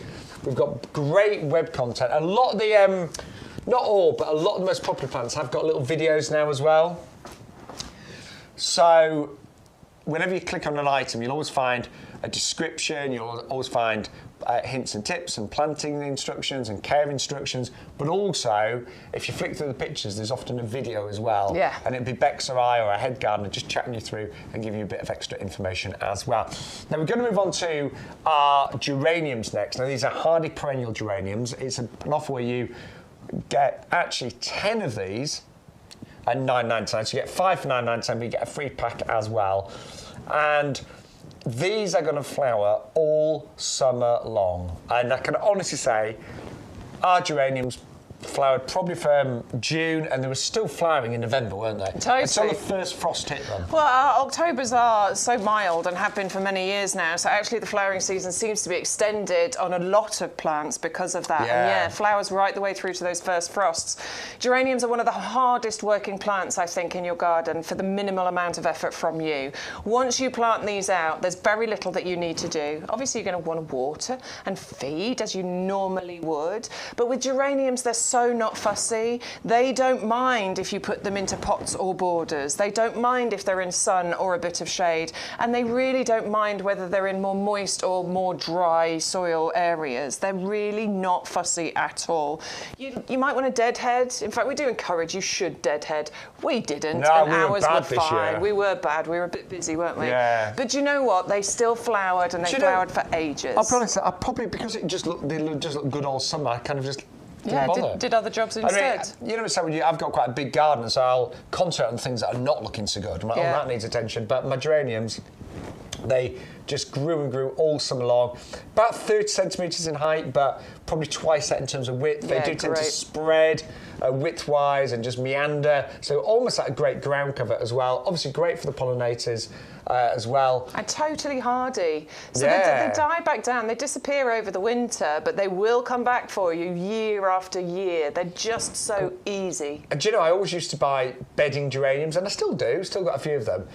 got great web content. A lot of the, not all, but a lot of the most popular plants have got little videos now as well. So whenever you click on an item, you'll always find a description, you'll always find hints and tips and planting instructions and care instructions, but also, if you flick through the pictures, there's often a video as well. Yeah. And it'd be Bex or I or a head gardener just chatting you through and giving you a bit of extra information as well. Now we're going to move on to our geraniums next. Now these are hardy perennial geraniums. It's an offer where you get actually 10 of these at $9.99, so you get 5 for $9.99, but you get a free pack as well. And these are going to flower all summer long. And I can honestly say, our geraniums flowered probably from June, and they were still flowering in November, weren't they? Totally. Until the first frost hit them. Well, our Octobers are so mild and have been for many years now, so actually the flowering season seems to be extended on a lot of plants because of that. And yeah, flowers right the way through to those first frosts. Geraniums are one of the hardest working plants, I think, in your garden for the minimal amount of effort from you. Once you plant these out, there's very little that you need to do. Obviously, you're going to want to water and feed as you normally would, but with geraniums, they're so not fussy. They don't mind if you put them into pots or borders. They don't mind if they're in sun or a bit of shade. And they really don't mind whether they're in more moist or more dry soil areas. They're really not fussy at all. You might want to deadhead. In fact, we do encourage you should deadhead. We didn't, no, and we ours were were bad this fine. year. We were bad. We were a bit busy, weren't we? Yeah. But you know what? They still flowered, and they flowered for ages. I'll be honest, I probably, because they just look good all summer, I kind of just did other jobs instead. I mean, you know, so I've got quite a big garden, so I'll concentrate on things that are not looking so good. I'm like, oh, that needs attention. But my geraniums, they just grew and grew all summer long. About 30 centimetres in height, but probably twice that in terms of width. They do tend to spread width-wise and just meander. So almost like a great ground cover as well. Obviously great for the pollinators as well. And totally hardy. So they die back down. They disappear over the winter, but they will come back for you year after year. They're just so easy. And do you know, I always used to buy bedding geraniums, and I still do, still got a few of them.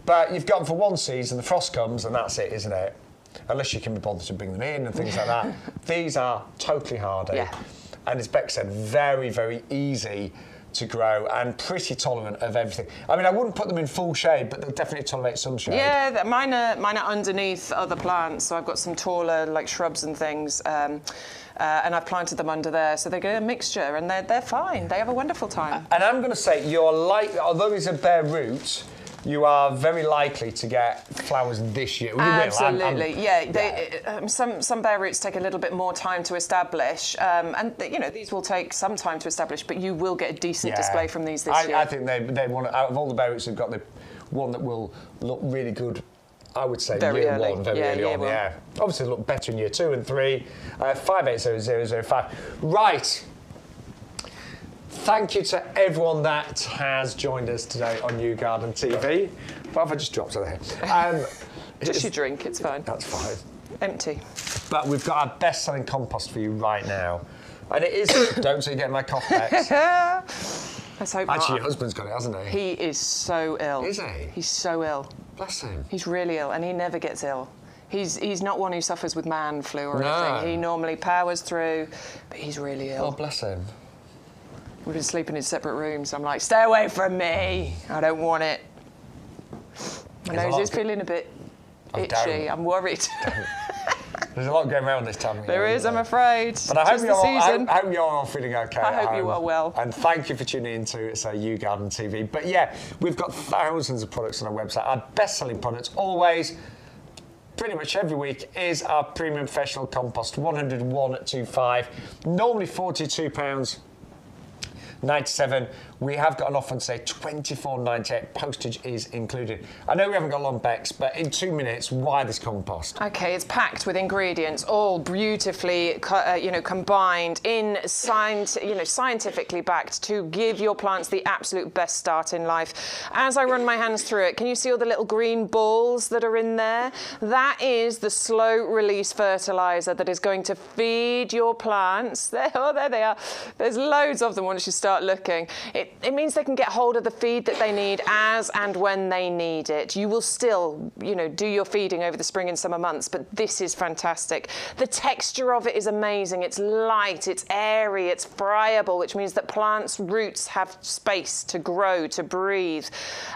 But you've got them for one season, the frost comes, and that's it, isn't it? Unless you can be bothered to bring them in and things like that. These are totally hardy. Yeah. And as Beck said, very, very easy to grow and pretty tolerant of everything. I mean, I wouldn't put them in full shade, but they'll definitely tolerate some shade. Yeah, mine are underneath other plants, so I've got some taller, like shrubs and things, and I've planted them under there, so they get a mixture, and they're fine. They have a wonderful time. And I'm going to say, although these are bare roots, you are very likely to get flowers this year. Well, you will. Absolutely, yeah. Some bare roots take a little bit more time to establish, and these will take some time to establish, but you will get a decent display from these this year. I think they want, out of all the bare roots, they've got the one that will look really good. I would say very year early. one, very early on, yeah. Obviously, look better in year 2 and 3. 580005. Right. Thank you to everyone that has joined us today on YouGarden TV. What have I just dropped over here? Just your drink, it's fine. That's fine. Empty. But we've got our best-selling compost for you right now. And it is, don't so you get my cough next. Let's hope Actually, not. your husband's got it, hasn't he? He is so ill. Is he? He's so ill. Bless him. He's really ill, and he never gets ill. He's not one who suffers with man flu or anything. He normally powers through, but he's really ill. Oh, bless him. We've been sleeping in separate rooms. I'm like, stay away from me. I don't want it. My nose is feeling a bit itchy. I'm worried. There's a lot going around this time of year. There is, I'm afraid. But I hope you're all feeling okay. I hope you are well. And thank you for tuning in to YouGarden TV. But yeah, we've got thousands of products on our website. Our best-selling products, always, pretty much every week, is our premium professional compost, 101.25, normally £42.97. We have got an offer on today, £24.98. Postage is included. I know we haven't got long Bex, but in 2 minutes, why this compost? Okay, it's packed with ingredients, all beautifully, combined in scientifically backed to give your plants the absolute best start in life. As I run my hands through it, can you see all the little green balls that are in there? That is the slow release fertilizer that is going to feed your plants. There they are. There's loads of them once you start looking. It means they can get hold of the feed that they need as and when they need it. You will still, do your feeding over the spring and summer months, but this is fantastic. The texture of it is amazing. It's light, it's airy, it's friable, which means that plants' roots have space to grow, to breathe.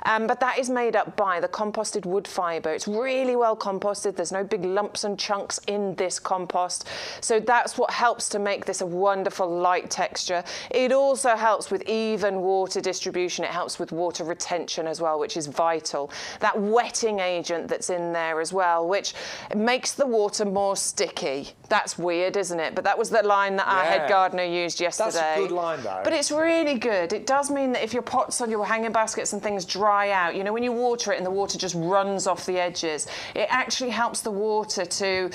But that is made up by the composted wood fibre. It's really well composted. There's no big lumps and chunks in this compost. So that's what helps to make this a wonderful light texture. It also helps with even water distribution. It helps with water retention as well, which is vital. That wetting agent that's in there as well, which makes the water more sticky. That's weird, isn't it? But that was the line that our head gardener used yesterday. That's a good line, though. But it's really good. It does mean that if your pots on your hanging baskets and things dry out, when you water it and the water just runs off the edges, it actually helps the water to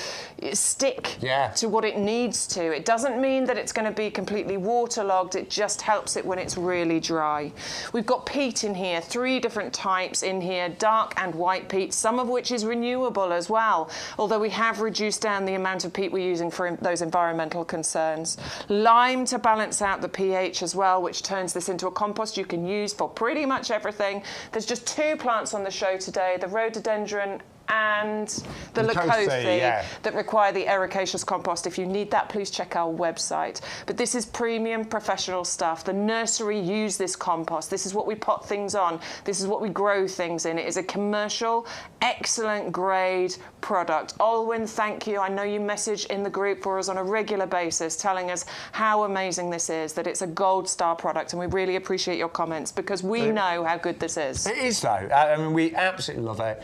stick to what it needs to. It doesn't mean that it's going to be completely waterlogged. It just helps it when it's really dry. We've got peat in here, 3 different types in here, dark and white peat, some of which is renewable as well, although we have reduced down the amount of peat we're using for those environmental concerns. Lime to balance out the pH as well, which turns this into a compost you can use for pretty much everything. There's just 2 plants on the show today, the rhododendron and the Leucothoe that require the ericaceous compost. If you need that, please check our website. But this is premium professional stuff. The nursery use this compost. This is what we pot things on. This is what we grow things in. It is a commercial, excellent grade product. Olwyn, thank you. I know you message in the group for us on a regular basis telling us how amazing this is, that it's a gold star product, and we really appreciate your comments because we know how good this is. It is, though. I mean, we absolutely love it.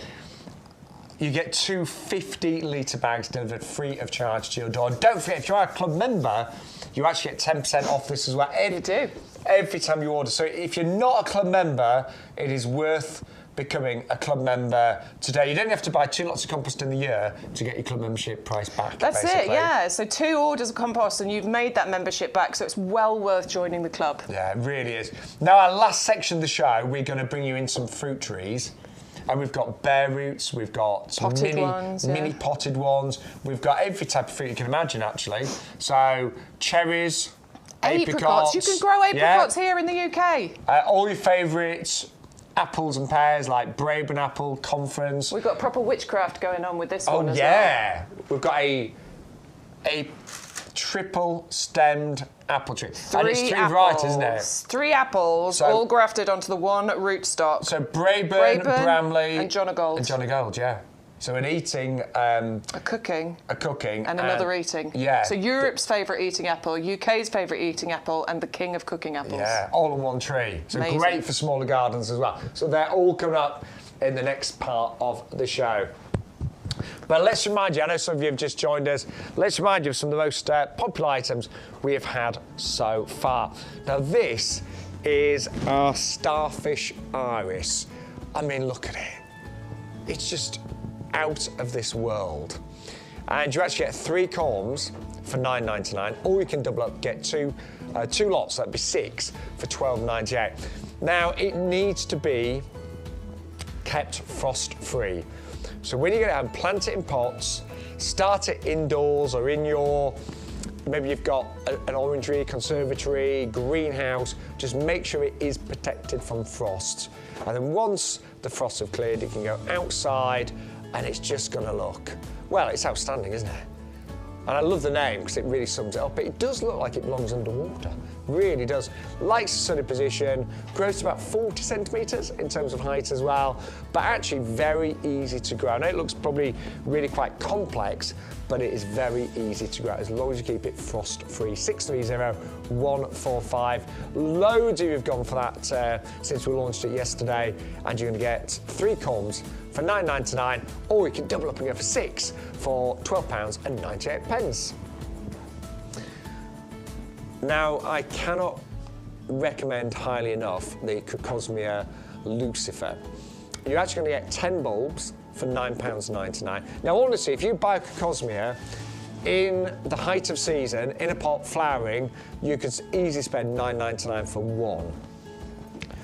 You get 2 50-litre bags delivered free of charge to your door. And don't forget, if you are a club member, you actually get 10% off this as well. You do. Every time you order. So if you're not a club member, it is worth becoming a club member today. You don't have to buy 2 lots of compost in the year to get your club membership price back. That's basically. it, yeah. So 2 orders of compost and you've made that membership back, so it's well worth joining the club. Yeah, it really is. Now, our last section of the show, we're going to bring you in some fruit trees. And we've got bare roots, we've got mini potted ones, we've got every type of fruit you can imagine, actually. So, cherries, apricots. You can grow apricots here in the UK. All your favourites, apples and pears, like Brabant apple, Conference. We've got proper witchcraft going on with this one as well. Oh, yeah. We've got a triple-stemmed apple tree. And it's 3 varieties, isn't it? 3 apples, all grafted onto the one rootstock. So Brabant, Bramley... and John o' Gold. And John o' Gold, yeah. So an eating... a cooking. A cooking. And another eating. Yeah. So Europe's favourite eating apple, UK's favourite eating apple, and the king of cooking apples. Yeah, all on one tree. So Amazing. Great for smaller gardens as well. So they're all coming up in the next part of the show. But let's remind you, I know some of you have just joined us, let's remind you of some of the most popular items we have had so far. Now this is our Starfish iris. I mean, look at it. It's just out of this world. And you actually get 3 corms for $9.99, or you can double up, get two lots, that'd be 6 for $12.98. Now, it needs to be kept frost-free. So when you get it out and plant it in pots, start it indoors or in your, maybe you've got an orangery, conservatory, greenhouse, just make sure it is protected from frost. And then once the frosts have cleared, it can go outside and it's just gonna look, well, it's outstanding, isn't it? And I love the name because it really sums it up. But it does look like it belongs underwater. Really does. Likes a sunny position, grows to about 40 centimetres in terms of height as well, but actually very easy to grow. I know it looks probably really quite complex, but it is very easy to grow as long as you keep it frost-free. 630-145. Loads of you have gone for that since we launched it yesterday, and you're going to get 3 corms for $9.99, or you can double up and go for 6 for £12.98. Now, I cannot recommend highly enough the crocosmia Lucifer. You're actually going to get 10 bulbs for £9.99. Now, honestly, if you buy a crocosmia in the height of season, in a pot flowering, you could easily spend $9.99 for 1.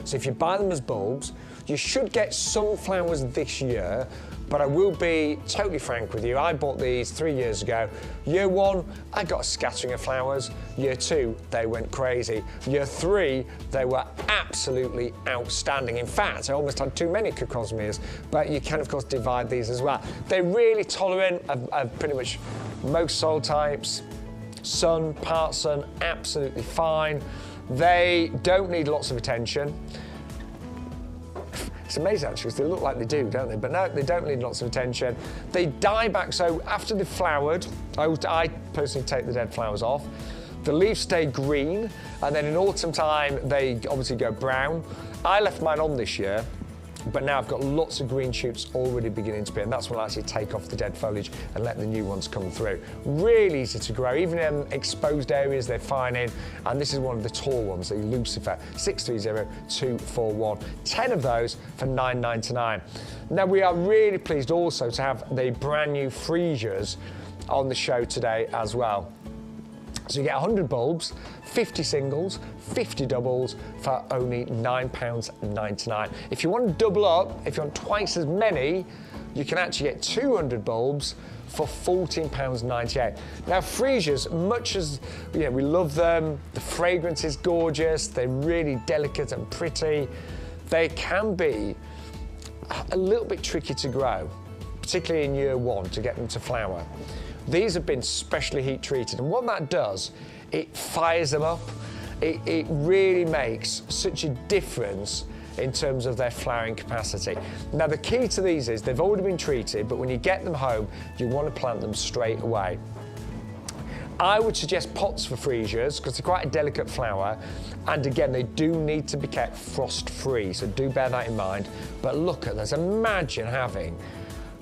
So if you buy them as bulbs, you should get some flowers this year, but I will be totally frank with you. I bought these 3 years ago. Year 1, I got a scattering of flowers. Year 2, they went crazy. Year 3, they were absolutely outstanding. In fact, I almost had too many crocosmias, but you can, of course, divide these as well. They're really tolerant of pretty much most soil types. Sun, part sun, absolutely fine. They don't need lots of attention. It's amazing actually, because they look like they do, don't they? But no, they don't need lots of attention. They die back, so after they've flowered, I personally take the dead flowers off. The leaves stay green, and then in autumn time, they obviously go brown. I left mine on this year, but now I've got lots of green shoots already beginning to appear, and that's when I actually take off the dead foliage and let the new ones come through. Really easy to grow, even in exposed areas they're fine in, and this is one of the tall ones, the Lucifer, 630-241. 10 of those for $9.99. Now we are really pleased also to have the brand new freesias on the show today as well. So you get 100 bulbs, 50 singles, 50 doubles for only £9.99. If you want to double up, if you want twice as many, you can actually get 200 bulbs for £14.98. Now freesias, much as we love them, the fragrance is gorgeous, they're really delicate and pretty, they can be a little bit tricky to grow, particularly in year 1 to get them to flower. These have been specially heat treated, and what that does, it fires them up. It really makes such a difference in terms of their flowering capacity. Now the key to these is they've already been treated, but when you get them home, you want to plant them straight away. I would suggest pots for freesias because they're quite a delicate flower, and again, they do need to be kept frost-free, so do bear that in mind. But look at this, imagine having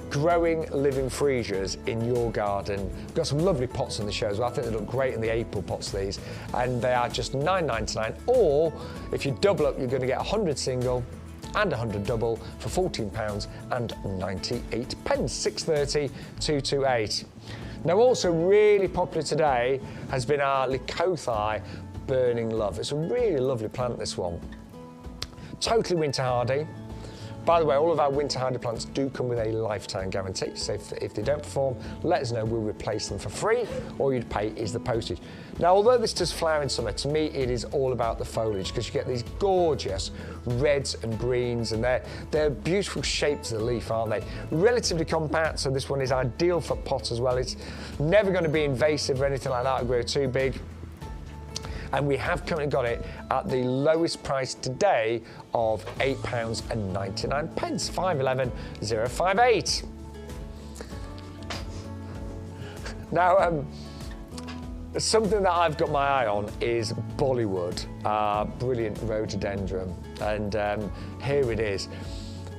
growing living freesias in your garden. We've got some lovely pots in the show as well. I think they look great in the April pots, these, and they are just $9.99, or if you double up, you're going to get 100 single and 100 double for £14.98. 630-228. Now also really popular today has been our Leucothoe Burning Love. It's a really lovely plant, this one. Totally winter hardy. By the way, all of our winter hardy plants do come with a lifetime guarantee, so if they don't perform, let us know, we'll replace them for free. All you'd pay is the postage. Now, although this does flower in summer, to me it is all about the foliage, because you get these gorgeous reds and greens, and they're beautiful shapes of the leaf, aren't they? Relatively compact, so this one is ideal for pots as well. It's never going to be invasive or anything like that or grow too big. And we have currently got it at the lowest price today of £8.99, 511,058. Now, something that I've got my eye on is Bollywood, brilliant rhododendron, and here it is.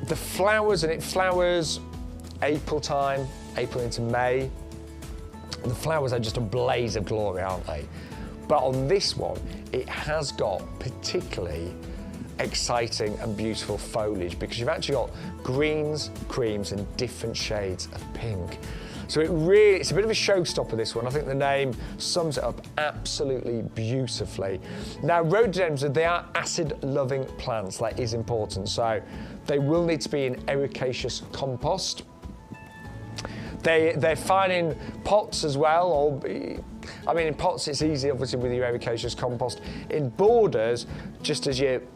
The flowers, and it flowers April time, April into May. The flowers are just a blaze of glory, aren't they? But on this one, it has got particularly exciting and beautiful foliage because you've actually got greens, creams, and different shades of pink. So it's a bit of a showstopper, this one. I think the name sums it up absolutely beautifully. Now, rhododendrons, they are acid-loving plants. That is important. So they will need to be in ericaceous compost. They're fine in pots as well, or I mean, in pots it's easy, obviously, with your ericaceous compost. In borders, just as you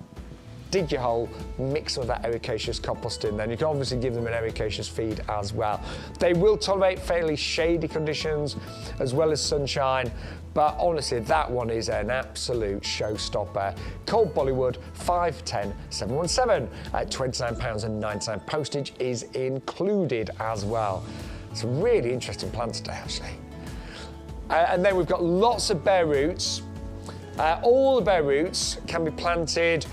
dig your hole, mix some of that ericaceous compost in, then you can obviously give them an ericaceous feed as well. They will tolerate fairly shady conditions as well as sunshine, but honestly, that one is an absolute showstopper. Cold Bollywood, 510 717 at £29.99. Postage is included as well. It's a really interesting plant today, actually. And then we've got lots of bare roots. All the bare roots can be planted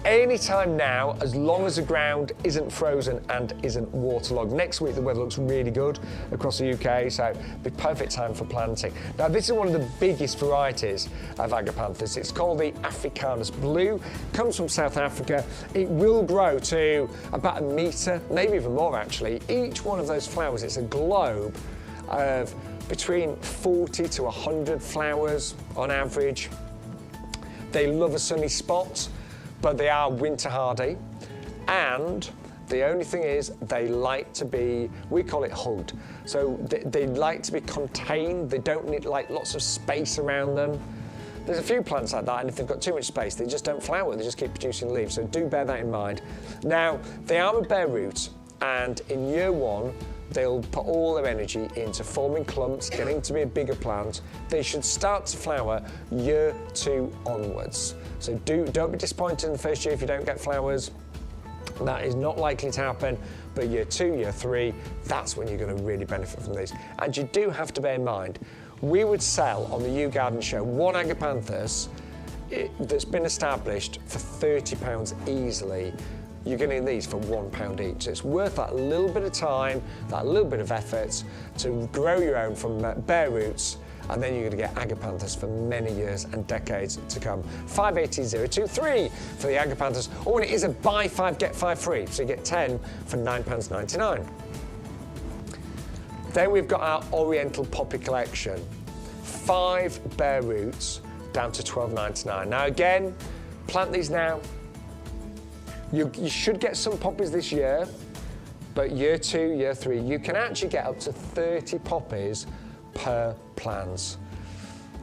anytime now, as long as the ground isn't frozen and isn't waterlogged. Next week, the weather looks really good across the UK, so it'd be perfect time for planting. Now, this is one of the biggest varieties of Agapanthus. It's called the Africanus Blue, comes from South Africa. It will grow to about 1 metre, maybe even more actually. Each one of those flowers, it's a globe of between 40 to 100 flowers on average. They love a sunny spot, but they are winter hardy, and the only thing is they like to be, we call it hugged. So they like to be contained. They don't need like lots of space around them. There's a few plants like that, and if they've got too much space, they just don't flower. They just keep producing leaves. So do bear that in mind. Now, they are a bare root, and in year 1, they'll put all their energy into forming clumps, getting to be a bigger plant. They should start to flower year 2 onwards. So don't be disappointed in the first year if you don't get flowers. That is not likely to happen, but year 2, year 3, that's when you're going to really benefit from these. And you do have to bear in mind, we would sell on the YouGarden show 1 Agapanthus that's been established for £30 easily. You're getting these for £1 each. So it's worth that little bit of time, that little bit of effort to grow your own from bare roots, and then you're going to get Agapanthus for many years and decades to come. 580023 for the Agapanthus, or when it is a buy 5 get 5 free, so you get 10 for £9.99. Then we've got our Oriental poppy collection, 5 bare roots down to £12.99. Now again, plant these now. You should get some poppies this year, but year 2, year 3, you can actually get up to 30 poppies per plant.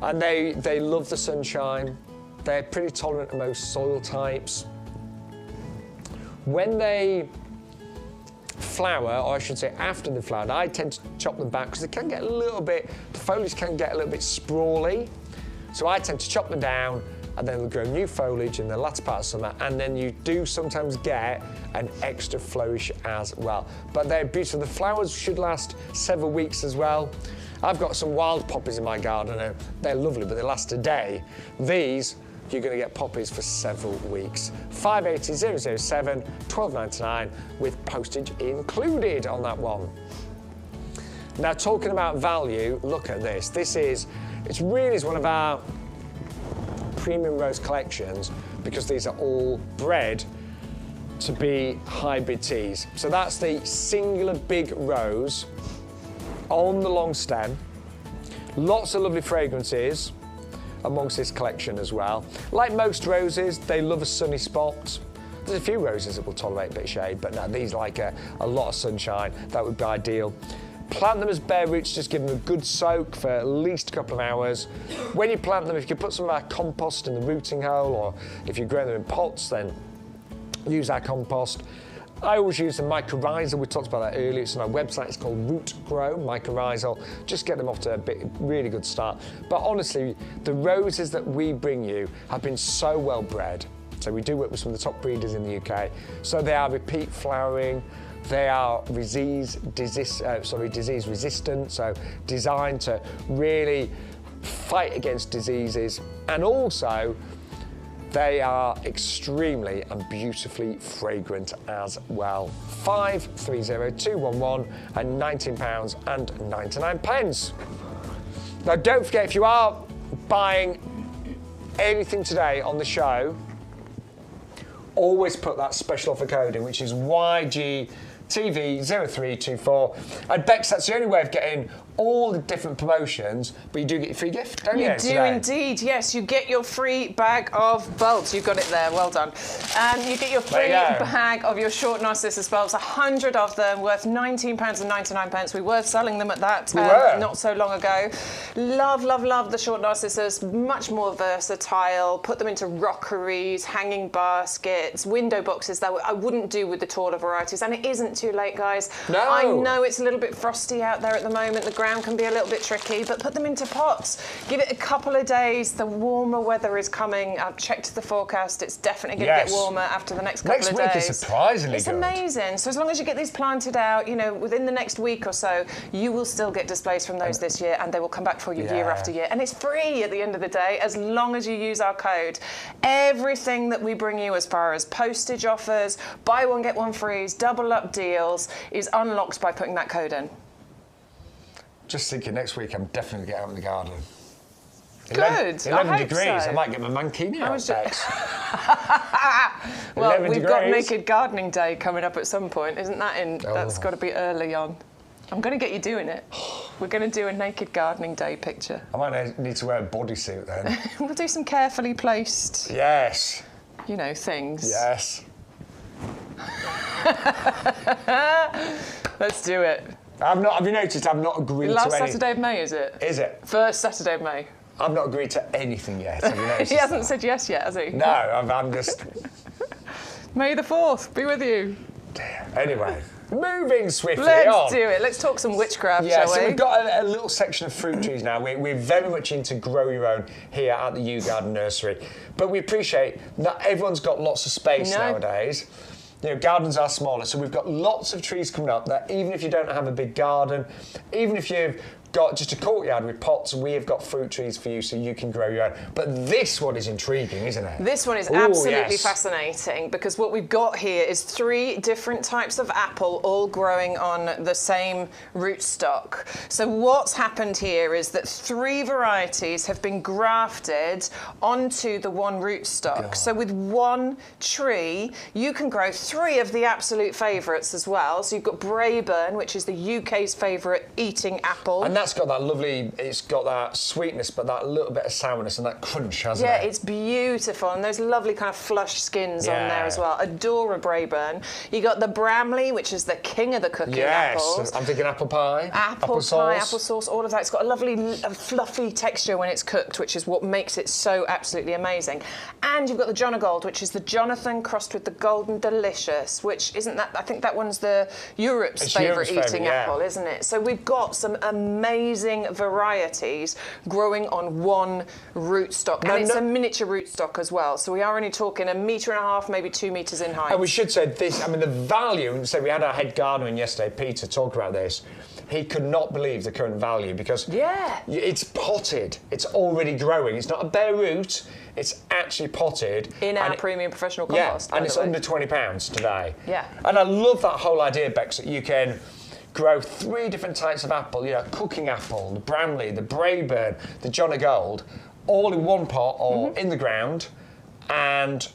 And they love the sunshine. They're pretty tolerant to most soil types. When they flower, or I should say after they've flowered, I tend to chop them back because they can get a little bit, the foliage can get a little bit sprawly. So I tend to chop them down, and then they'll grow new foliage in the latter part of summer, and then you do sometimes get an extra flourish as well. But they're beautiful. The flowers should last several weeks as well. I've got some wild poppies in my garden, and they're lovely, but they last a day. These, you're going to get poppies for several weeks. 580007, £12.99 with postage included on that one. Now, talking about value, look at this. It's really one of our premium rose collections because these are all bred to be hybrid teas. So that's the singular big rose on the long stem. Lots of lovely fragrances amongst this collection as well. Like most roses, they love a sunny spot. There's a few roses that will tolerate a bit of shade, but no, these like a lot of sunshine. That would be ideal. Plant them as bare roots, just give them a good soak for at least a couple of hours. When you plant them, if you put some of our compost in the rooting hole, or if you grow them in pots, then use our compost. I always use the mycorrhizal. We talked about that earlier. It's on our website. It's called Root Grow, mycorrhizal. Just get them off to a really good start. But honestly, the roses that we bring you have been so well bred. So we do work with some of the top breeders in the UK. So they are repeat flowering. They are disease resistant, so designed to really fight against diseases, and also they are extremely and beautifully fragrant as well. 530211 and £19.99. Now don't forget, if you are buying anything today on the show, always put that special offer code in, which is YGTV0324. And Bex, that's the only way of getting all the different promotions, but you do get your free gift, don't you? You do indeed, yes. You get your free bag of bulbs. You've got it there, well done. You get your free bag of your short narcissus bulbs, 100 of them, worth £19.99. We were selling them at that not so long ago. Love, love, love the short narcissus, much more versatile. Put them into rockeries, hanging baskets, window boxes that I wouldn't do with the taller varieties. And it isn't too late, guys. No. I know it's a little bit frosty out there at the moment. The ground can be a little bit tricky, but put them into pots. Give it a couple of days. The warmer weather is coming. I've checked the forecast. It's definitely going to get warmer after the next couple of days. Next week is surprisingly good. It's good. amazing. So as long as you get these planted out, you know, within the next week or so, you will still get displays from those this year, and they will come back for you year after year. And it's free at the end of the day, as long as you use our code. Everything that we bring you as far as postage offers, buy one, get one free, double up deals, is unlocked by putting that code in. Just thinking, next week I'm definitely going to get out in the garden. Good. 11 degrees. So. I might get my mankini out. Well, we've got Naked Gardening Day coming up at some point, isn't that in? That's got to be early on. I'm going to get you doing it. We're going to do a Naked Gardening Day picture. I might need to wear a bodysuit then. We'll do some carefully placed. Yes. You know, things. Yes. Let's do it. Have you noticed I've not agreed to Last Saturday of May, is it? Is it? First Saturday of May. I've not agreed to anything yet. Have you noticed He hasn't said yes yet, has he? No, I'm just... May the 4th be with you. Dear. Anyway, moving swiftly on. Let's do it. Let's talk some witchcraft, shall we? So we've got a little section of fruit trees now. We're very much into grow your own here at the YouGarden Nursery. But we appreciate that everyone's got lots of space nowadays. You know, gardens are smaller, so we've got lots of trees coming up that even if you don't have a big garden, even if you've got just a courtyard with pots, we have got fruit trees for you so you can grow your own. But this one is intriguing, isn't it? This one is absolutely fascinating, because what we've got here is 3 different types of apple all growing on the same rootstock. So what's happened here is that 3 varieties have been grafted onto the one rootstock. So with one tree, you can grow 3 of the absolute favourites as well. So you've got Braeburn, which is the UK's favourite eating apple. And that's got that lovely, it's got that sweetness, but that little bit of sourness and that crunch, hasn't it? Yeah, it's beautiful. And those lovely kind of flush skins on there as well. Adore a Braeburn. You got the Bramley, which is the king of the cooking apples. Yes, I'm thinking apple pie. Apple pie, apple sauce, all of that. It's got a lovely fluffy texture when it's cooked, which is what makes it so absolutely amazing. And you've got the Jonagold, which is the Jonathan crossed with the Golden Delicious, which isn't that, I think that one's the Europe's favourite eating apple, isn't it? So we've got some amazing varieties growing on one rootstock, and it's a miniature rootstock as well. So we are only talking 1.5 meters, maybe 2 meters in height. And we should say this. I mean, the value. So we had our head gardener in yesterday, Peter, talk about this. He could not believe the current value because it's potted. It's already growing. It's not a bare root. It's actually potted. In our premium professional compost. Yeah, and it's under £20 today. Yeah. And I love that whole idea, Bex, that you can grow 3 different types of apple, you know, cooking apple, the Bramley, the Braeburn, the Jonagold, all in one pot or in the ground, and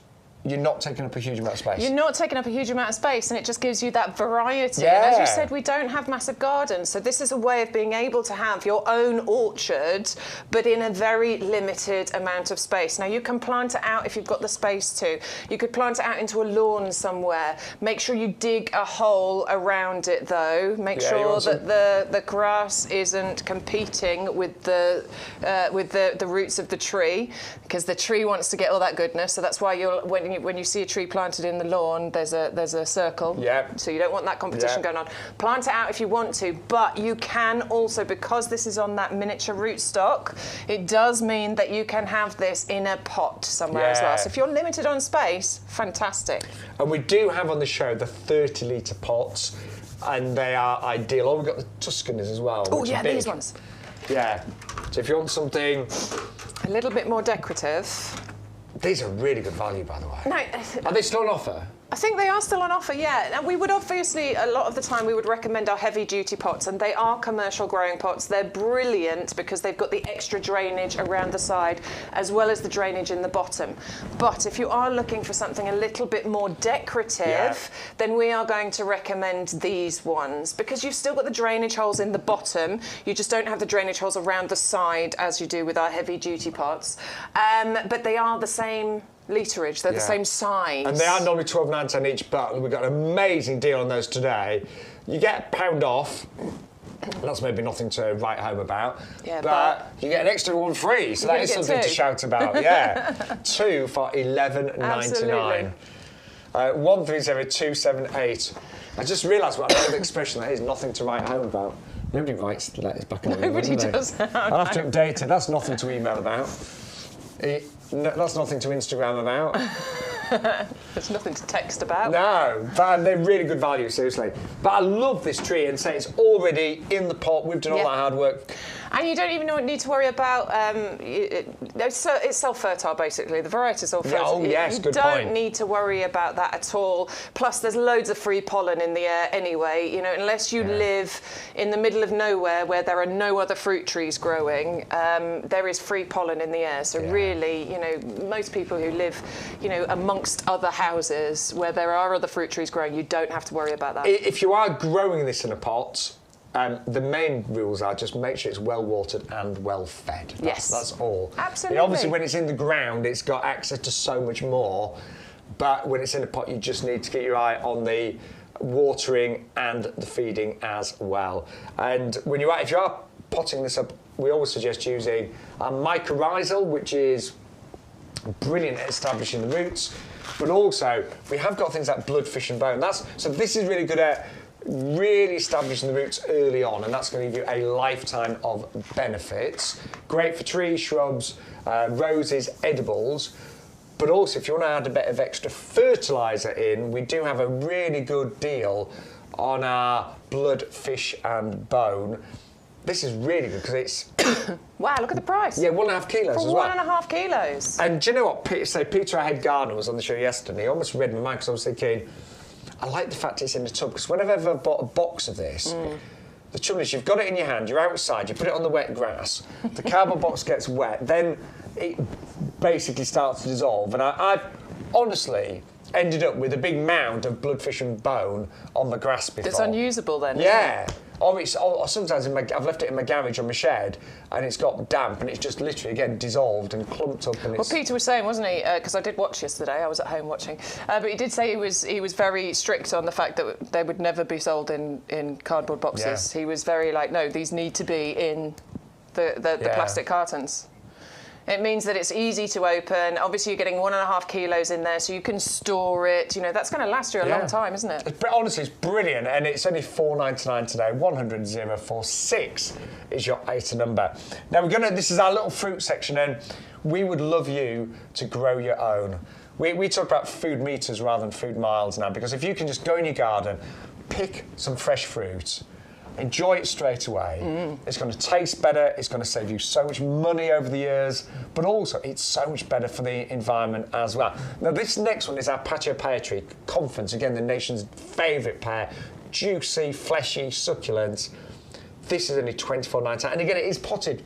you're not taking up a huge amount of space. You're not taking up a huge amount of space, and it just gives you that variety. And as you said, we don't have massive gardens, so this is a way of being able to have your own orchard, but in a very limited amount of space. Now, you can plant it out if you've got the space to. You could plant it out into a lawn somewhere. Make sure you dig a hole around it, though. Make sure that the grass isn't competing with the roots of the tree, because the tree wants to get all that goodness. So that's why when when you see a tree planted in the lawn, there's a circle. Yeah. So you don't want that competition going on. Plant it out if you want to, but you can also, because this is on that miniature rootstock, it does mean that you can have this in a pot somewhere as well. So if you're limited on space, fantastic. And we do have on the show the 30-litre pots, and they are ideal. Oh, we've got the Tuscanis as well. Oh yeah, these ones. Yeah. So if you want something a little bit more decorative. These are really good value, by the way. No, are they still on offer? I think they are still on offer, yeah. And we would obviously, a lot of the time, we would recommend our heavy-duty pots, and they are commercial growing pots. They're brilliant because they've got the extra drainage around the side as well as the drainage in the bottom. But if you are looking for something a little bit more decorative, then we are going to recommend these ones because you've still got the drainage holes in the bottom. You just don't have the drainage holes around the side as you do with our heavy-duty pots. But they are the same literage, they're the same size. And they are normally £12.99 each, but we've got an amazing deal on those today. You get £1 off. That's maybe nothing to write home about. Yeah, but you get an extra one free, so that is something to shout about. Yeah. 2 for £11.99. 130278. I just realised what another expression that is, nothing to write home about. Nobody writes letters back in the Nobody does. I'll have to update it. That's nothing to email about. No, that's nothing to Instagram about. There's nothing to text about. No, but they're really good value, seriously. But I love this tree and say it's already in the pot. We've done all that hard work. And you don't even need to worry about, it's self-fertile, basically. The variety is all fertile. Oh, yes, good point. You don't need to worry about that at all. Plus, there's loads of free pollen in the air anyway. You know, unless you live in the middle of nowhere where there are no other fruit trees growing, there is free pollen in the air. So really, you know, most people who live, you know, amongst other houses where there are other fruit trees growing, you don't have to worry about that. If you are growing this in a pot, the main rules are just make sure it's well watered and well fed. That's all. Absolutely. Obviously, when it's in the ground, it's got access to so much more. But when it's in a pot, you just need to get your eye on the watering and the feeding as well. And if you are potting this up, we always suggest using mycorrhizal, which is brilliant at establishing the roots. But also, we have got things like blood, fish and bone. So this is really good at really establishing the roots early on, and that's going to give you a lifetime of benefits. Great for trees, shrubs, roses, edibles. But also, if you want to add a bit of extra fertiliser in, we do have a really good deal on our blood, fish and bone. This is really good because it's... Wow, look at the price. Yeah, 1.5 kilos as well. For 1.5 kilos. And do you know what? Peter, our head gardener, was on the show yesterday. He almost read my mind because I was thinking, I like the fact it's in the tub, because whenever I've ever bought a box of this, the trouble is you've got it in your hand, you're outside, you put it on the wet grass, the cardboard box gets wet, then it basically starts to dissolve. And I've honestly ended up with a big mound of blood, fish and bone on the grass before. It's unusable then, yeah. Isn't it? Or sometimes I've left it in my garage or my shed and it's got damp and it's just literally, again, dissolved and clumped up. And well, Peter was saying, wasn't he, because I did watch yesterday, I was at home watching, but he did say he was very strict on the fact that they would never be sold in cardboard boxes. He was very like, no, these need to be in the plastic cartons. It means that it's easy to open. Obviously, you're getting 1.5 kilos in there, so you can store it. You know, that's going to last you a long time, isn't it? Honestly, it's brilliant, and it's only $4.99 today. 100-046 is your item number. Now, this is our little fruit section, and we would love you to grow your own. We talk about food meters rather than food miles now, because if you can just go in your garden, pick some fresh fruit, enjoy it straight away. It's going to taste better, it's going to save you so much money over the years, but also it's so much better for the environment as well. Now this next one is our patio pear tree, Conference, again the nation's favourite pear, juicy, fleshy, succulent. This is only $24.99, and again it is potted.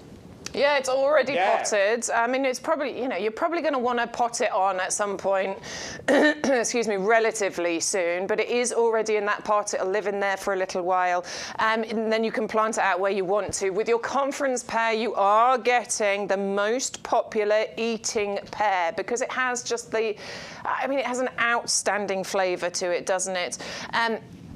Yeah, it's already potted. I mean, it's probably, you know, you're probably going to want to pot it on at some point, excuse me, relatively soon, but it is already in that pot. It'll live in there for a little while. And then you can plant it out where you want to. With your Conference pear, you are getting the most popular eating pear because it has just it has an outstanding flavour to it, doesn't it?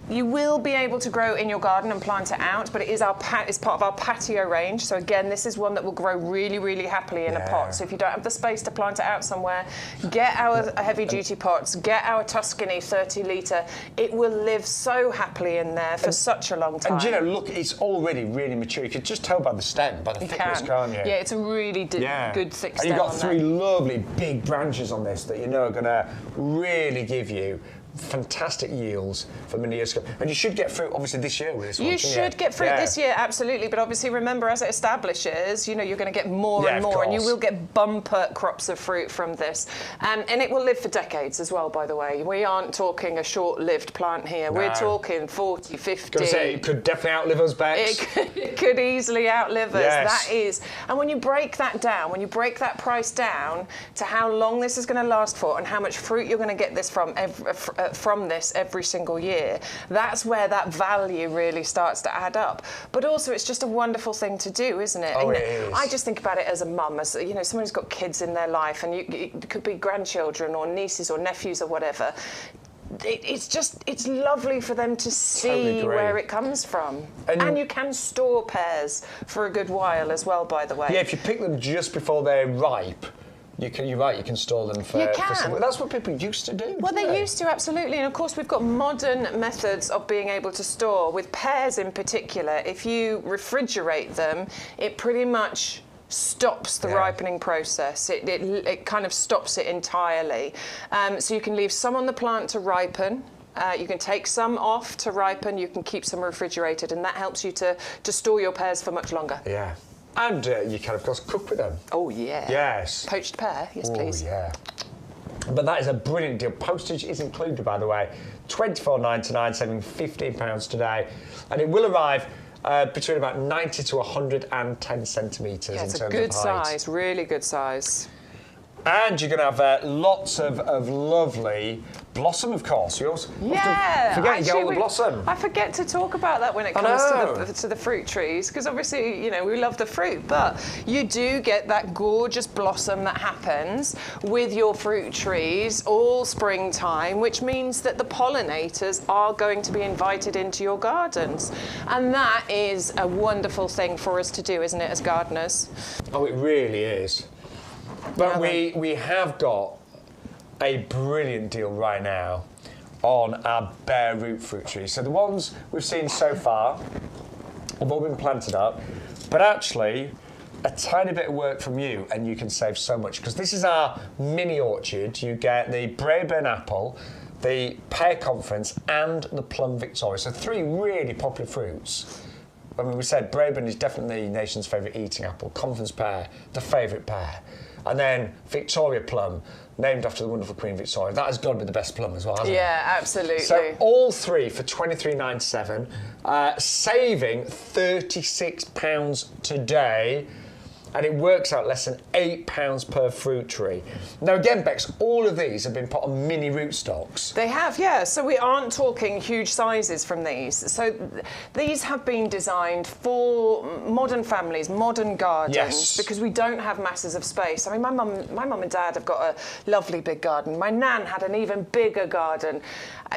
You will be able to grow in your garden and plant it out, but it is it's part of our patio range. So again, this is one that will grow really, really happily in a pot. So if you don't have the space to plant it out somewhere, get our heavy-duty pots, get our Tuscany 30-litre. It will live so happily in there for such a long time. And you know, look, it's already really mature. You can just tell by the stem, by the thickness, can't you? Yeah, it's a really good thick stem. And you've got three lovely big branches on this that you know are going to really give you fantastic yields for many years ago. And you should get fruit, obviously, this year with this one. You should get fruit this year, absolutely. But obviously, remember, as it establishes, you know, you're going to get more and more, and you will get bumper crops of fruit from this. And it will live for decades as well, by the way. We aren't talking a short-lived plant here. No. We're talking 40, 50. Gonna say, it could definitely outlive us, Bex. It could easily outlive us. Yes. That is. And when you break that down, when you break that price down to how long this is going to last for and how much fruit you're going to get this from this every single year, that's where that value really starts to add up. But also, it's just a wonderful thing to do, isn't it? Oh, it is. I just think about it as a mum, as you know, someone who's got kids in their life, and it could be grandchildren or nieces or nephews or whatever. It's lovely for them to see where it comes from. And you can store pears for a good while as well, by the way. Yeah, if you pick them just before they're ripe, you're right, you can store them for some. That's what people used to do. Well, they used to, absolutely. And of course, we've got modern methods of being able to store. With pears in particular, if you refrigerate them, it pretty much stops the ripening process. It kind of stops it entirely. So you can leave some on the plant to ripen. You can take some off to ripen. You can keep some refrigerated, and that helps you to store your pears for much longer. Yeah. And you can, of course, cook with them. Oh, yeah. Yes. Poached pear, yes, please. Oh, yeah. But that is a brilliant deal. Postage is included, by the way. £24.99, saving £15 today. And it will arrive between about 90 to 110 centimetres in terms of height. It's a good size, really good size. And you're going to have lots of lovely blossom, of course. You also forget you get all the blossom. I forget to talk about that when it comes to the fruit trees, because obviously, you know, we love the fruit, but you do get that gorgeous blossom that happens with your fruit trees all springtime, which means that the pollinators are going to be invited into your gardens. And that is a wonderful thing for us to do, isn't it, as gardeners? Oh, it really is. But we have got a brilliant deal right now on our bare root fruit trees. So the ones we've seen so far have all been planted up, but actually a tiny bit of work from you and you can save so much, because this is our mini orchard. You get the Braeburn apple, the pear conference and the plum Victoria. So three really popular fruits. I mean, we said Braeburn is definitely the nation's favourite eating apple, conference pear, the favourite pear. And then Victoria plum, named after the wonderful Queen Victoria. That has got to be the best plum as well, hasn't it? Yeah, absolutely. So all three for £23.97, saving £36 today. And it works out less than £8 per fruit tree. Now again, Bex, all of these have been put on mini rootstocks. They have, yeah. So we aren't talking huge sizes from these. So these have been designed for modern families, modern gardens, because we don't have masses of space. I mean, my mum and dad have got a lovely big garden. My nan had an even bigger garden.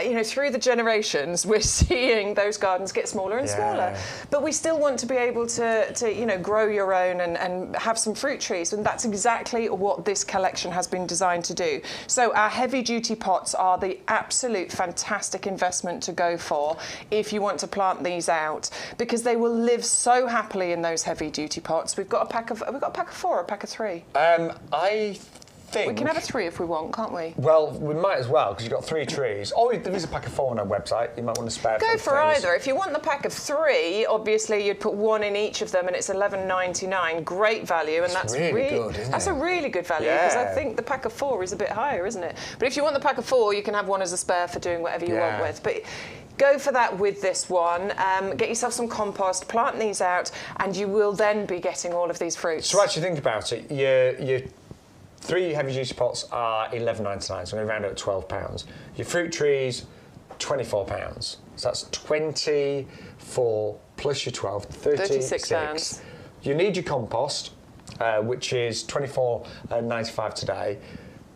You know, through the generations, we're seeing those gardens get smaller and smaller. But we still want to be able to you know, grow your own and have some fruit trees, and that's exactly what this collection has been designed to do. So our heavy-duty pots are the absolute fantastic investment to go for if you want to plant these out, because they will live so happily in those heavy-duty pots. We've got a pack of 4 or a pack of 3? I think we can have a 3 if we want, can't we? Well, we might as well, because you've got 3 trees. Oh, there is a pack of 4 on our website. You might want to spare. Go for either. If you want the pack of 3, obviously you'd put 1 in each of them, and it's $11.99. Great value, and that's really good, isn't it? That's a really good value, because I think the pack of 4 is a bit higher, isn't it? But if you want the pack of 4, you can have 1 as a spare for doing whatever you want with. But go for that with this one. Get yourself some compost, plant these out, and you will then be getting all of these fruits. So actually think about it. Your 3 heavy-duty pots are £11.99, so I'm going to round it at £12. Your fruit trees, £24. So that's 24 plus your 12, 36. You need your compost, which is £24.95 today.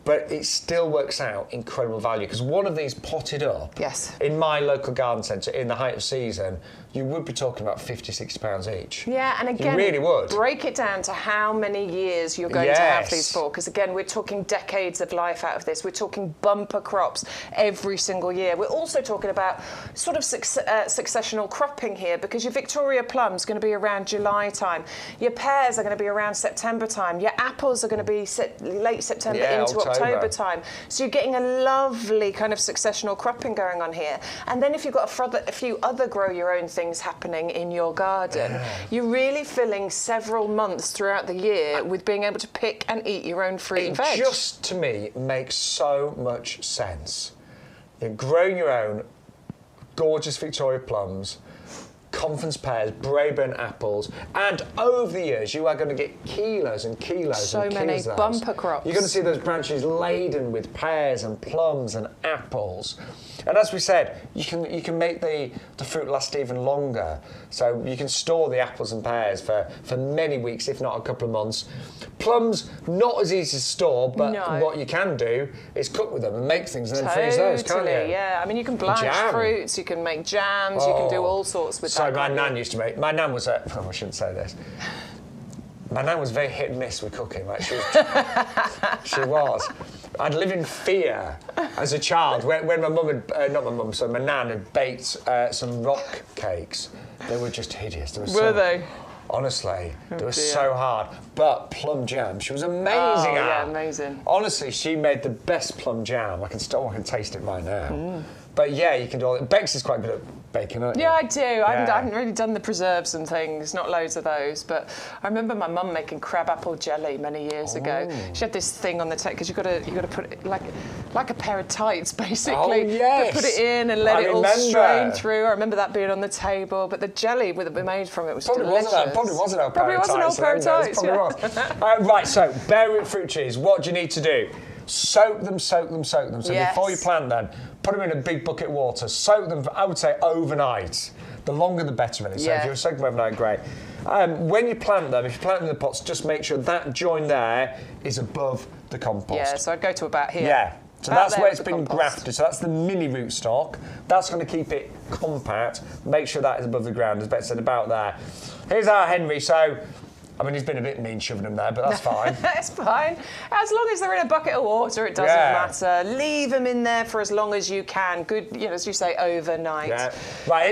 but it still works out incredible value because one of these potted up in my local garden centre in the height of season, you would be talking about £50-60 each. Yeah, and again, you really would. Break it down to how many years you're going to have these for, because again, we're talking decades of life out of this. We're talking bumper crops every single year. We're also talking about sort of successional cropping here, because your Victoria plum's going to be around July time. Your pears are going to be around September time. Your apples are going to be late September into October time. So you're getting a lovely kind of successional cropping going on here. And then if you've got a few other grow your own things happening in your garden, you're really filling several months throughout the year with being able to pick and eat your own fruit and veg. It just, to me, makes so much sense. You're growing your own gorgeous Victoria plums, Conference pears, Braeburn apples, and over the years you are going to get kilos and kilos and kilos. So many bumper crops. You're going to see those branches laden with pears and plums and apples. And as we said, you can make the fruit last even longer. So you can store the apples and pears for many weeks, if not a couple of months. Plums, not as easy to store, but what you can do is cook with them and make things and then freeze those, can't you? Yeah, I mean, you can blanch fruits, you can make jams, you can do all sorts with that. So my nan used to make, my nan was I shouldn't say this. My nan was very hit and miss with cooking. Like she was. I'd live in fear as a child when my mum had, not my mum, so my nan had baked some rock cakes. They were just hideous. Were they? Honestly, they were so hard. But plum jam, she was amazing at. Yeah, amazing. Honestly, she made the best plum jam. I can taste it right now. But yeah, you can do all it. Bex is quite good at baking, aren't you? Yeah, I do. I haven't really done the preserves and things, not loads of those. But I remember my mum making crabapple jelly many years ago. She had this thing on the tech because you got to put it like a pair of tights, basically. Oh yes. Put it in and let it all strain through. I remember that being on the table. But the jelly that we made from it was delicious. Probably was an old pair of tights. Right, so bare root fruit trees. What do you need to do? Soak them. So before you plant them, put them in a big bucket of water. Soak them, I would say, overnight. The longer the better, really. So if you soak them overnight, great. When you plant them, if you plant them in the pots, just make sure that join there is above the compost. Yeah, so I'd go to about here. Yeah. So that's where it's been grafted. So that's the mini rootstock. That's going to keep it compact. Make sure that is above the ground, as Beth said, about there. Here's our Henry. So, I mean, he's been a bit mean shoving them there, but that's fine. That's fine. As long as they're in a bucket of water, it doesn't matter. Leave them in there for as long as you can. Good, as you say, overnight. Yeah. Right,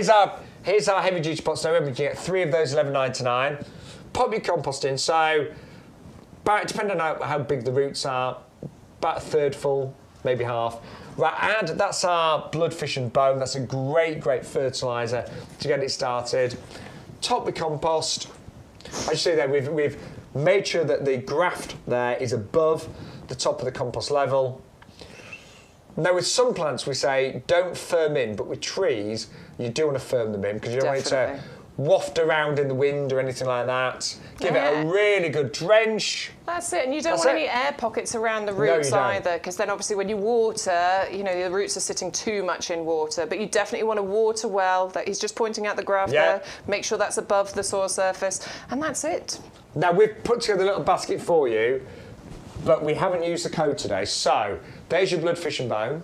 here's our heavy duty pots. So remember, you get 3 of those, $11.99. Pop your compost in. So, depending on how big the roots are, about a third full, maybe half. Right, and that's our bloodfish and bone. That's a great fertiliser to get it started. Top with compost. As you see there, we've made sure that the graft there is above the top of the compost level. Now, with some plants, we say don't firm in, but with trees, you do want to firm them in because you don't want it to waft around in the wind or anything like that. Give it a really good drench. That's it, and you don't want any air pockets around the roots either, because then obviously when you water, the roots are sitting too much in water, but you definitely want to water well. He's just pointing out the graph there. Make sure that's above the soil surface, and that's it. Now, we've put together a little basket for you, but we haven't used the code today, so there's your bloodfish and bone.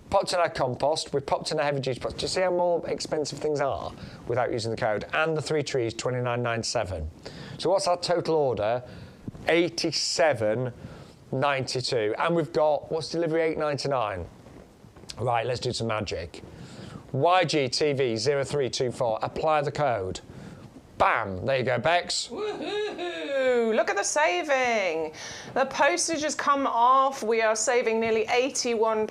Popped in our compost, we popped in our heavy duty pots. Do you see how more expensive things are without using the code? And the 3 trees, $29.97. So what's our total order? $87.92. And we've got, what's delivery, $8.99? Right, let's do some magic. YGTV0324, apply the code. Bam, there you go, Bex. Woohoo! Look at the saving. The postage has come off. We are saving nearly £81.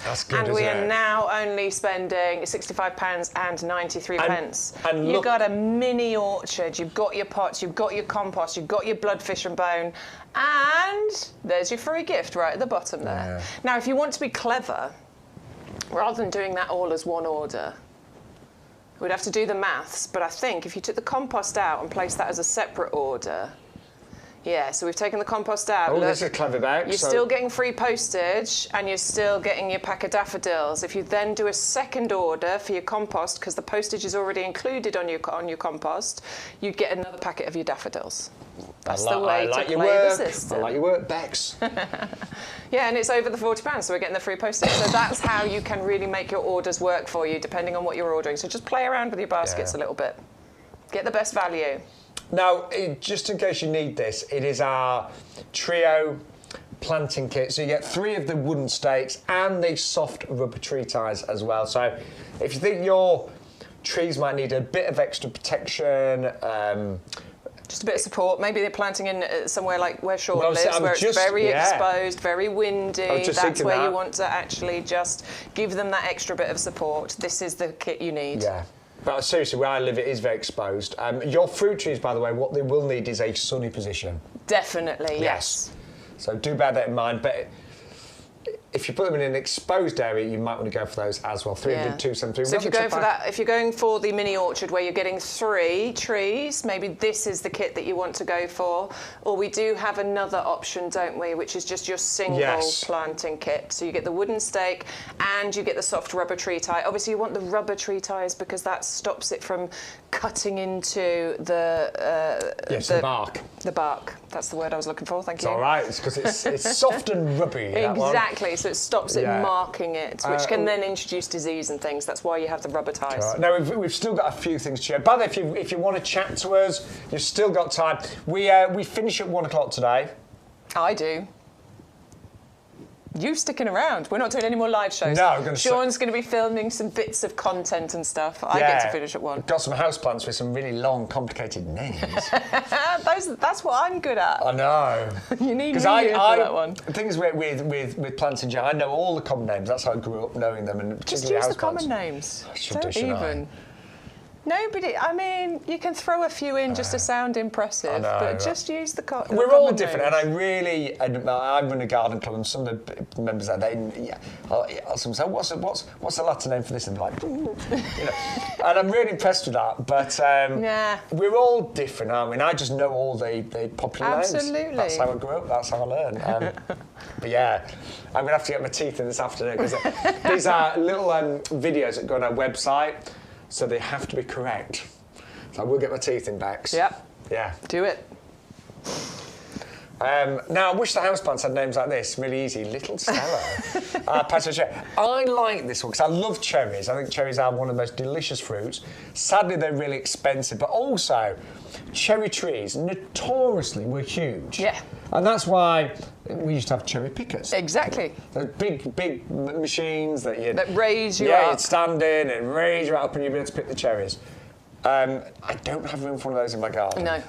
That's good, and we are now only spending £65.93. And you've got a mini orchard. You've got your pots. You've got your compost. You've got your bloodfish and bone. And there's your free gift right at the bottom there. Yeah. Now, if you want to be clever, rather than doing that all as one order, we'd have to do the maths, but I think if you took the compost out and placed that as a separate order, Yeah, so we've taken the compost out. Oh, Look, this is a clever bag. you're still getting free postage and you're still getting your pack of daffodils. If you then do a second order for your compost, because the postage is already included on your compost, you'd get another packet of your daffodils. That's the way to play the system. I like your work, Bex. Yeah, and it's over the £40, so we're getting the free postage. So that's how you can really make your orders work for you, depending on what you're ordering. So just play around with your baskets a little bit. Get the best value. Now, just in case you need this, it is our trio planting kit. So you get 3 of the wooden stakes and the soft rubber tree ties as well. So if you think your trees might need a bit of extra protection, just a bit of support. Maybe they're planting in somewhere like where Shaun lives, where it's just, very exposed, very windy. That's where you want to actually just give them that extra bit of support. This is the kit you need. Yeah. But seriously, where I live, it is very exposed. Your fruit trees, by the way, what they will need is a sunny position. Definitely, yes. So do bear that in mind. But if you put them in an exposed area, you might want to go for those as well. 300-273. So if you're going for that, if you're going for the mini orchard where you're getting 3 trees, maybe this is the kit that you want to go for. Or we do have another option, don't we, which is just your single planting kit. So you get the wooden stake and you get the soft rubber tree tie. Obviously, you want the rubber tree ties because that stops it from cutting into the the bark. The bark. That's the word I was looking for. Thank you. It's all right. It's because it's soft and rubbery. Exactly. So it stops it marking it, which can then introduce disease and things. That's why you have the rubber ties. Right. Now we've still got a few things to share. By the way, if you want to chat to us, you've still got time. We finish at 1 o'clock today. I do. You sticking around? We're not doing any more live shows. No, I'm going to. Sean's going to be filming some bits of content and stuff. I get to finish at 1. Got some houseplants with some really long, complicated names. That's what I'm good at. I know. You need me for that one. The thing is with plants in general, I know all the common names. That's how I grew up knowing them, and just use the common names. Don't even. Nobody, I mean, you can throw a few in just to sound impressive, but just use the common We're all different, and I run a garden club, and some of the members there, I'll sometimes say, what's the Latin name for this? And they're like, and I'm really impressed with that. But we're all different, aren't we? And I just know all the popular names. Absolutely. That's how I grew up. That's how I learned. But yeah, I'm gonna have to get my teeth in this afternoon because these are little videos that go on our website. So they have to be correct. So I will get my teeth in Bex. Yep. Yeah. Do it. Now, I wish the houseplants had names like this. Really easy. Little Stella. I like this one because I love cherries. I think cherries are one of the most delicious fruits. Sadly, they're really expensive, but also cherry trees notoriously were huge. Yeah. And that's why we used to have cherry pickers. Exactly. Those big machines that raise you up. Yeah, you'd stand in and raise you up and you'd be able to pick the cherries. I don't have room for one of those in my garden. No.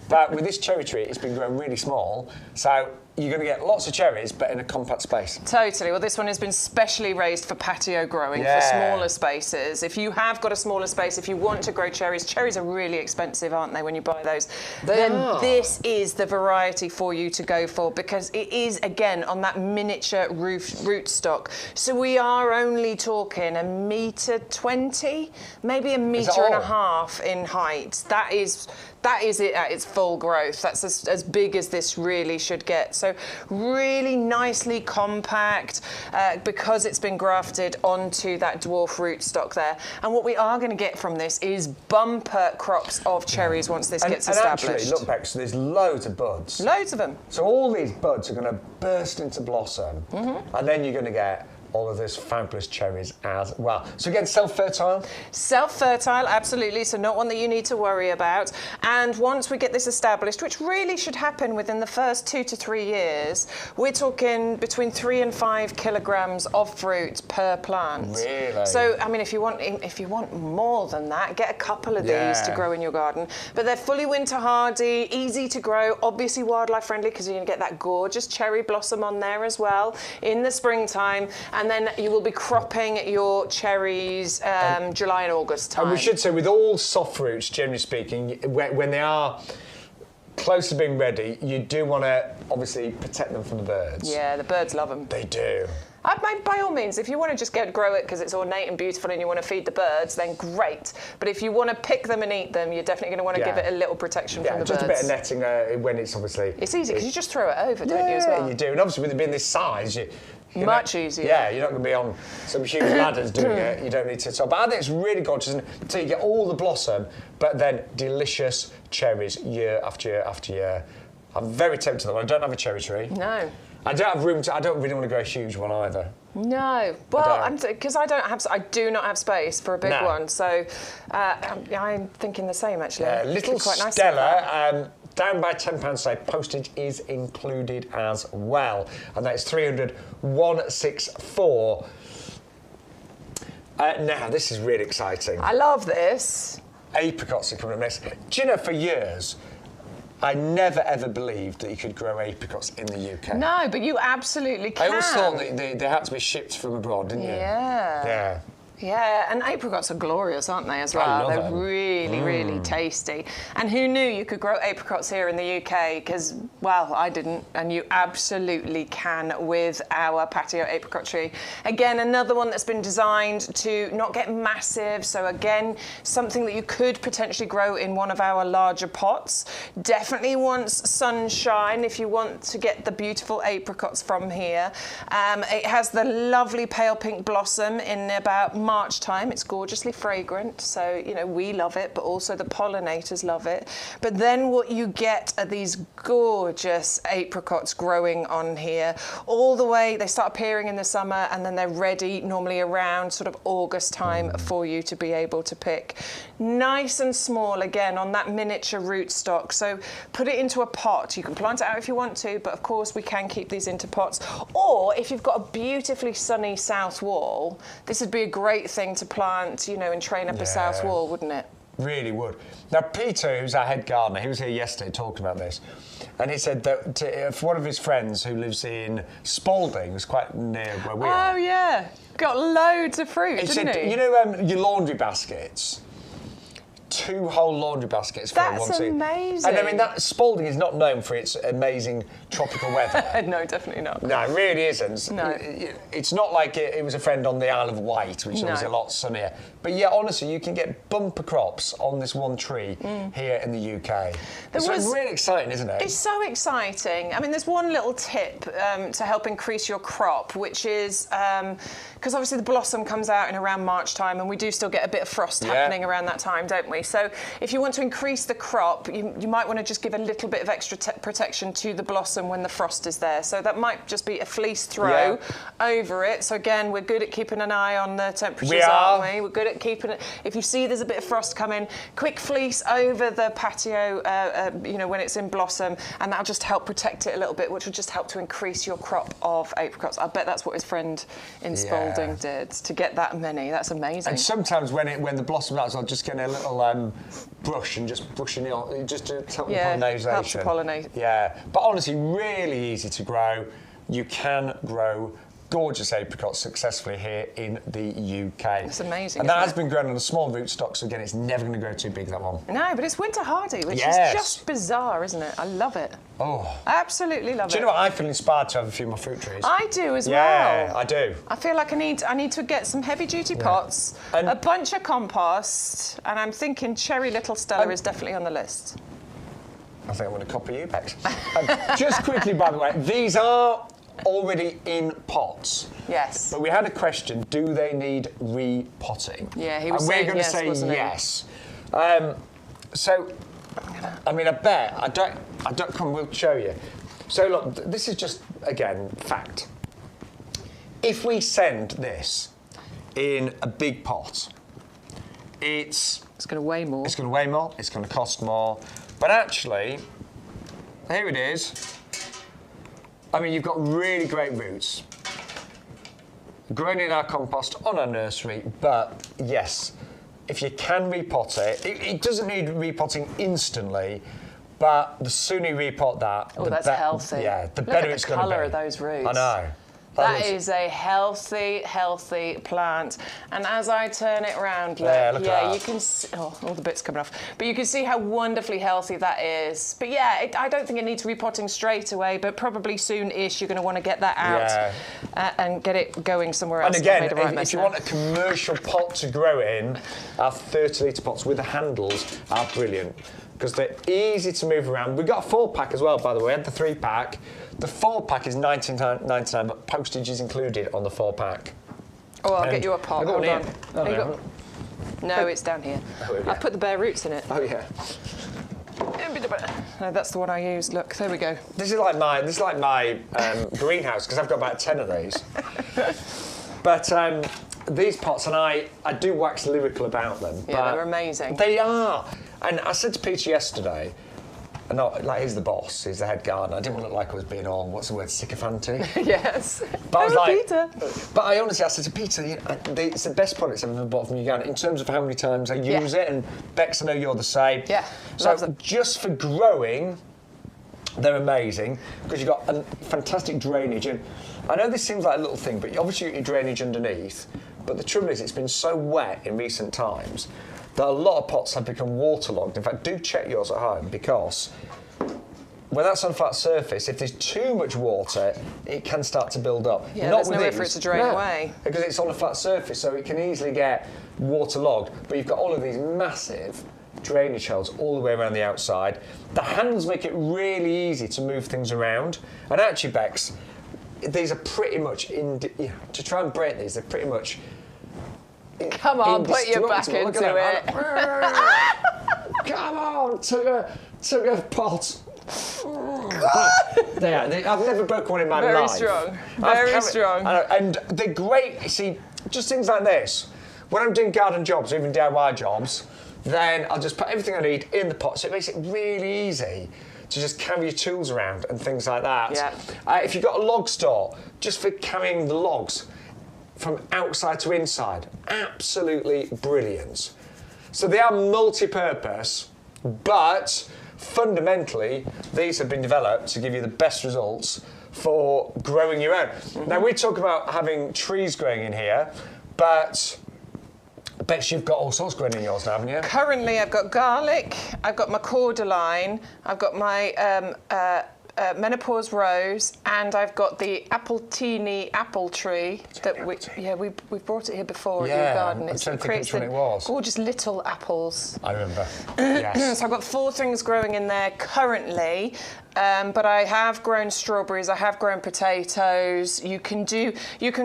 But with this cherry tree, it's been growing really small, so you're going to get lots of cherries, but in a compact space. Totally. Well, this one has been specially raised for patio growing, for smaller spaces. If you have got a smaller space, if you want to grow cherries are really expensive, aren't they, when you buy those? This is the variety for you to go for because it is, again, on that miniature root stock. So we are only talking 1.20 meters, maybe 1.5 meters in height. That is it at its full growth. That's as big as this really should get. So really nicely compact because it's been grafted onto that dwarf rootstock there. And what we are going to get from this is bumper crops of cherries once this gets established. And actually, look back, so there's loads of buds. Loads of them. So all these buds are going to burst into blossom, and then you're going to get all of those fabulous cherries as well. So again, self-fertile? Self-fertile, absolutely, so not one that you need to worry about. And once we get this established, which really should happen within the first 2 to 3 years, we're talking between 3 and 5 kilograms of fruit per plant. Really? So, I mean, if you want more than that, get a couple of these to grow in your garden. But they're fully winter hardy, easy to grow, obviously wildlife friendly because you're going to get that gorgeous cherry blossom on there as well in the springtime. And then you will be cropping your cherries July and August time. And we should say, with all soft fruits, generally speaking, when they are close to being ready, you do want to obviously protect them from the birds. Yeah, the birds love them. They do. By all means, if you want to just grow it because it's ornate and beautiful and you want to feed the birds, then great. But if you want to pick them and eat them, you're definitely going to want to give it a little protection from the birds. Yeah, just a bit of netting when it's obviously... It's easy because you just throw it over, don't you, as well? Yeah, you do. And obviously with it being this size, much easier. Yeah, you're not going to be on some huge ladders doing it. You don't need to. So, but I think it's really gorgeous. So you get all the blossom, but then delicious cherries year after year after year. I'm very tempted though. I don't have a cherry tree. No. I don't have room to. I don't really want to grow a huge one either. No, well, because I do not have space for a big one. So I'm thinking the same actually. Yeah, little quite nice Stella. Down by £10 today, postage is included as well. And that's 300,164. Now, this is really exciting. I love this. Apricots are coming up next. Do you know, for years, I never ever believed that you could grow apricots in the UK. No, but you absolutely can. I always thought that they had to be shipped from abroad, didn't you? Yeah. Yeah. Yeah, and apricots are glorious, aren't they, as well? They're really, really tasty. And who knew you could grow apricots here in the UK? Because, well, I didn't, and you absolutely can with our patio apricot tree. Again, another one that's been designed to not get massive, so again, something that you could potentially grow in one of our larger pots. Definitely wants sunshine if you want to get the beautiful apricots from here. It has the lovely pale pink blossom in about March time. It's gorgeously fragrant, so you know we love it, but also the pollinators love it. But then what you get are these gorgeous apricots growing on here all the way. They start appearing in the summer and then they're ready normally around sort of August time for you to be able to pick. Nice and small again on that miniature rootstock, so put it into a pot. You can plant it out if you want to, but of course we can keep these into pots. Or if you've got a beautifully sunny south wall, this would be a great thing to plant, you know, and train up a south wall, wouldn't it? Really would. Now, Peter, who's our head gardener, he was here yesterday talking about this, and he said that for one of his friends who lives in Spalding, who's quite near where we are. Oh, yeah. Got loads of fruit, didn't he? You know your laundry baskets? 2 whole laundry baskets for one season. That's amazing. And I mean, Spalding is not known for its amazing tropical weather. No, definitely not. No, it really isn't. No. It's not like it was a friend on the Isle of Wight, which is a lot sunnier. But yeah, honestly, you can get bumper crops on this one tree here in the UK. It's really exciting, isn't it? It's so exciting. I mean, there's one little tip to help increase your crop, which is, because obviously the blossom comes out in around March time, and we do still get a bit of frost happening around that time, don't we? So if you want to increase the crop, you might want to just give a little bit of extra protection to the blossom when the frost is there. So that might just be a fleece throw over it. So again, we're good at keeping an eye on the temperatures, aren't we? We're good at keeping it. If you see there's a bit of frost coming, quick fleece over the patio, you know, when it's in blossom, and that'll just help protect it a little bit, which will just help to increase your crop of apricots. I bet that's what his friend in Spalding did to get that many. That's amazing. And sometimes when the blossom out, I'll just get a little brush and just brushing it on, just to help the pollination. Helps to pollinate. Yeah, but honestly, really easy to grow. You can grow gorgeous apricots successfully here in the UK. It's amazing. And that has been grown on a small rootstock, so again, it's never going to grow too big, that one. No, but it's winter hardy, which is just bizarre, isn't it? I love it. Oh. Absolutely love it. Do you know what? I feel inspired to have a few more fruit trees. I do as well. Yeah, I do. I feel like I need to get some heavy-duty pots, And a bunch of compost, and I'm thinking cherry little Stella is definitely on the list. I think I'm going to copy you, Bex. Just quickly, by the way, these are already in pots. Yes. But we had a question, do they need repotting? Yeah, he was and saying we're going to say wasn't he? yes. So, I mean, I bet, I don't, come, we'll show you. So look, this is just, again, fact. If we send this in a big pot, it's going to weigh more. It's going to weigh more, it's going to cost more. But actually, here it is. I mean, you've got really great roots. Grown in our compost on our nursery, but yes, if you can repot it, it doesn't need repotting instantly, but the sooner you repot that, that's healthy. Yeah, the Look better at it's the going to be. colour of those roots. I know. That is a healthy, healthy plant. And as I turn it around, look, you can see, all the bits coming off. But you can see how wonderfully healthy that is. But yeah, I don't think it needs repotting straight away, but probably soon-ish you're going to want to get that out and get it going somewhere else. And again, if you want a commercial pot to grow in, our 30-litre pots with the handles are brilliant because they're easy to move around. We've got a 4-pack as well, by the way. We had the 3-pack. The 4-pack is $19.99, but postage is included on the 4-pack. Oh, I'll get you a pot. Hold on. Oh, no, it's down here. I've put the bare roots in it. Oh yeah. No, that's the one I used. Look, there we go. This is like my greenhouse because I've got about 10 of these. But these pots, and I do wax lyrical about them. Yeah, they're amazing. They are. And I said to Peter yesterday, and he's the boss, he's the head gardener. I didn't want to look like I was being all, what's the word, sycophantic? Yes. But I was like, Peter. But I honestly, I said to Peter, it's the best products I've ever bought from YouGarden in terms of how many times I use it. And Bex, I know you're the same. Yeah. So just for growing, they're amazing because you've got a fantastic drainage. And I know this seems like a little thing, but obviously you get your drainage underneath. But the trouble is, it's been so wet in recent times that a lot of pots have become waterlogged. In fact, do check yours at home because when that's on a flat surface, if there's too much water, it can start to build up. Yeah, there's nowhere for it to drain away. Because it's on a flat surface, so it can easily get waterlogged. But you've got all of these massive drainage holes all the way around the outside. The handles make it really easy to move things around. And actually, Bex, these are pretty much, to try and break these, they're pretty much come on, put your back into it. Come on, took a pot. I've never broken one in my life. Very strong. And they're great. You see, just things like this. When I'm doing garden jobs, or even DIY jobs, then I'll just put everything I need in the pot, so it makes it really easy to just carry your tools around and things like that. Yeah. If you've got a log store, just for carrying the logs from outside to inside, absolutely brilliant. So they are multi-purpose, but fundamentally, these have been developed to give you the best results for growing your own. Now, we talk about having trees growing in here, but I bet you've got all sorts growing in yours now, haven't you? Currently, I've got garlic, I've got my cordyline, I've got my menopause rose, and I've got the appletini apple tree that we've brought it here before at YouGarden. I'm trying to think which one it was. Gorgeous little apples. I remember. Yes. So I've got 4 things growing in there currently. But I have grown strawberries, I have grown potatoes. You can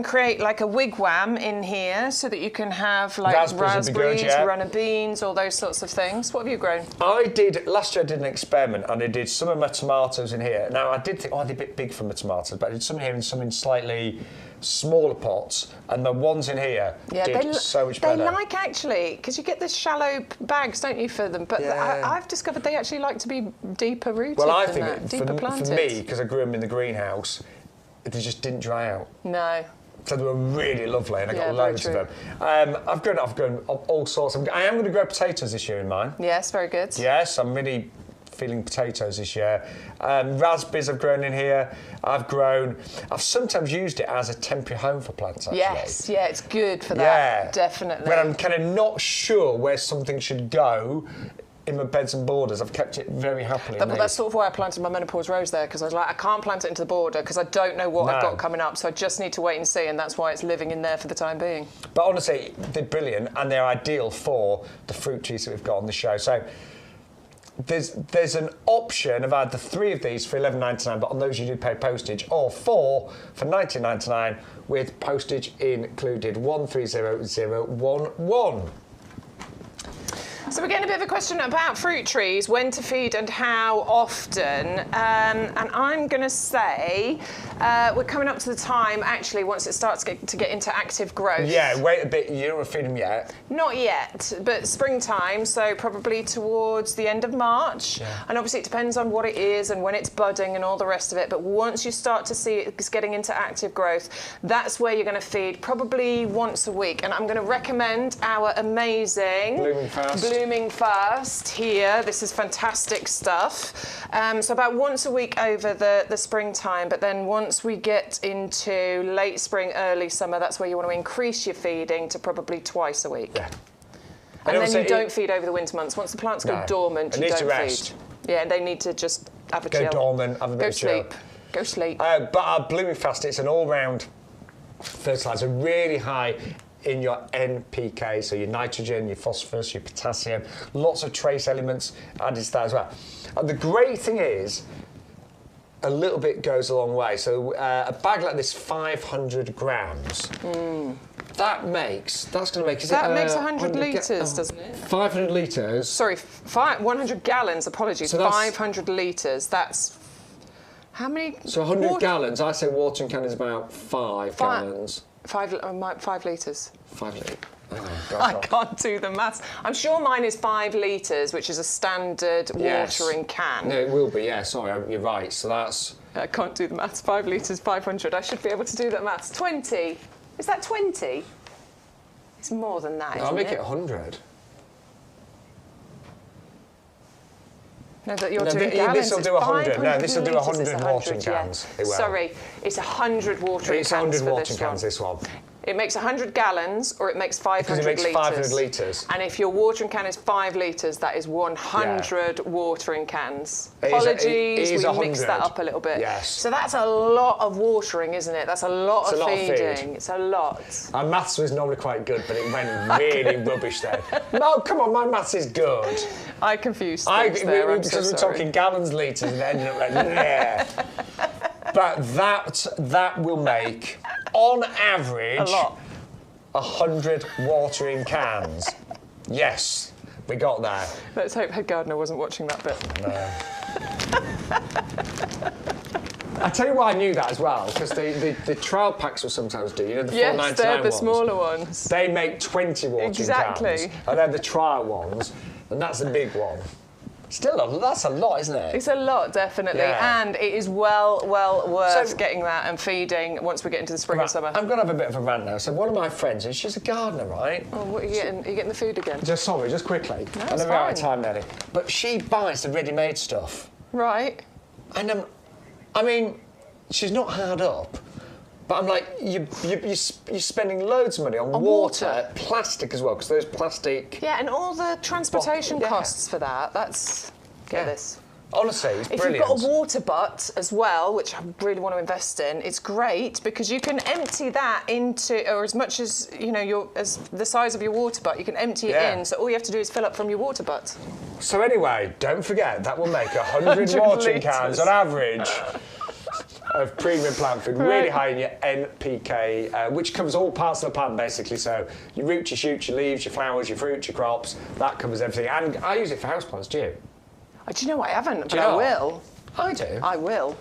create like a wigwam in here so that you can have like raspberries, runner beans, all those sorts of things. What have you grown? Last year I did an experiment and I did some of my tomatoes in here. Now I did think, they're a bit big for my tomatoes, but I did some in here and some in slightly smaller pots, and the ones in here did so much better. They like actually, because you get the shallow bags, don't you, for them? But I've discovered they actually like to be deeper rooted. Well, I think deeper planted. For me, because I grew them in the greenhouse, they just didn't dry out. No. So they were really lovely, and I got loads of them. I've grown all sorts. I am going to grow potatoes this year in mine. Yes, very good. Yes, I'm really feeling potatoes this year. Raspberries I've grown in here. I've sometimes used it as a temporary home for plants, actually. Yes, yeah, it's good for that, definitely. When I'm kind of not sure where something should go in my beds and borders, I've kept it very happily. That's sort of why I planted my menopause rose there, because I was like, I can't plant it into the border because I don't know what I've got coming up, so I just need to wait and see, and that's why it's living in there for the time being. But honestly, they're brilliant, and they're ideal for the fruit trees that we've got on the show. So there's an option of either 3 of these for $11.99, but on those you do pay postage, or 4 for $19.99 with postage included. 130011. So we're getting a bit of a question about fruit trees, when to feed and how often. And I'm going to say we're coming up to the time, actually, once it starts to get into active growth. Yeah, wait a bit. You don't want to feed them yet? Not yet, but springtime, so probably towards the end of March. Yeah. And obviously it depends on what it is and when it's budding and all the rest of it. But once you start to see it's getting into active growth, that's where you're going to feed probably once a week. And I'm going to recommend our amazing Blooming blooming first here. This is fantastic stuff. So about once a week over the springtime, but then once we get into late spring, early summer, that's where you want to increase your feeding to probably twice a week. Yeah. And then you don't feed over the winter months. Once the plants go dormant, you don't feed. Yeah, they need to just have a chill. Go dormant, have a bit of chill. Go sleep. But our blooming fast, it's an all-round fertiliser, really high in your NPK, so your nitrogen, your phosphorus, your potassium, lots of trace elements added to that as well. And the great thing is, a little bit goes a long way. So a bag like this, 500 grams. That makes, that's going to make, that makes 100 litres, doesn't it? 500 litres. Sorry, 100 gallons, apologies. So 500 litres, that's, how many? So 100 gallons, I say watering can is about 5 gallons. 5 litres. 5 litres. I can't do the maths. I'm sure mine is 5 litres, which is a standard watering can. No, it will be, yeah, sorry, you're right. So that's... I can't do the maths. 5 litres, 500. I should be able to do that maths. 20. Is that 20? It's more than that, I'll make it 100. No, that you're doing gallons. This will do 100. No, this will do 100 watering cans. Yeah. Sorry, it's 100 watering cans. It's 100 watering cans, this one. It makes 100 gallons or it makes 500 litres. Because it makes 500 litres. And if your watering can is 5 litres, that is 100 watering cans. Apologies, we mixed that up a little bit. Yes. So that's a lot of watering, isn't it? That's a lot of feeding. It's a lot. Our maths was normally quite good, but it went really rubbish then. No, come on, my maths is good. I confused things there, because we're talking gallons, litres, and ended up like, yeah. But that will make, on average, a lot. 100 watering cans. Yes, we got there. Let's hope head gardener wasn't watching that bit. No. I tell you why I knew that as well, because the trial packs will sometimes do, you know, the yes, they're the ones. Smaller ones. They make 20 watering cans. And they're the trial ones, and that's the big one. Still, that's a lot, isn't it? It's a lot, definitely. Yeah. And it is well worth getting that and feeding once we get into the spring and summer. I'm going to have a bit of a rant now. So one of my friends, and she's a gardener, right? Oh, what are you getting? Are you getting the food again? Just quickly. No, I know we're out of time, Nelly. But she buys the ready-made stuff. Right. And I mean, she's not hard up. But I'm like, you're spending loads of money on water, plastic as well, because there's plastic. Yeah, and all the transportation costs for that. That's get this. Honestly, it's brilliant. If you've got a water butt as well, which I really want to invest in, it's great because you can empty that into, or as much as you know, as the size of your water butt, you can empty it in. So all you have to do is fill up from your water butt. So anyway, don't forget that will make 100 watering cans on average. Of premium plant food, really high in your NPK, which covers all parts of the plant basically. So your roots, your shoots, your leaves, your flowers, your fruits, your crops, that covers everything. And I use it for houseplants, do you? Do you know what? I haven't, but I will. I do. I will.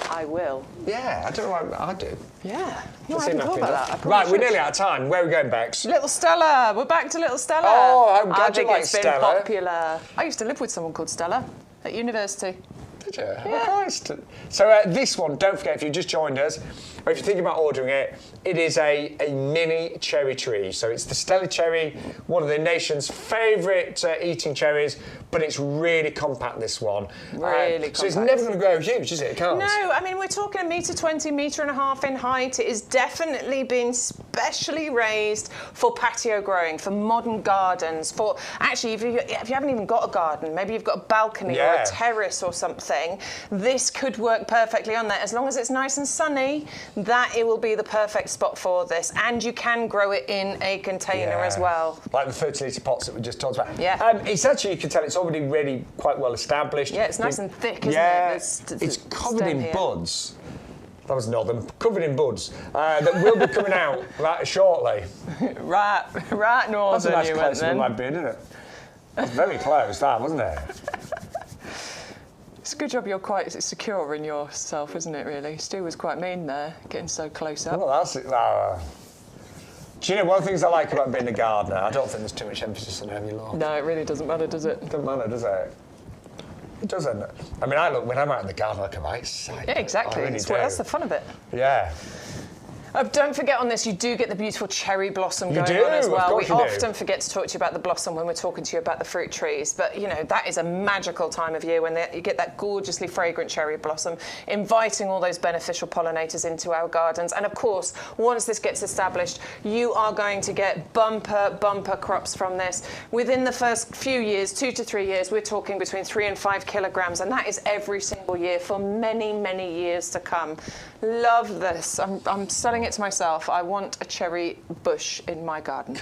I will. Yeah, I don't know why I do. Yeah. No, I hadn't thought about that. Right, we're nearly out of time. Where are we going, Bex? Little Stella. We're back to Little Stella. Oh, I'm glad you like Stella. It's been popular. I used to live with someone called Stella at university. Did you? Yeah. Christ. So this one, don't forget, if you just joined us, or if you're thinking about ordering it, it is a mini cherry tree. So it's the Stella cherry, one of the nation's favourite eating cherries, but it's really compact, this one. Really compact. So it's never going to grow huge, is it? It can't. No, I mean, we're talking 1.20 metres, 1.5 metres in height. It has definitely been specially raised for patio growing, for modern gardens, for, actually, if you haven't even got a garden, maybe you've got a balcony or a terrace or something, this could work perfectly on there. As long as it's nice and sunny, that it will be the perfect spot for this. And you can grow it in a container as well. Like the 30-litre pots that we just talked about. Yeah. It's actually, you can tell it's already really quite well established. Yeah, it's nice and thick, isn't it? It's covered in buds. That was northern. Covered in buds that will be coming out right shortly. right northern. That's a nice close-up of my beard, isn't it? That's very close, that, wasn't it? It's a good job you're quite secure in yourself, isn't it, really? Stu was quite mean there, getting so close up. Well, that's it. Do you know, one of the things I like about being a gardener, I don't think there's too much emphasis on heavy lawn. No, it really doesn't matter, does it? It doesn't matter, does it? It doesn't. I mean, when I'm out in the garden, I look at my sight. Yeah, exactly. Really that's the fun of it. Yeah. Don't forget on this, you do get the beautiful cherry blossom going on as well. We often forget to talk to you about the blossom when we're talking to you about the fruit trees, but you know, that is a magical time of year when you get that gorgeously fragrant cherry blossom, inviting all those beneficial pollinators into our gardens. And of course, once this gets established, you are going to get bumper crops from this. Within the first few years, 2 to 3 years, we're talking between 3 and 5 kilograms, and that is every single year for many, many years to come. Love this. I'm selling it to myself. I want a cherry bush in my garden.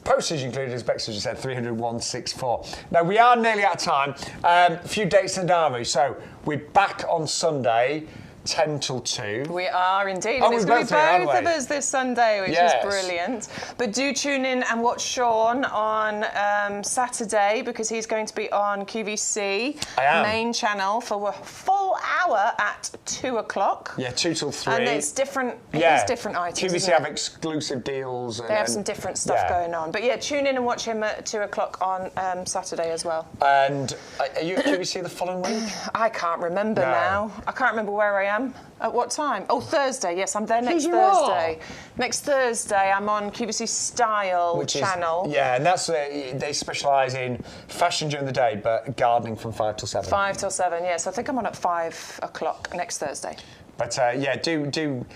Postage included, as Bex just said, 30164. Now, we are nearly out of time. A few dates in the diary. So, we're back on Sunday, 10 till 2. We are indeed. And it's going to be both of us this Sunday, which is brilliant. But do tune in and watch Shaun on Saturday, because he's going to be on QVC main channel for a full hour at 2 o'clock. Yeah, 2 till 3. And it's different. Yeah. It's different items. QVC have exclusive deals. They have some different stuff going on. But yeah, tune in and watch him at 2 o'clock on Saturday as well. And are you at QVC the following week? I can't remember now. I can't remember where I am. At what time? Oh, Thursday. Yes, I'm there next Thursday. Next Thursday, I'm on QVC Style channel. And that's they specialise in fashion during the day, but gardening from 5 till 7. 5 till 7. Yes, I think I'm on at 5 o'clock next Thursday. But yeah, do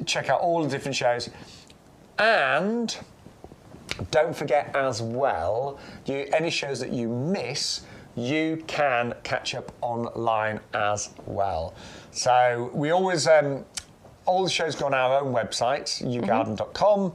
check out all the different shows, and don't forget as well, any shows that you miss, you can catch up online as well. So we always, all the shows go on our own website, YouGarden.com,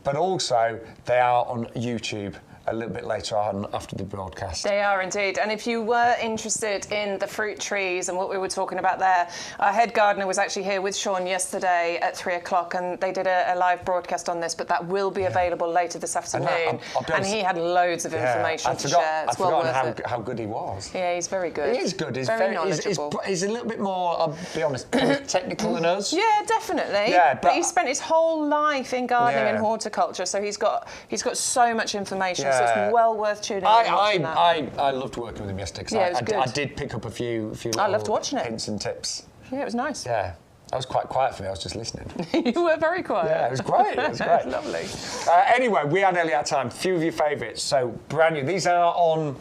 but also they are on YouTube a little bit later on after the broadcast. They are indeed. And if you were interested in the fruit trees and what we were talking about there, our head gardener was actually here with Shaun yesterday at 3 o'clock, and they did a live broadcast on this, but that will be available later this afternoon. And he had loads of information to share. It's well worth it. How good he was. Yeah, he's very good. He is good. He's very knowledgeable. He's a little bit more, I'll be honest, technical than us. Yeah, definitely. Yeah, but he spent his whole life in gardening and horticulture, so he's got so much information. So it's well worth tuning in. I loved working with him yesterday, because I did pick up a few I loved watching it. Hints and tips. Yeah, it was nice. Yeah. I was quite quiet for me, I was just listening. You were very quiet. Yeah, it was great. It was great. Lovely. Anyway, we are nearly out of time. A few of your favourites. So, brand new. These are on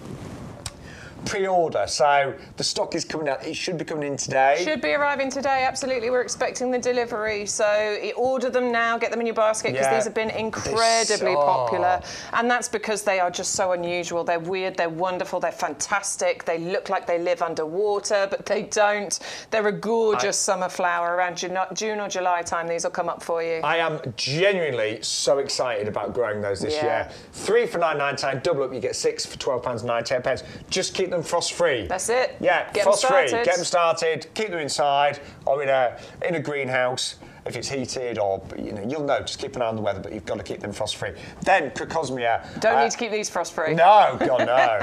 pre-order, so the stock is coming out. It should be coming in today. Should be arriving today, absolutely. We're expecting the delivery, so order them now, get them in your basket, because these have been incredibly popular, and that's because they are just so unusual. They're weird, they're wonderful, they're fantastic. They look like they live underwater, but they don't. They're a gorgeous summer flower. Around June or July time, these will come up for you. I am genuinely so excited about growing those this year. 3 for £9.99, double up, you get 6 for £12.98. Just keep them frost-free. That's it. Yeah, frost-free. Get them started. Keep them inside or in a greenhouse. If it's heated, or you'll know. Just keep an eye on the weather, but you've got to keep them frost-free. Then crocosmia. Don't need to keep these frost-free. No, God no.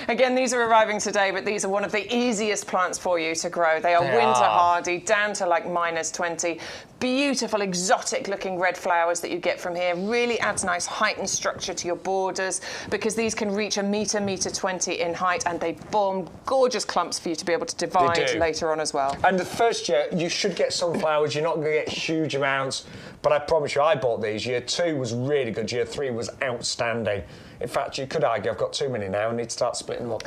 Again, these are arriving today, but these are one of the easiest plants for you to grow. They are winter hardy, down to like -20. Beautiful, exotic-looking red flowers that you get from here. Really adds nice height and structure to your borders, because these can reach a metre 20 in height, and they form gorgeous clumps for you to be able to divide later on as well. And the first year, you should get some flowers. You're not going to get huge amounts, but I promise you, I bought these. Year 2 was really good. Year 3 was outstanding. In fact, you could argue I've got too many now. I need to start splitting them up.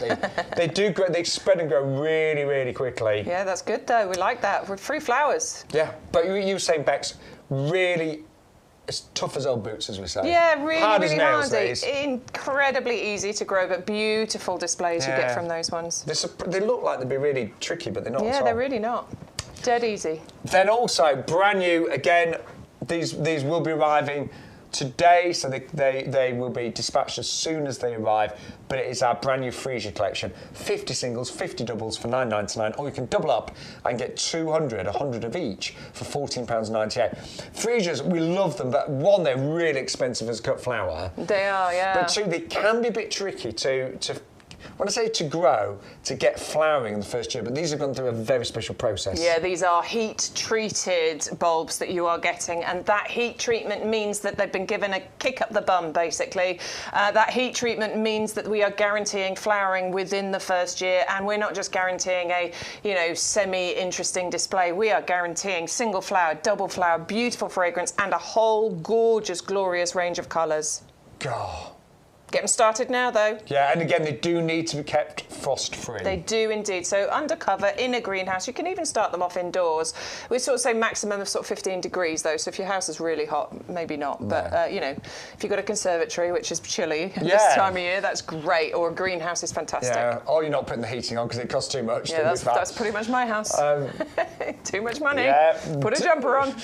They do grow. They spread and grow really, really quickly. Yeah, that's good though. We like that. We're free flowers. Yeah, but you were saying, Bex, really, it's tough as old boots, as we say. Yeah, really, hard as nails. Incredibly easy to grow, but beautiful displays you get from those ones. They look like they'd be really tricky, but they're not. Yeah, they're really not. Dead easy. Then also brand new again. These will be arriving today, so they will be dispatched as soon as they arrive, but it is our brand new freesia collection. 50 singles, 50 doubles for £9.99, or you can double up and get 100 of each for £14.98. Freesias, we love them, but one, they're really expensive as a cut flower. They are, yeah. But two, they can be a bit tricky to when I say to grow, to get flowering in the first year, but these have gone through a very special process. Yeah, these are heat-treated bulbs that you are getting, and that heat treatment means that they've been given a kick up the bum, basically. That heat treatment means that we are guaranteeing flowering within the first year, and we're not just guaranteeing a, semi-interesting display. We are guaranteeing single flower, double flower, beautiful fragrance, and a whole gorgeous, glorious range of colours. God. Getting started now, though. Yeah, and again, they do need to be kept frost-free. They do indeed. So undercover in a greenhouse, you can even start them off indoors. We sort of say maximum of sort of 15 degrees, though. So if your house is really hot, maybe not. No. But if you've got a conservatory, which is chilly this time of year, that's great. Or a greenhouse is fantastic. Yeah. Or you're not putting the heating on because it costs too much. Yeah, that's pretty much my house. Too much money. Yeah. Put a jumper on.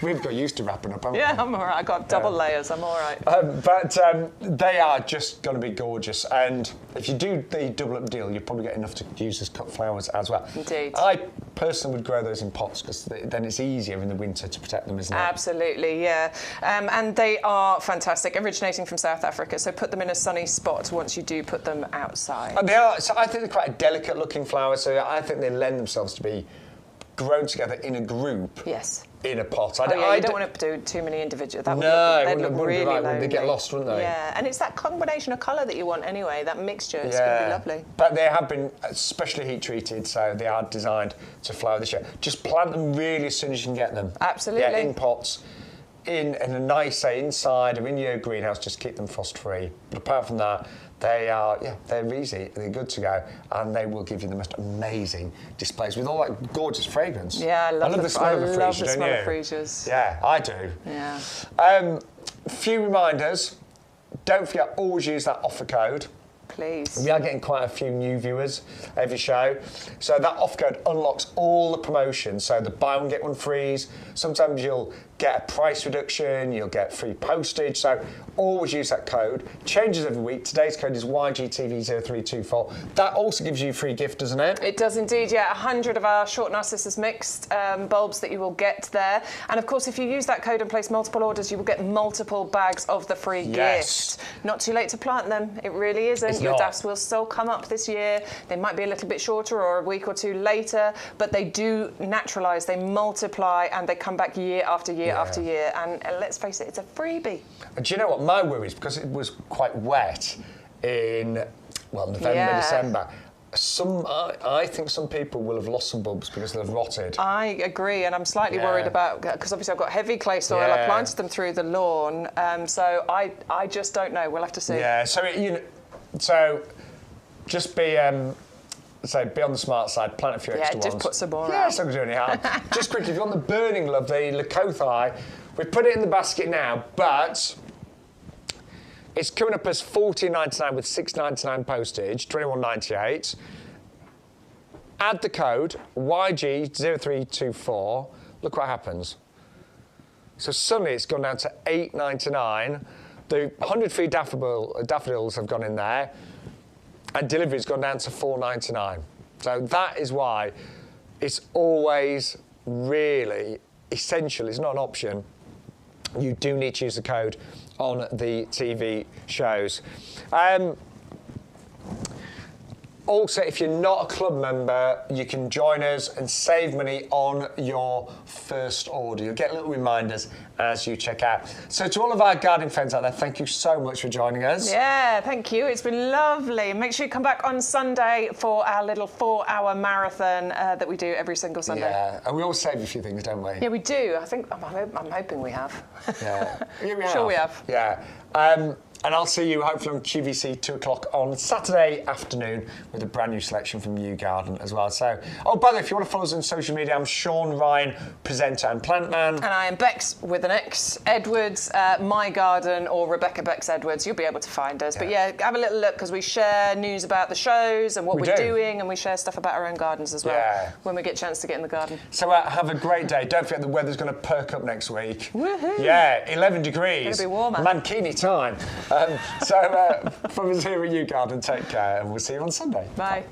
We've got used to wrapping up, haven't we? Yeah, I'm all right. I've got double layers. I'm all right. But they are just going to be gorgeous. And if you do the double-up deal, you probably get enough to use as cut flowers as well. Indeed. I personally would grow those in pots because then it's easier in the winter to protect them, isn't it? Absolutely, yeah. And they are fantastic, originating from South Africa. So put them in a sunny spot once you do put them outside. And they are. So I think they're quite a delicate-looking flower. So I think they lend themselves to be grown together in a group. Yes. In a pot. You don't want to do too many individual. They'd look really lonely. They'd get lost, wouldn't they? Yeah, and it's that combination of colour that you want anyway, that mixture. It's going to be lovely. But they have been specially heat treated, so they are designed to flower this year. Just plant them really as soon as you can get them. Absolutely. Yeah, in pots, in a nice, say, inside or in your greenhouse, just keep them frost free. But apart from that, they're easy, they're good to go, and they will give you the most amazing displays with all that gorgeous fragrance. Yeah, I love the smell of freesia, freesias. Yeah, I do. Yeah. Few reminders. Don't forget, always use that offer code. Please. We are getting quite a few new viewers every show. So that offer code unlocks all the promotions. So the buy one, get one frees. Sometimes you'll get a price reduction, you'll get free postage. So always use that code. Changes every week. Today's code is YGTV0324. That also gives you a free gift, doesn't it? It does indeed, yeah. 100 of our short narcissus mixed bulbs that you will get there. And of course, if you use that code and place multiple orders, you will get multiple bags of the free gift. Not too late to plant them. It really isn't. Your dafts will still come up this year. They might be a little bit shorter or a week or two later, but they do naturalise, they multiply, and they come back year after year after year. And let's face it, it's a freebie. Do you know what? My worry is because it was quite wet in, November, December. I think some people will have lost some bulbs because they've rotted. I agree, and I'm slightly worried about, because obviously I've got heavy clay soil. I planted them through the lawn, so I just don't know. We'll have to see. Yeah, so just be be on the smart side, plant a few extra ones. Yeah, just put some more out. Yeah, it's not going to do any harm. Just quickly, if you want the burning love, the Leucothoe, we've put it in the basket now, but it's coming up as $14.99 with $6.99 postage, $21.98. Add the code YG0324. Look what happens. So suddenly it's gone down to $8.99. The 100 free daffodils have gone in there, and delivery's gone down to $4.99. So that is why it's always really essential. It's not an option. You do need to use the code on the TV shows. Also, if you're not a club member, you can join us and save money on your first order. You'll get little reminders as you check out. So to all of our gardening friends out there, thank you so much for joining us. Yeah, thank you. It's been lovely. Make sure you come back on Sunday for our little 4-hour marathon that we do every single Sunday. Yeah, and we always save a few things, don't we? Yeah, we do. I'm hoping we have. Yeah, we have. Sure we have. Yeah. And I'll see you hopefully on QVC 2 o'clock on Saturday afternoon with a brand new selection from YouGarden as well. So, by the way, if you want to follow us on social media, I'm Shaun Ryan, presenter and plant man. And I am Bex with an X, Edwards, My Garden, or Rebecca Bex Edwards. You'll be able to find us. But yeah, have a little look because we share news about the shows and what we're doing, and we share stuff about our own gardens as well when we get a chance to get in the garden. So have a great day. Don't forget the weather's going to perk up next week. Woohoo! Yeah, 11 degrees. It's going to be warmer. Mankini time. So from us here at YouGarden, take care, and we'll see you on Sunday. Bye.